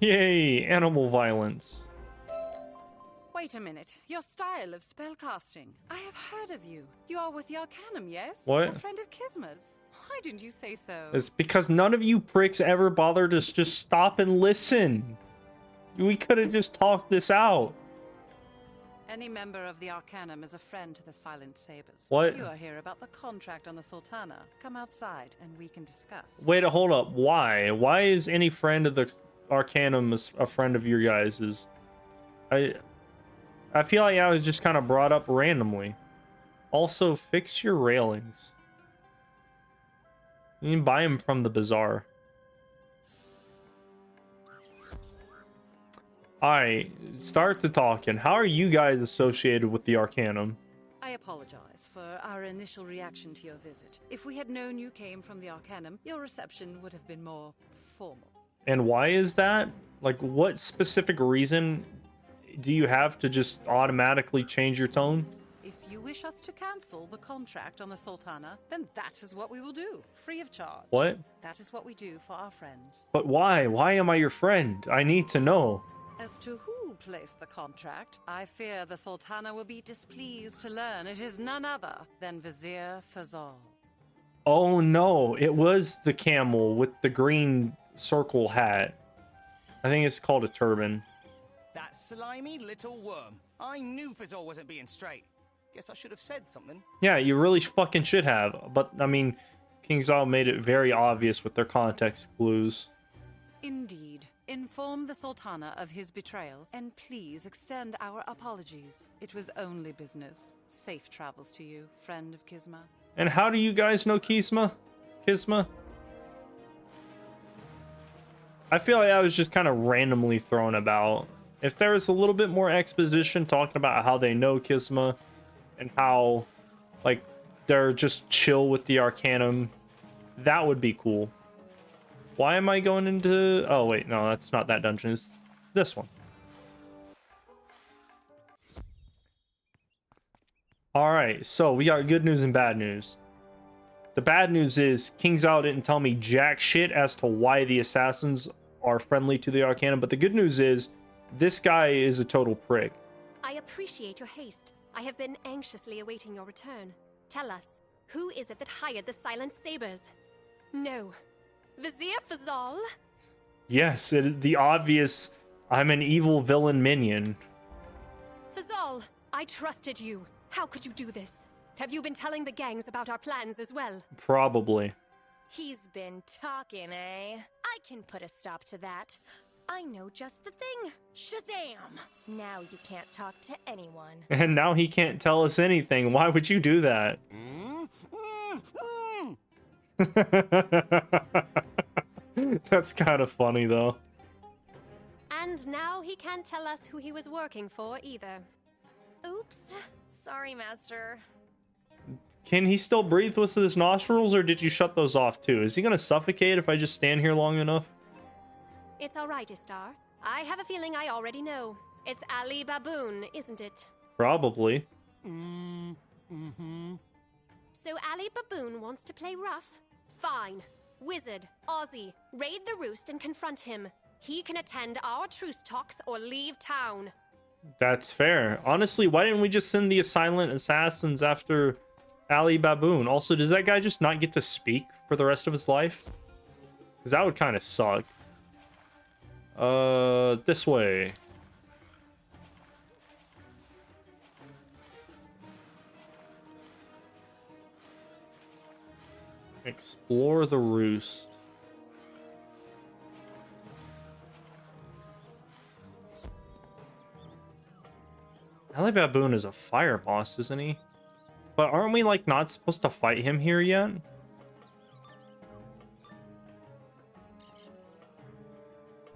Yay, animal violence. Wait a minute. Your style of spellcasting. I have heard of you. You are with the Arcanum, yes? What? A friend of Kisma's. Why didn't you say so? It's because none of you pricks ever bothered to just stop and listen. We could have just talked this out. Any member of the Arcanum is a friend to the Silent Sabers. What? You are here about the contract on the Sultana. Come outside and we can discuss. Wait, hold up. Why? Why is any friend of the Arcanum a friend of your guys's? I feel like I was just kind of brought up randomly. Also, fix your railings. You can buy them from the bazaar. Alright, start the talking. How are you guys associated with the Arcanum? I apologize for our initial reaction to your visit. If we had known you came from the Arcanum, your reception would have been more formal. And why is that? Like, what specific reason do you have to just automatically change your tone? If you wish us to cancel the contract on the Sultana, then that is what we will do, free of charge. What? That is what we do for our friends. But why? Why am I your friend? I need to know. As to who you placed the contract, I fear the Sultana will be displeased to learn it is none other than Vizier Fazal. Oh no, it was the camel with the green circle hat. I think it's called a turban. That slimy little worm. I knew Fazal wasn't being straight. Guess I should have said something. Yeah, you really fucking should have. But, I mean, King Zal made it very obvious with their context clues. Indeed. Inform the Sultana of his betrayal, and please extend our apologies. It was only business. Safe travels to you, friend of Kisma. And how do you guys know Kisma? I feel like I was just kind of randomly thrown about. If there was a little bit more exposition talking about how they know Kisma and how, like, they're just chill with the Arcanum, that would be cool. Why am I going into... Oh, wait, no, that's not that dungeon. It's this one. Alright, so we got good news and bad news. The bad news is King Zhao didn't tell me jack shit as to why the assassins are friendly to the Arcanum, but the good news is this guy is a total prick. I appreciate your haste. I have been anxiously awaiting your return. Tell us, who is it that hired the Silent Sabers? No. Vizier Fazal? Yes, it is the obvious I'm an evil villain minion. Fazal, I trusted you. How could you do this? Have you been telling the gangs about our plans as well? Probably. He's been talking, eh? I can put a stop to that. I know just the thing. Shazam! Now you can't talk to anyone. And now he can't tell us anything. Why would you do that? That's kind of funny, though. And now he can't tell us who he was working for either. Oops. Sorry, Master. Can he still breathe with his nostrils, or did you shut those off too? Is he gonna suffocate if I just stand here long enough? It's all right, Istar. I have a feeling I already know. It's Ali Baboon, isn't it? Probably. So Ali Baboon wants to play rough? Fine. Wizard, Ozzy, raid the roost and confront him. He can attend our truce talks or leave town. That's fair. Honestly, why didn't we just send the silent assassins after Ali Baboon? Also, does that guy just not get to speak for the rest of his life? Because that would kind of suck. This way. Explore the roost. Ali Baboon is a fire boss, isn't he? But aren't we, like, not supposed to fight him here yet?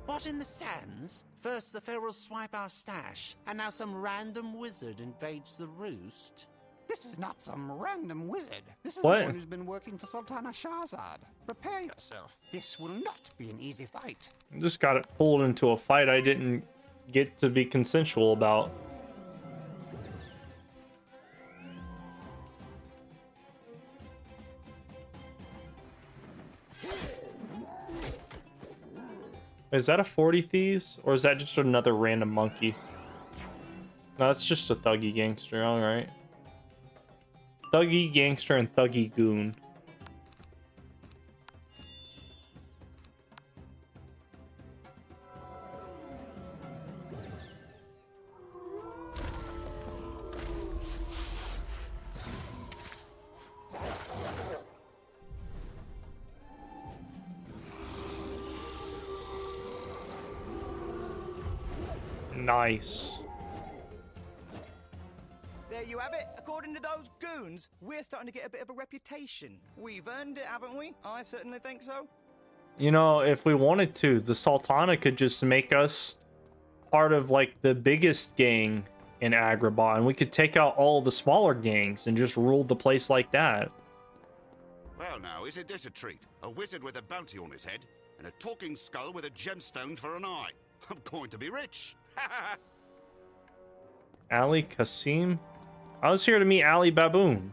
What in the sands? First the ferals swipe our stash, and now some random wizard invades the roost. This is not some random wizard. This is What? the one who's been working for Sultana Shahzad. Prepare yourself. This will not be an easy fight. Just got it pulled into a fight I didn't get to be consensual about. Is that a 40 Thieves? Or is that just another random monkey? No, that's just a Thuggy Gangster, alright. Thuggy Gangster and Thuggy Goon. Nice. There you have it. According to those goons, we're starting to get a bit of a reputation. We've earned it, haven't we? I certainly think so. You know, if we wanted to, the Sultana could just make us part of, like, the biggest gang in Agrabah, and we could take out all the smaller gangs and just rule the place like that. Well now, isn't this a treat? A wizard with a bounty on his head, and a talking skull with a gemstone for an eye. I'm going to be rich. Ali Qasim? I was here to meet Ali Baboon.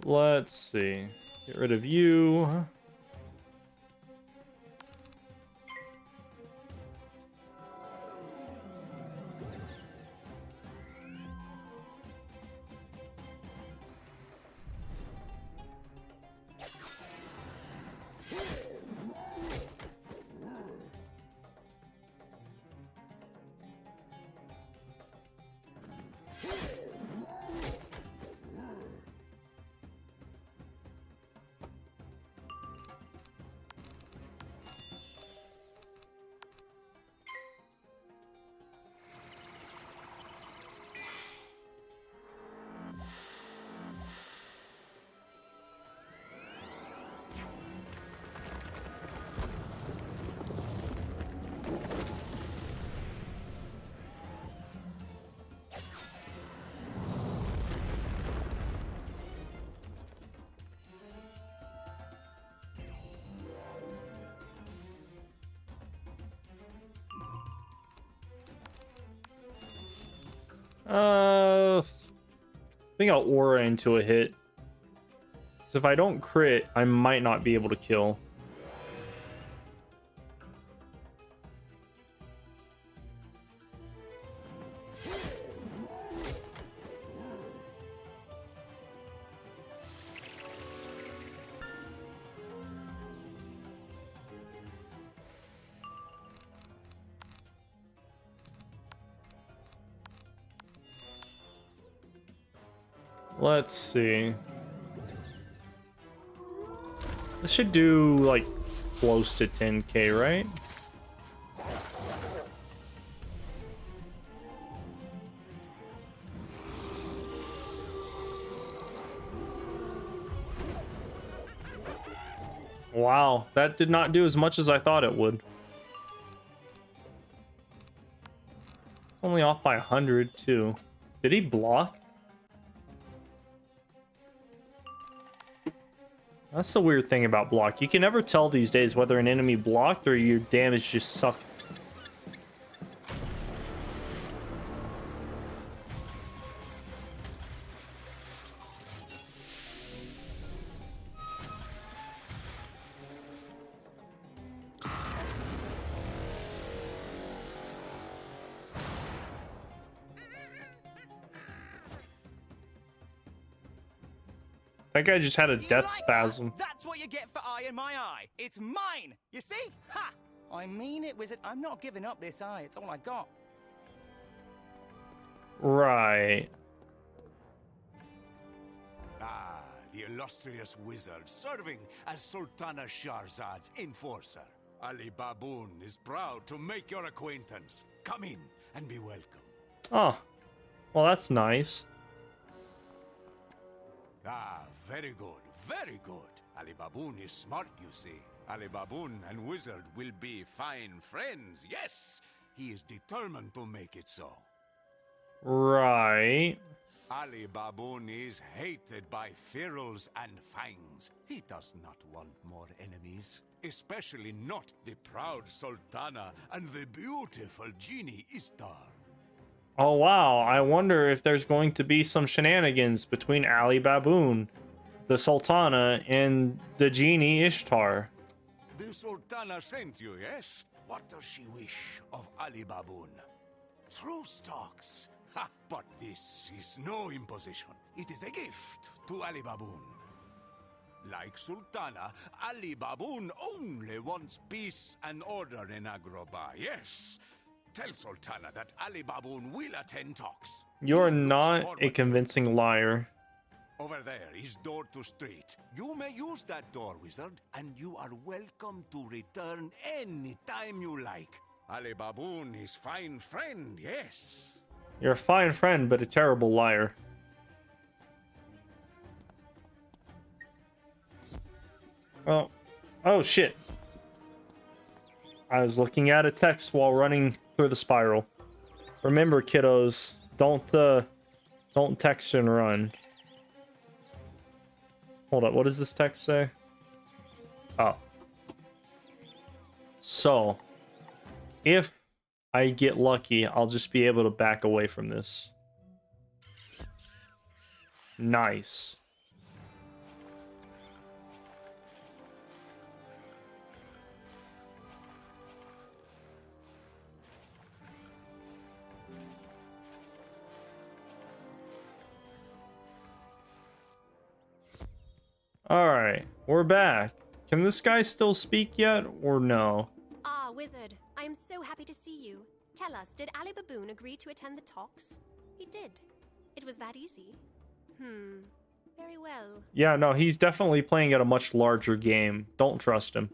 Let's see. Get rid of you. I think I'll aura into a hit. So if I don't crit, I might not be able to kill. Let's see. This should do like close to 10k, right? Wow, that did not do as much as I thought it would. Only off by 100 too. Did he block? That's the weird thing about block. You can never tell these days whether an enemy blocked or your damage just sucked. That guy just had a death spasm. That's what you get for eye in my eye. It's mine. You see? Ha! I mean it, Wizard. I'm not giving up this eye. It's all I got. Right. Ah, the illustrious wizard serving as Sultana Shahrazad's enforcer. Ali Baboon is proud to make your acquaintance. Come in and be welcome. Oh, well, that's nice. Ah, very good, very good. Ali Baboon is smart, you see. Ali Baboon and Wizard will be fine friends, yes. He is determined to make it so. Right. Ali Baboon is hated by ferals and fangs. He does not want more enemies, especially not the proud Sultana and the beautiful genie Istar. Oh wow, I wonder if there's going to be some shenanigans between Ali Baboon, the Sultana, and the genie Ishtar. The Sultana sent you, yes? What does she wish of Ali Baboon? Truce talks. Ha! But this is no imposition. It is a gift to Ali Baboon. Like Sultana, Ali Baboon only wants peace and order in Agrabah, yes? Tell Sultana that Ali Baboon will attend talks. You're not a convincing liar. Over there is door to street. You may use that door, Wizard, and you are welcome to return any time you like. Ali Baboon is fine friend, yes. You're a fine friend, but a terrible liar. Oh, oh shit. I was looking at a text while running through the spiral. Remember, kiddos, don't text and run. Hold up, what does this text say? Oh. So, if I get lucky, I'll just be able to back away from this. Nice. Alright, we're back. Can this guy still speak yet, or no? Ah, Wizard, I am so happy to see you. Tell us, did Ali Baboon agree to attend the talks? He did. It was that easy. Very well. Yeah, no, he's definitely playing at a much larger game. Don't trust him.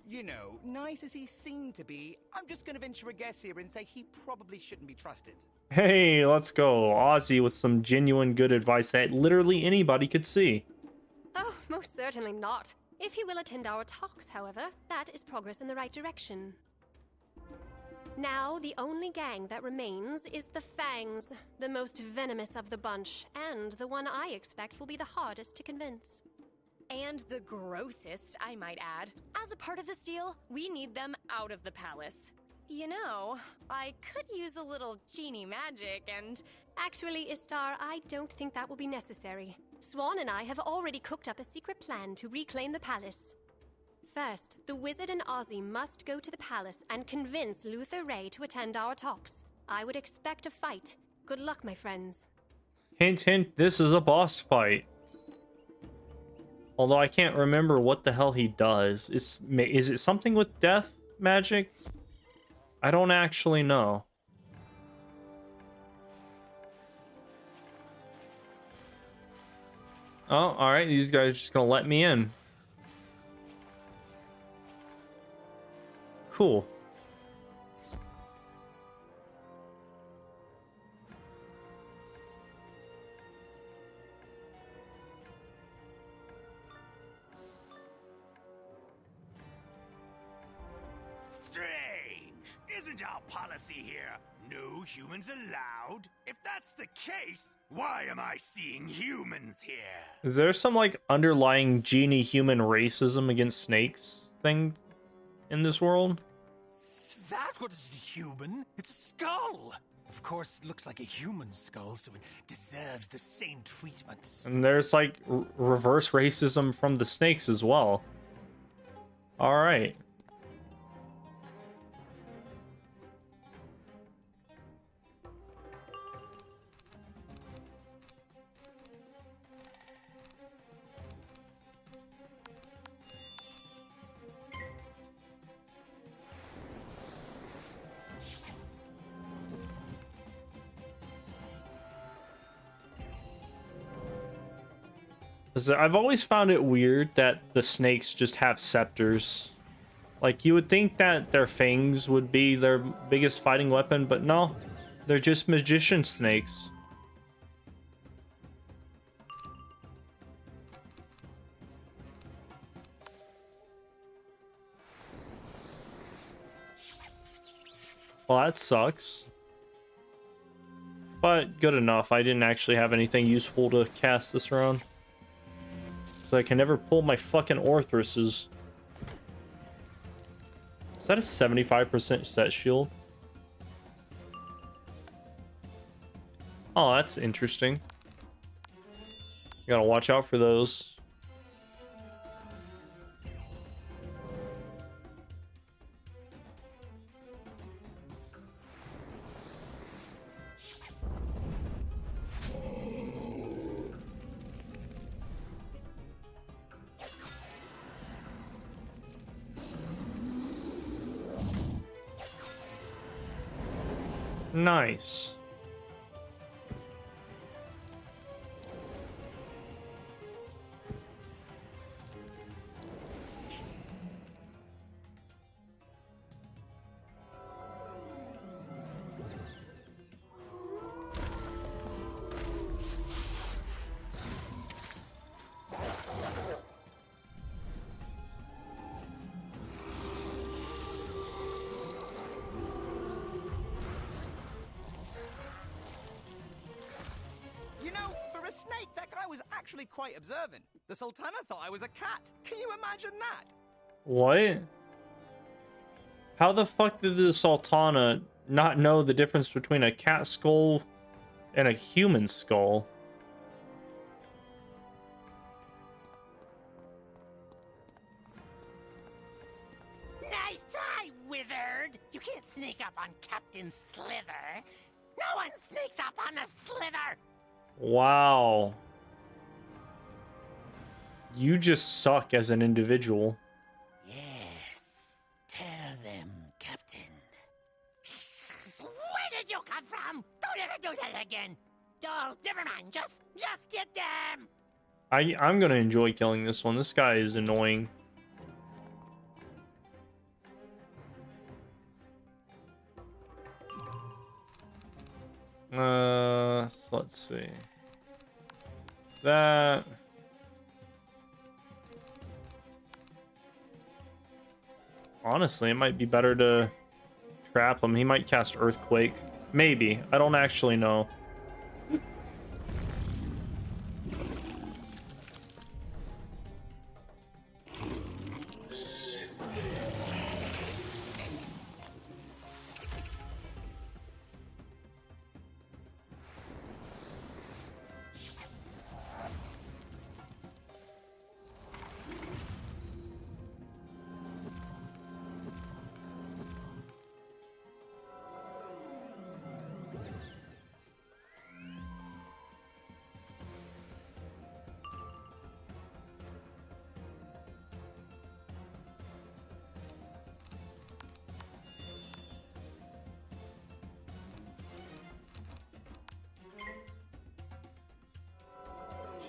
You know, nice as he seemed to be, I'm just gonna venture a guess here and say he probably shouldn't be trusted. Hey, let's go. Ozzy with some genuine good advice that literally anybody could see. Oh, most certainly not. If he will attend our talks, however, that is progress in the right direction. Now, the only gang that remains is the Fangs, the most venomous of the bunch, and the one I expect will be the hardest to convince. And the grossest, I might add. As a part of this deal, we need them out of the palace. You know, I could use a little genie magic and... Actually, Istar, I don't think that will be necessary. Swan and I have already cooked up a secret plan to reclaim the palace. First, the wizard and Ozzy must go to the palace and convince Luther Ray to attend our talks. I would expect a fight. Good luck, my friends. Hint, hint, this is a boss fight. Although I can't remember what the hell he does. Is it something with death magic? I don't actually know. Oh, alright, these guys are just gonna let me in. Cool. Strange! Isn't our policy here no humans allowed? If that's the case, why am I seeing humans here? Is there some like underlying genie human racism against snakes thing in this world? That was human. It's a skull. Of course, it looks like a human skull, so it deserves the same treatment. And there's like reverse racism from the snakes as well. All right. I've always found it weird that the snakes just have scepters. Like, you would think that their fangs would be their biggest fighting weapon, but no. They're just magician snakes. Well, that sucks. But good enough. I didn't actually have anything useful to cast this round. So I can never pull my fucking Orthruses. Is that a 75% set shield? Oh, that's interesting. You gotta watch out for those. Nice. Snake, that guy was actually quite observant. The Sultana thought I was a cat. Can you imagine that? What? How the fuck did the Sultana not know the difference between a cat skull and a human skull? Nice try, Wizard! You can't sneak up on Captain Slither. No one sneaks up on the Slither! Wow. You just suck as an individual. Yes. Tell them, Captain. Where did you come from? Don't ever do that again. Oh, never mind. Just get them. I'm gonna enjoy killing this one. This guy is annoying. Let's see. That. Honestly, it might be better to trap him. He might cast Earthquake. Maybe. I don't actually know.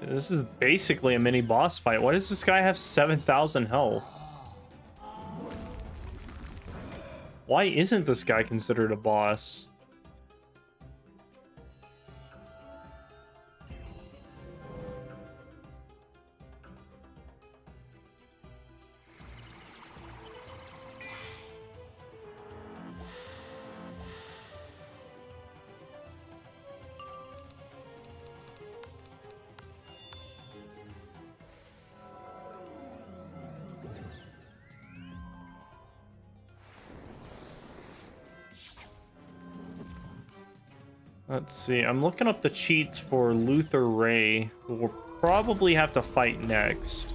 This is basically a mini boss fight. Why does this guy have 7,000 health? Why isn't this guy considered a boss? Let's see, I'm looking up the cheats for Luther Ray, who we'll probably have to fight next.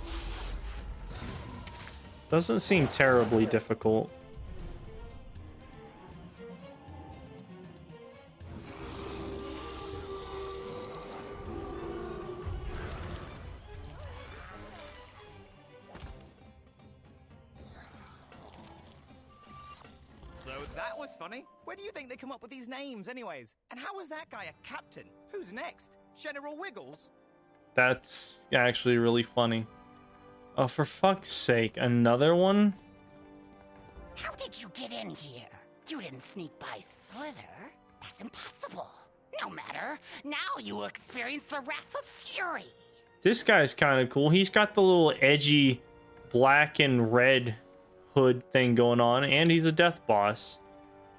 Doesn't seem terribly difficult. So that was funny. Where do you think they come up with these names, anyways? And how was that guy a captain? Who's next? General Wiggles? That's actually really funny. Oh, for fuck's sake, another one? How did you get in here? You didn't sneak by Slither. That's impossible. No matter. Now you will experience the wrath of fury. This guy's kind of cool. He's got the little edgy black and red hood thing going on, and he's a death boss.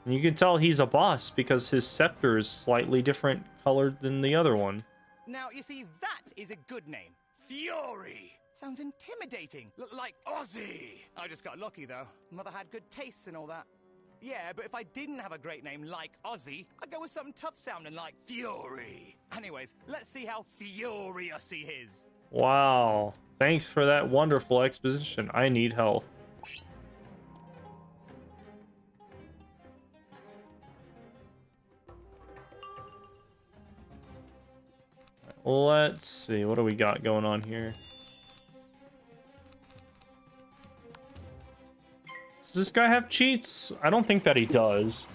And you can tell he's a boss because his scepter is slightly different colored than the other one. Now, you see, that is a good name. Fury. Sounds intimidating. Like Ozzy. I just got lucky, though. Mother had good tastes and all that. Yeah, but if I didn't have a great name like Ozzy, I'd go with something tough sounding like Fury. Anyways, let's see how furious he is. Wow. Thanks for that wonderful exposition. I need health. Let's see, what do we got going on here? Does this guy have cheats? I don't think that he does.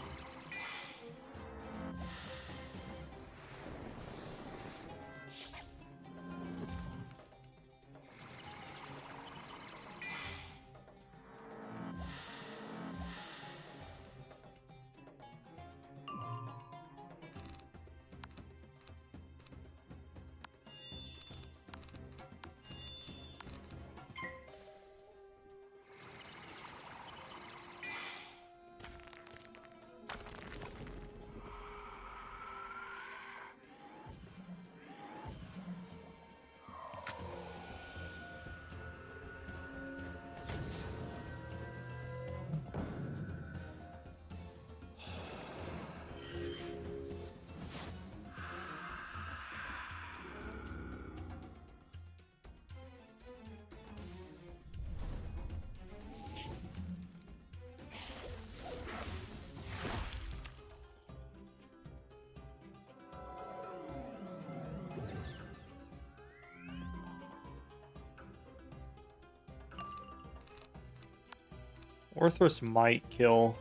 Orthros might kill.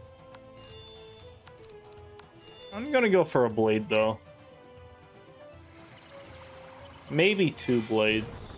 I'm gonna go for a blade, though. Maybe 2 blades.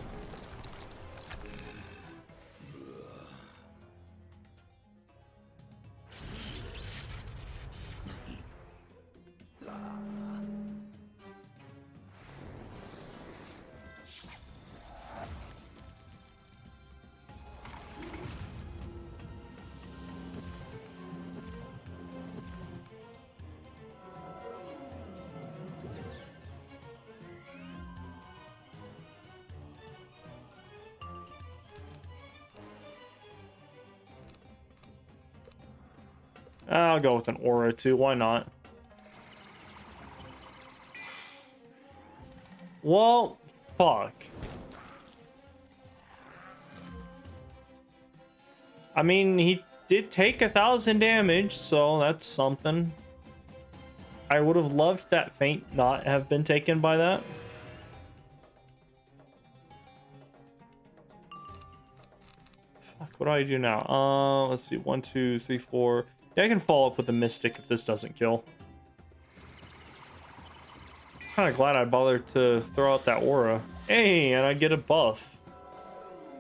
I'll go with an aura too, why not? Well, fuck. I mean, he did take 1,000 damage, so that's something. I would have loved that feint not have been taken by that. Fuck, what do I do now? Let's see, 1, 2, 3, 4. Yeah, I can follow up with the Mystic if this doesn't kill. Kind of glad I bothered to throw out that aura. Hey, and I get a buff.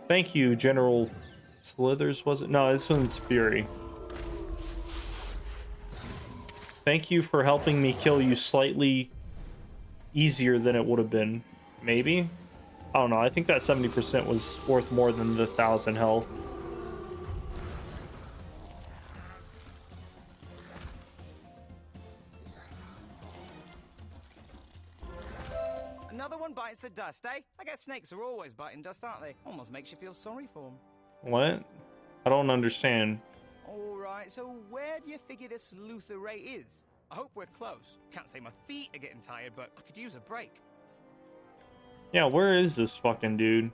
Thank you, General Slithers, was it? No, this one's Fury. Thank you for helping me kill you slightly easier than it would have been. Maybe? I don't know. I think that 70% was worth more than the 1,000 health. Another one bites the dust, eh? I guess snakes are always biting dust, aren't they? Almost makes you feel sorry for them. What? I don't understand. Alright, so where do you figure this Luther Ray is? I hope we're close. Can't say my feet are getting tired, but I could use a break. Yeah, where is this fucking dude?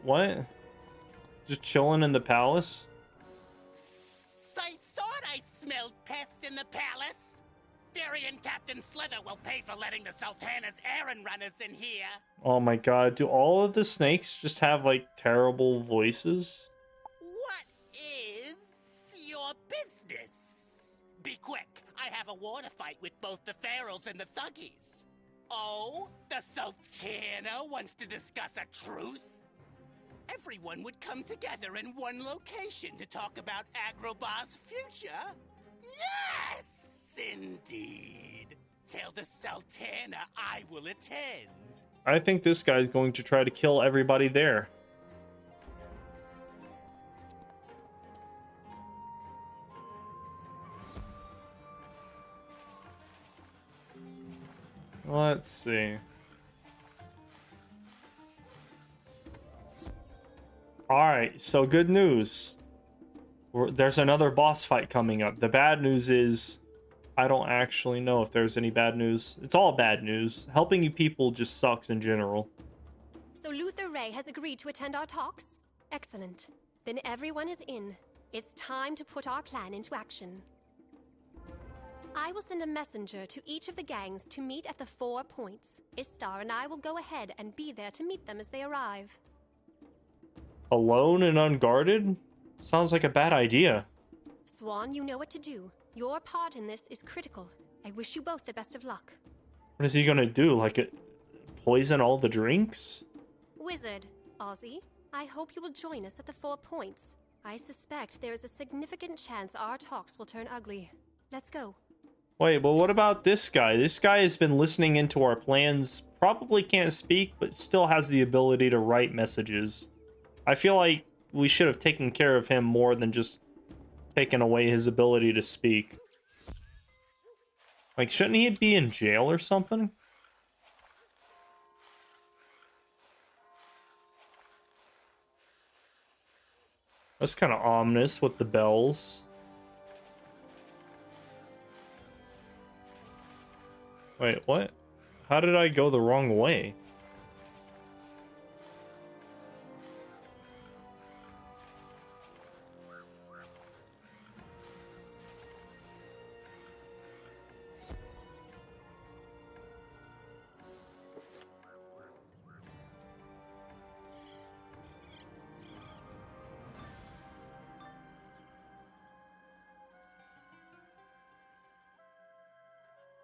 What? Just chilling in the palace? I thought I smelled pests in the palace. Darien Captain Slither will pay for letting the Sultana's errand runners in here. Oh my god, do all of the snakes just have like terrible voices? What is your business? Be quick. I have a water fight with both the Pharaohs and the Thuggies. Oh, the Sultana wants to discuss a truce? Everyone would come together in one location to talk about Agrabah's future? Yes, indeed. Tell the Sultana I will attend. I think this guy's going to try to kill everybody there. Let's see. Alright, so good news. There's another boss fight coming up. The bad news is, I don't actually know if there's any bad news. It's all bad news. Helping you people just sucks in general. So Luther Ray has agreed to attend our talks? Excellent. Then everyone is in. It's time to put our plan into action. I will send a messenger to each of the gangs to meet at the 4 points. Istar and I will go ahead and be there to meet them as they arrive. Alone and unguarded? Sounds like a bad idea. Swan, you know what to do. Your part in this is critical. I wish you both the best of luck. What is he gonna do? Like, poison all the drinks? Wizard, Ozzy, I hope you will join us at the 4 points. I suspect there is a significant chance our talks will turn ugly. Let's go. Wait, but what about this guy? This guy has been listening into our plans, probably can't speak, but still has the ability to write messages. I feel like we should have taken care of him more than just taken away his ability to speak. Like, shouldn't he be in jail or something? That's kind of ominous with the bells. Wait, what? How did I go the wrong way?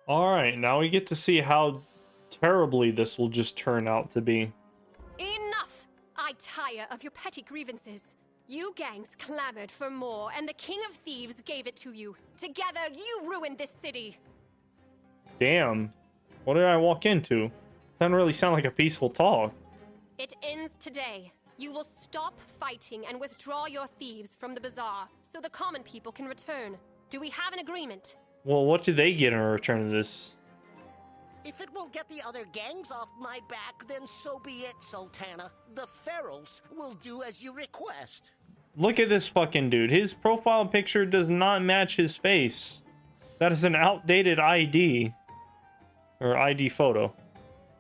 Alright, now we get to see how terribly this will just turn out to be. Enough! I tire of your petty grievances. You gangs clamored for more, and the King of Thieves gave it to you. Together, you ruined this city! Damn. What did I walk into? Doesn't really sound like a peaceful talk. It ends today. You will stop fighting and withdraw your thieves from the bazaar, so the common people can return. Do we have an agreement? Well, what do they get in return of this? If it will get the other gangs off my back, then so be it, Sultana. The Pharaohs will do as you request. Look at this fucking dude. His profile picture does not match his face. That is an outdated ID. Or ID photo.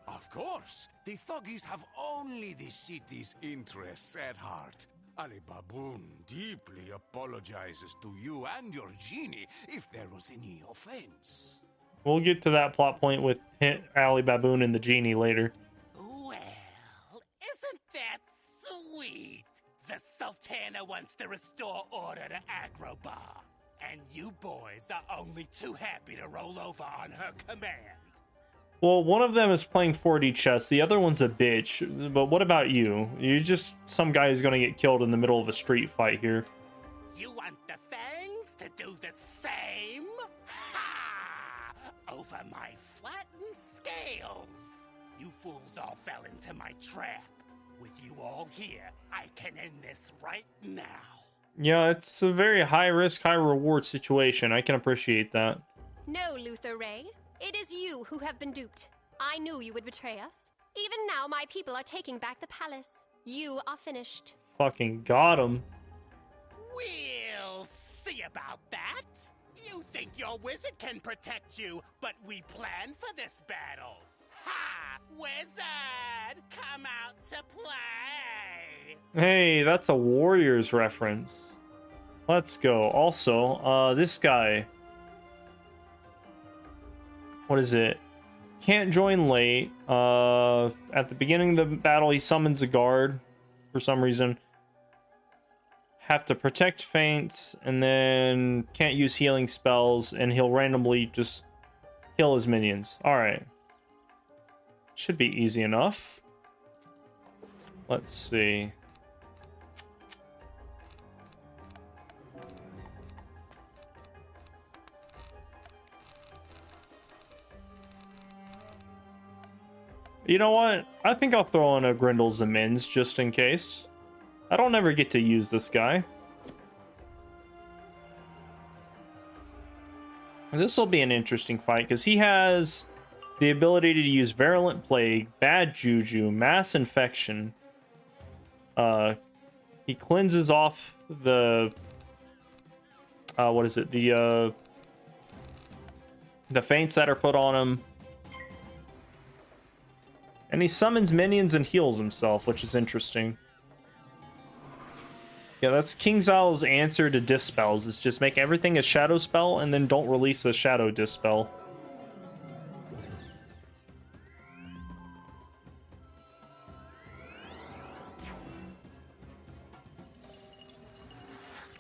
Of course, the Thuggies have only the city's interests at heart. Ali Baboon deeply apologizes to you and your genie if there was any offense. We'll get to that plot point with Ali Baboon and the genie later. Well, isn't that sweet? The Sultana wants to restore order to Agrabah. And you boys are only too happy to roll over on her command. Well, one of them is playing 4D chess, the other one's a bitch. But what about you? You're just some guy who's gonna get killed in the middle of a street fight here. You want the Fangs to do the same? Ha! Over my flattened scales. You fools all fell into my trap. With you all here, I can end this right now. Yeah, it's a very high risk, high reward situation. I can appreciate that. No, Luther Ray. It is you who have been duped. I knew you would betray us. Even now, my people are taking back the palace. You are finished. Fucking got him. We'll see about that. You think your wizard can protect you, but we planned for this battle. Ha! Wizard! Come out to play! Hey, that's a Warriors reference. Let's go. Also, this guy... What is it? Can't join late. At the beginning of the battle, he summons a guard for some reason. Have to protect feints, and then can't use healing spells, and he'll randomly just kill his minions. Alright. Should be easy enough. Let's see. You know what? I think I'll throw in a Grindel's Amends just in case. I don't ever get to use this guy. This will be an interesting fight because he has the ability to use Virulent Plague, Bad Juju, Mass Infection. He cleanses off the... what is it? The feints that are put on him. And he summons minions and heals himself, which is interesting. Yeah, that's KingsIsle's answer to Dispels. It's just make everything a shadow spell and then don't release a shadow Dispel.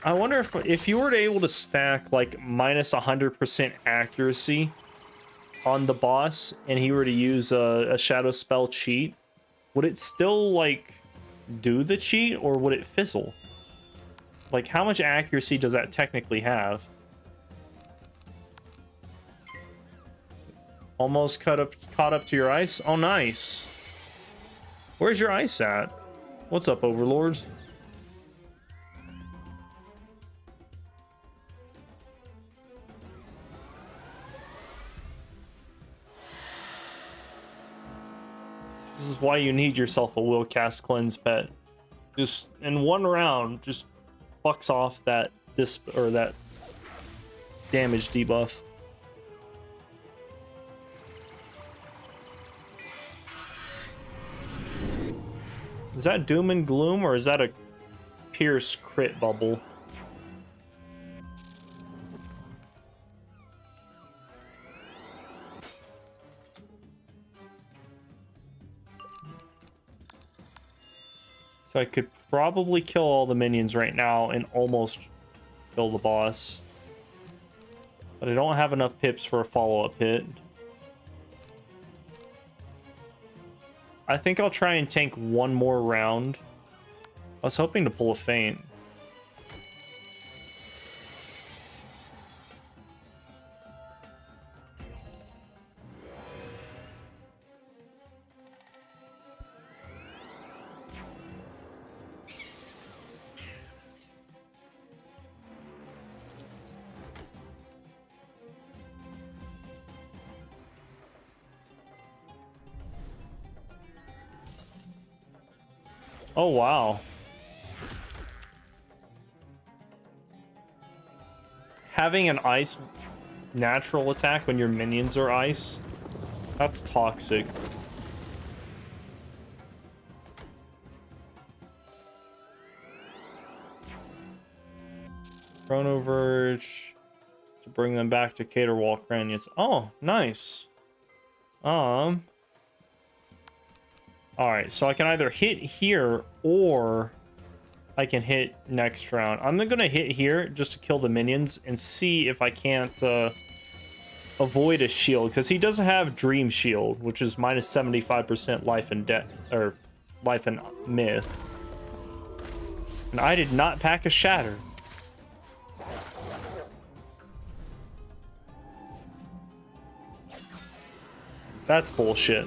I wonder if you were able to stack like minus 100% accuracy on the boss and he were to use a shadow spell cheat, would it still like do the cheat or would it fizzle? Like how much accuracy does that technically have? Almost caught up to your ice. Oh nice. Where's your ice at? What's up, overlords? This is why you need yourself a will cast cleanse pet. Just in one round, just fucks off that that damage debuff. Is that doom and gloom or is that a pierce crit bubble? So I could probably kill all the minions right now and almost kill the boss. But I don't have enough pips for a follow-up hit. I think I'll try and tank one more round. I was hoping to pull a feint. Oh, wow. Having an ice natural attack when your minions are ice, that's toxic. Chrono Verge to bring them back to Caterwall Cranius. Oh, nice. Alright, so I can either hit here or I can hit next round. I'm gonna hit here just to kill the minions and see if I can't avoid a shield, because he doesn't have Dream Shield, which is minus 75% life and death, or life and myth. And I did not pack a shatter. That's bullshit.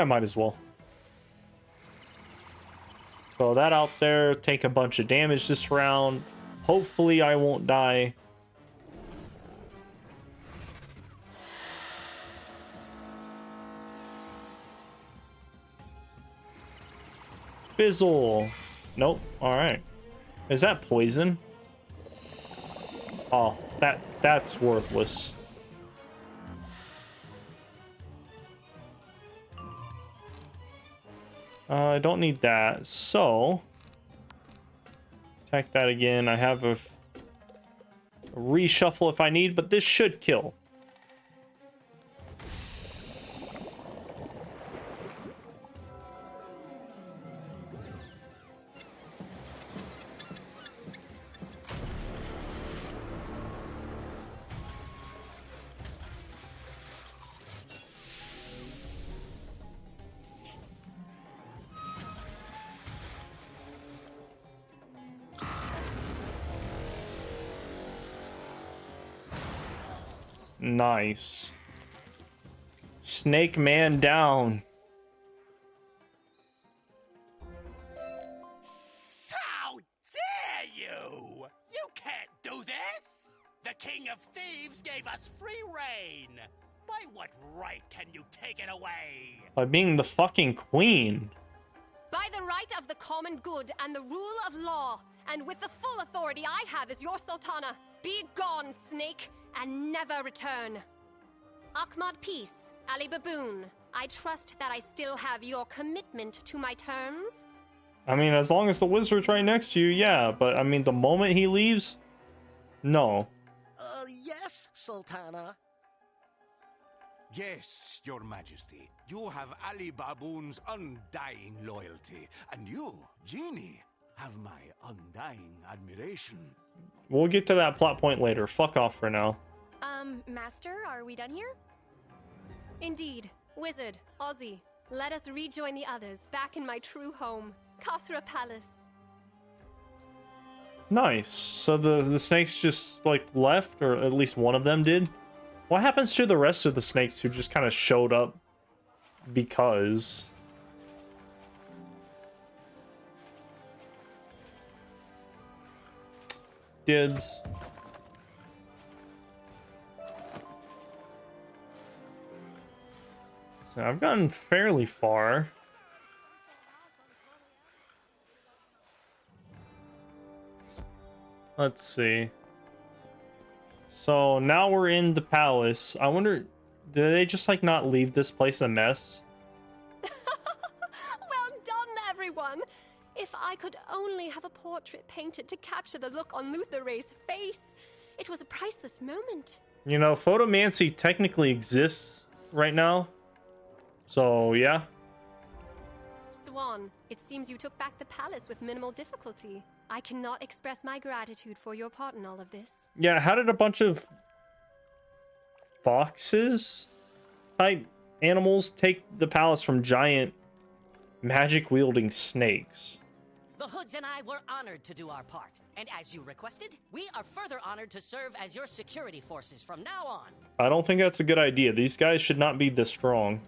Might as well. Throw that out there, take a bunch of damage this round. Hopefully I won't die. Fizzle. Nope. Alright. Is that poison? Oh, that's worthless. I don't need that, so attack that again. I have a reshuffle if I need, but this should kill. Nice. Snake man down. How dare you! You can't do this! The King of Thieves gave us free reign! By what right can you take it away? By being the fucking queen. By the right of the common good and the rule of law, and with the full authority I have as your Sultana. Be gone, snake, and never return. Ahmad Peace, Ali Baboon, I trust that I still have your commitment to my terms. I mean, as long as the wizard's right next to you, yeah. But, I mean, the moment he leaves, no. Yes, Sultana. Yes, Your Majesty. You have Ali Baboon's undying loyalty, and you, Genie, have my undying admiration. We'll get to that plot point later. Fuck off for now. Master, are we done here? Indeed. Wizard, Ozzy, let us rejoin the others back in my true home, Khasra Palace. Nice. So the snakes just, like, left, or at least one of them did? What happens to the rest of the snakes who just kind of showed up because? Dibs. So I've gotten fairly far. Let's see. So now we're in the palace. I wonder, did they just like not leave this place a mess? Well done, everyone! If I could only have a portrait painted to capture the look on Luther Ray's face. It was a priceless moment. You know, photomancy technically exists right now. So, yeah. Swan, it seems you took back the palace with minimal difficulty. I cannot express my gratitude for your part in all of this. Yeah, how did a bunch of foxes type animals take the palace from giant magic-wielding snakes? The Hoods and I were honored to do our part. And as you requested, we are further honored to serve as your security forces from now on. I don't think that's a good idea. These guys should not be this strong.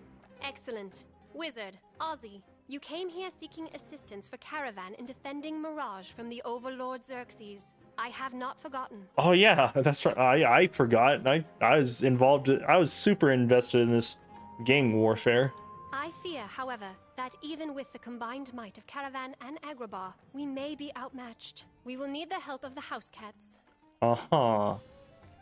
Excellent. Wizard, Ozzy, you came here seeking assistance for Caravan in defending Mirage from the Overlord Xerxes. I have not forgotten. Oh yeah, that's right. I forgot. I was involved. I was super invested in this gang warfare. I fear, however, that even with the combined might of Caravan and Agrabah, we may be outmatched. We will need the help of the House Cats. Uh-huh.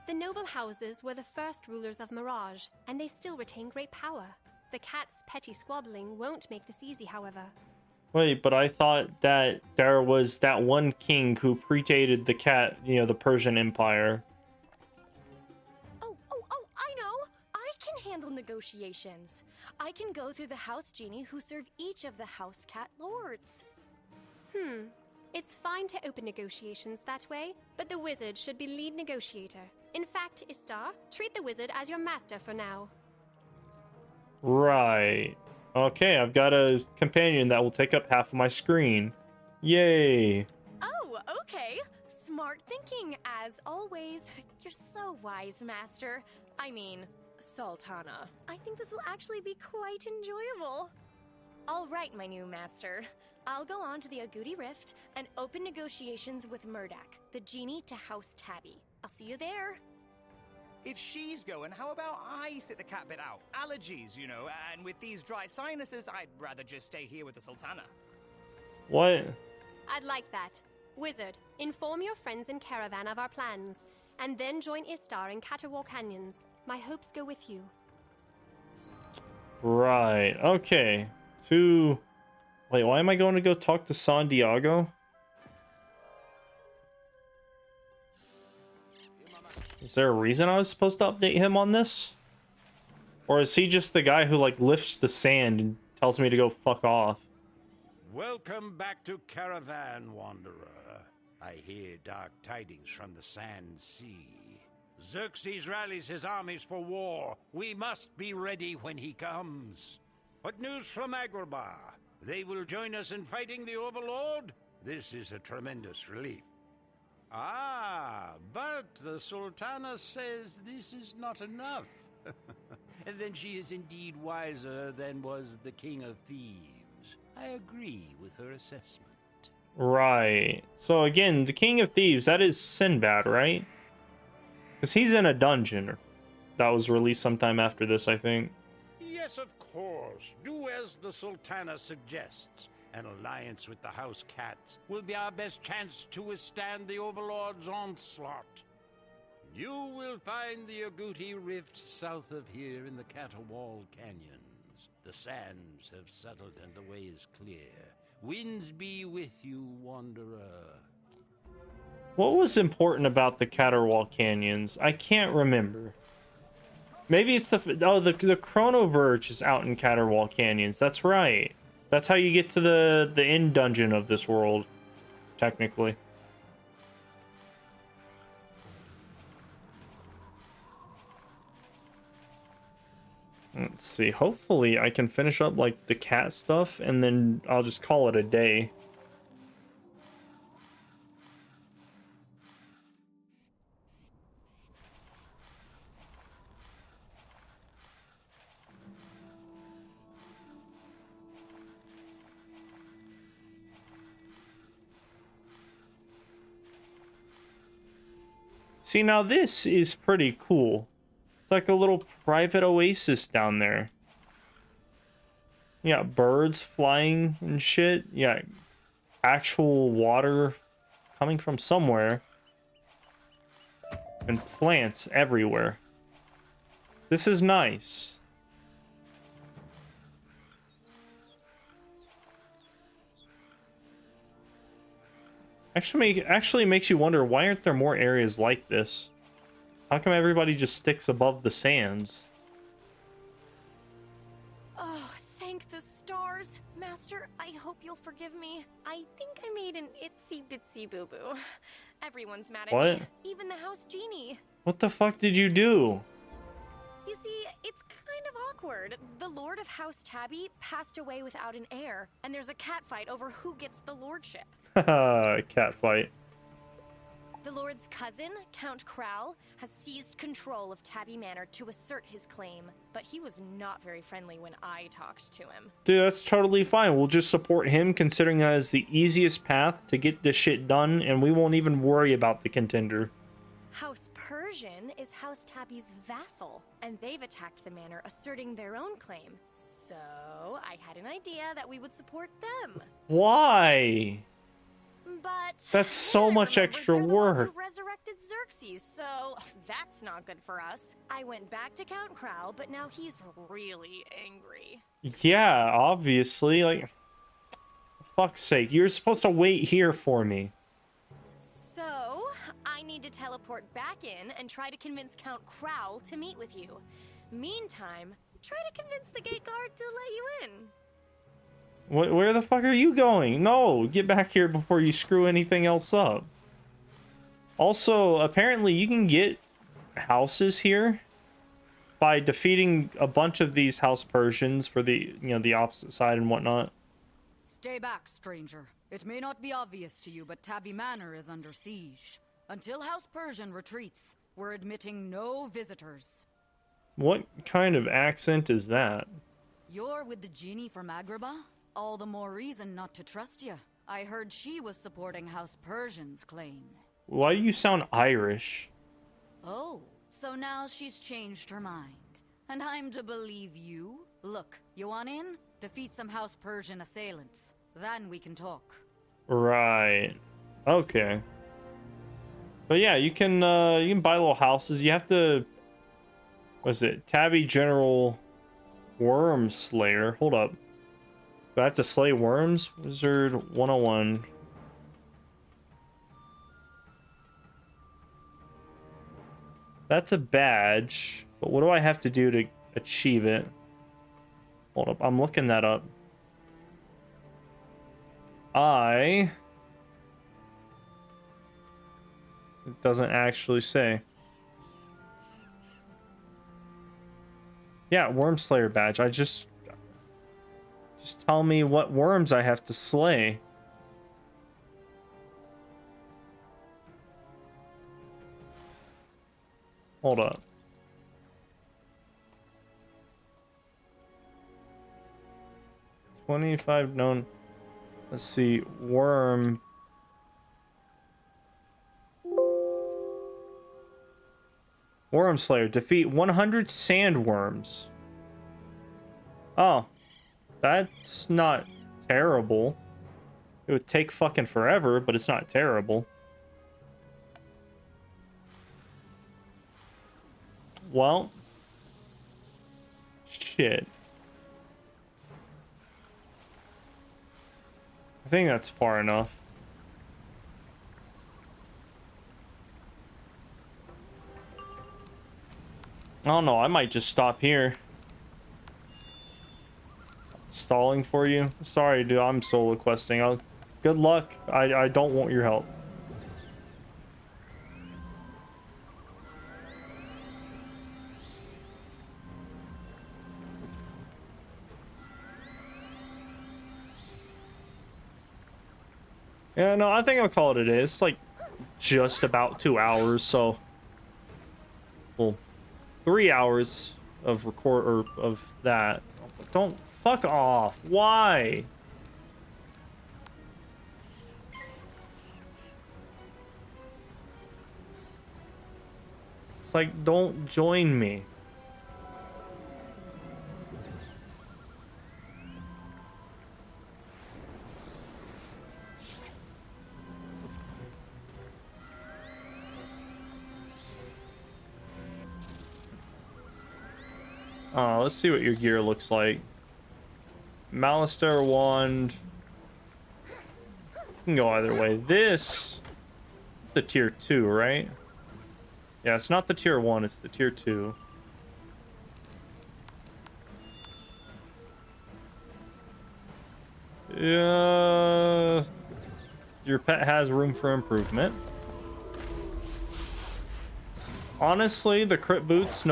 The noble houses were the first rulers of Mirage, and they still retain great power. The cats' petty squabbling won't make this easy, however. Wait, but I thought that there was that one king who predated the cat, you know, the Persian Empire. Oh, I know! I can handle negotiations. I can go through the house genie who serve each of the house cat lords. It's fine to open negotiations that way, but the wizard should be lead negotiator. In fact, Istar, treat the wizard as your master for now. Right. Okay, I've got a companion that will take up half of my screen. Yay. Oh, okay. Smart thinking, as always. You're so wise, Master. I mean, Sultana. I think this will actually be quite enjoyable. All right, my new master. I'll go on to the Agouti Rift and open negotiations with Murdak, the genie to House Tabby. I'll see you there. If she's going, how about I sit the cat bit out? Allergies, you know, and with these dry sinuses, I'd rather just stay here with the Sultana. What? I'd like that. Wizard, inform your friends in Caravan of our plans, and then join Istar in Caterwall Canyons. My hopes go with you. Right. Okay. Wait, why am I going to go talk to San Diego? Is there a reason I was supposed to update him on this? Or is he just the guy who, like, lifts the sand and tells me to go fuck off? Welcome back to Caravan, Wanderer. I hear dark tidings from the Sand Sea. Xerxes rallies his armies for war. We must be ready when he comes. What news from Agrabah? They will join us in fighting the Overlord? This is a tremendous relief. Ah, but the Sultana says this is not enough. And then she is indeed wiser than was the King of Thieves. I agree with her assessment. Right. So again, the King of Thieves, that is Sinbad, right? Because he's in a dungeon. That was released sometime after this, I think. Yes, of course. Do as the Sultana suggests. An alliance with the House Cats will be our best chance to withstand the Overlord's onslaught. You will find the Agouti Rift south of here in the Caterwall Canyons. The sands have settled and the way is clear. Winds be with you, Wanderer. What was important about the Caterwall Canyons? I can't remember. Maybe it's the Chronoverge is out in Caterwall Canyons. That's right. That's how you get to the end dungeon of this world, technically. Let's see. Hopefully I can finish up like the cat stuff and then I'll just call it a day. See, now this is pretty cool. It's like a little private oasis down there. You got birds flying and shit. You got actual water coming from somewhere. And plants everywhere. This is nice. Actually makes you wonder, why aren't there more areas like this? How come everybody just sticks above the sands? Oh, thank the stars. Master, I hope you'll forgive me. I think I made an itsy bitsy boo-boo. Everyone's mad at What? me, even the house genie. What the fuck did you do? You see, it's kind of awkward. The Lord of House Tabby passed away without an heir, and there's a catfight over who gets the lordship. Haha, cat fight. The Lord's cousin, Count Crowl, has seized control of Tabby Manor to assert his claim, but he was not very friendly when I talked to him. Dude, that's totally fine. We'll just support him, considering that is the easiest path to get this shit done, and we won't even worry about the contender. House Persian is House Tabby's vassal, and they've attacked the manor, asserting their own claim. So, I had an idea that we would support them. Why? But That's so much extra who work. resurrected Xerxes, so that's not good for us. I went back to Count Crowl, but now he's really angry. Yeah, obviously. Like, fuck's sake. You're supposed to wait here for me. So, I need to teleport back in and try to convince Count Crowl to meet with you. Meantime, try to convince the gate guard to let you in. Where the fuck are you going? No, get back here before you screw anything else up. Also, apparently you can get houses here by defeating a bunch of these house Persians for the, you know, the opposite side and whatnot. Stay back, stranger. It may not be obvious to you, but Tabby Manor is under siege. Until House Persian retreats, we're admitting no visitors. What kind of accent is that? You're with the genie from Agrabah? All the more reason not to trust you. I heard she was supporting House Persian's claim. Why do you sound Irish? Oh, so now she's changed her mind. And I'm to believe you? Look, you want in? Defeat some House Persian assailants. Then we can talk. Right. Okay. But yeah, you can buy little houses. You have to... What is it? Tabby General Worm Slayer. Hold up. Do I have to slay worms? Wizard101. That's a badge. But what do I have to do to achieve it? Hold up. I'm looking that up. It doesn't actually say. Yeah, Worm Slayer badge. Just tell me what worms I have to slay. Hold up. $25 known. Let's see. Worm Slayer. Defeat 100 sandworms. Oh. That's not terrible. It would take fucking forever, but it's not terrible. Well. Shit. I think that's far enough. I don't know, I might just stop here. Stalling for you? Sorry, dude, I'm solo questing. Good luck. I don't want your help. Yeah, no, I think I'll call it a day. It's like just about 2 hours, so... Well, 3 hours of record, or of that. Don't fuck off. Why? It's like, don't join me. Let's see what your gear looks like. Malister wand. You can go either way. This, the tier 2, right? Yeah, it's not the tier 1, it's the tier 2. Your pet has room for improvement. Honestly, the crit boots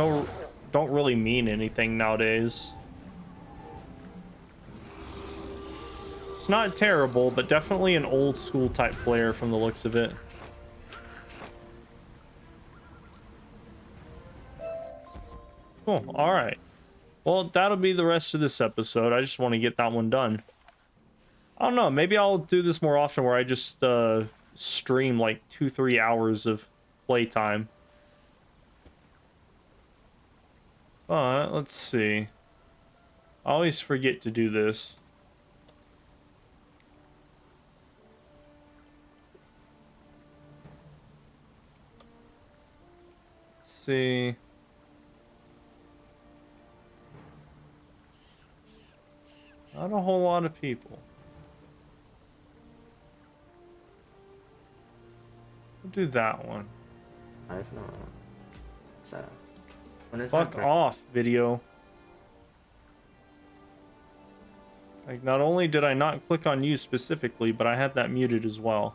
don't really mean anything nowadays. It's not terrible, but definitely an old school type player from the looks of it. Cool, alright. Well, that'll be the rest of this episode. I just want to get that one done. I don't know, maybe I'll do this more often where I just stream like 2-3 hours of playtime. But let's see. I always forget to do this. Let's see. Not a whole lot of people. Do that one. I've not. So, when is Fuck off, video. Like, not only did I not click on you specifically, but I had that muted as well.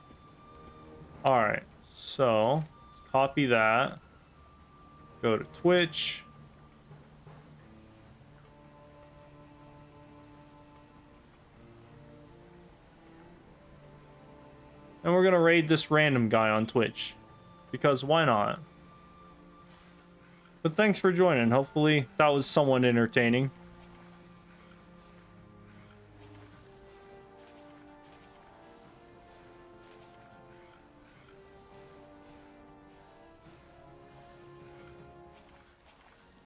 Alright, so let's copy that. Go to Twitch. And we're gonna raid this random guy on Twitch. Because why not? But thanks for joining. Hopefully that was somewhat entertaining.